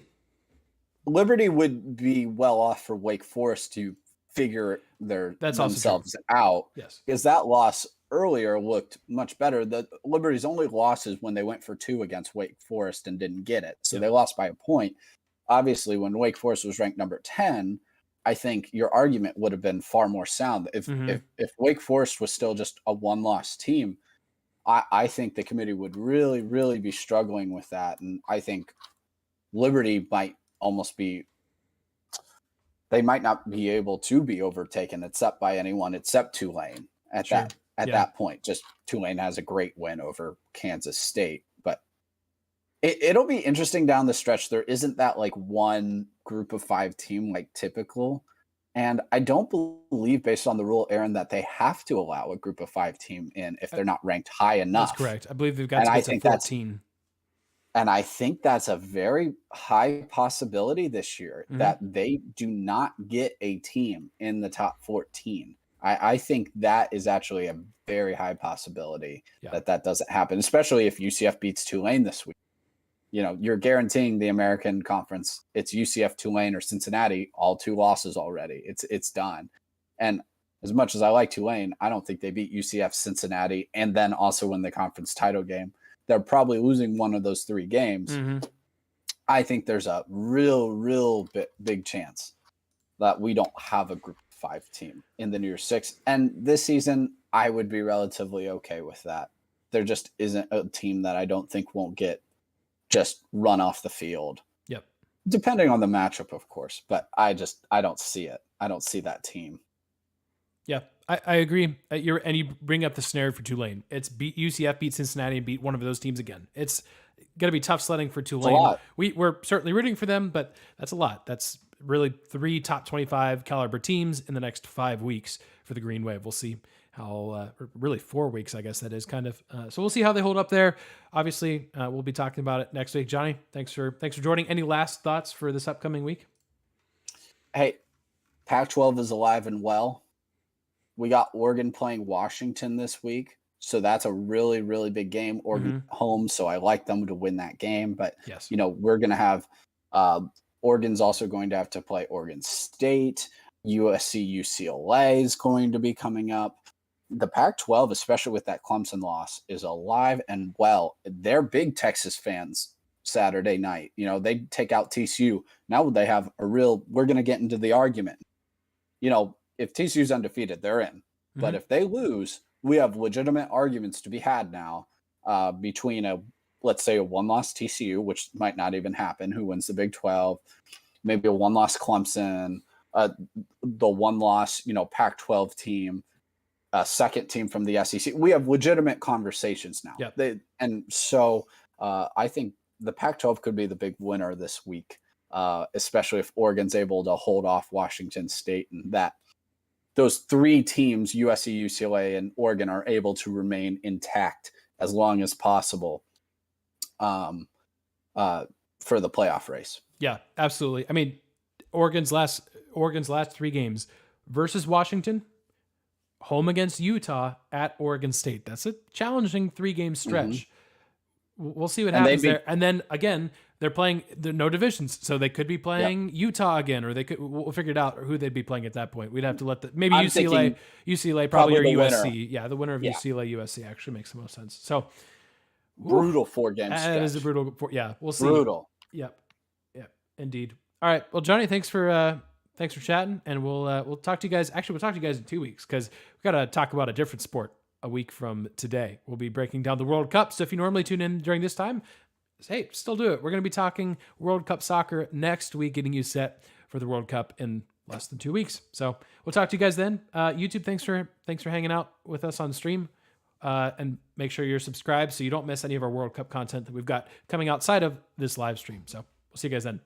Liberty would be well off for Wake Forest to figure themselves out. Yes, because that loss earlier looked much better. The Liberty's only loss is when they went for 2 against Wake Forest and didn't get it, so they lost by a point. Obviously, when Wake Forest was ranked number 10. I think your argument would have been far more sound. If Wake Forest was still just a 1-loss team, I think the committee would really, really be struggling with that. And I think Liberty might almost be – they might not be able to be overtaken except by anyone except Tulane at that point. Just Tulane has a great win over Kansas State. But it'll be interesting down the stretch. There isn't that like one group of 5 team like typical. And I don't believe based on the rule, Aaron, that they have to allow a group of 5 team in if they're not ranked high enough. That's correct. I believe they've got to get to 14. And I think that's a very high possibility this year that they do not get a team in the top 14. I think that is actually a very high possibility that doesn't happen, especially if UCF beats Tulane this week. You know, you're guaranteeing the American Conference. It's UCF, Tulane, or Cincinnati, all 2 losses already. It's done. And as much as I like Tulane, I don't think they beat UCF, Cincinnati, and then also win the conference title game. They're probably losing one of those 3 games. I think there's a real big chance that we don't have a group of 5 team in the New Year's Six. And this season, I would be relatively okay with that. There just isn't a team that I don't think won't get just run off the field. Yep. Depending on the matchup, of course, but I don't see it. I don't see that team. Yeah, I agree. And you bring up the scenario for Tulane. It's UCF beat Cincinnati and beat one of those teams again. It's going to be tough sledding for Tulane. We're certainly rooting for them, but that's a lot. That's really 3 top 25 caliber teams in the next 5 weeks for the Green Wave. We'll see how, really 4 weeks, I guess that is kind of. So we'll see how they hold up there. Obviously, we'll be talking about it next week. Johnny, thanks for joining. Any last thoughts for this upcoming week? Hey, Pac-12 is alive and well. We got Oregon playing Washington this week, so that's a really, really big game. Oregon home, so I like them to win that game. But yes, we're going to have Oregon's also going to have to play Oregon State. USC, UCLA is going to be coming up. The Pac-12, especially with that Clemson loss, is alive and well. They're big Texas fans Saturday night. They take out TCU. Now they have we're going to get into the argument. If TCU's undefeated, they're in. But if they lose, we have legitimate arguments to be had now between let's say a 1-loss TCU, which might not even happen, who wins the Big 12, maybe a 1-loss Clemson, the 1-loss, Pac-12 team, a second team from the SEC. We have legitimate conversations now. Yep. So I think the Pac-12 could be the big winner this week, especially if Oregon's able to hold off Washington State, and that those 3 teams, USC, UCLA, and Oregon, are able to remain intact as long as possible for the playoff race. Yeah, absolutely. I mean, Oregon's last 3 games versus Washington, home against Utah, at Oregon State. That's a challenging 3-game stretch. We'll see what happens there. And then again, they're playing no divisions, so they could be playing Utah again, or we'll figure it out who they'd be playing at that point. We'd have to let maybe UCLA probably, or USC. Winner. Yeah, the winner of UCLA USC actually makes the most sense. So brutal 4-game stretch. That is a brutal. We'll see. Brutal. Yep, indeed. All right. Well, Johnny, thanks for chatting, and we'll talk to you guys. Actually, we'll talk to you guys in 2 weeks because we got to talk about a different sport a week from today. We'll be breaking down the World Cup. So if you normally tune in during this time, hey, still do it. We're going to be talking World Cup soccer next week, getting you set for the World Cup in less than 2 weeks. So we'll talk to you guys then. YouTube, thanks for hanging out with us on stream. And make sure you're subscribed so you don't miss any of our World Cup content that we've got coming outside of this live stream. So we'll see you guys then.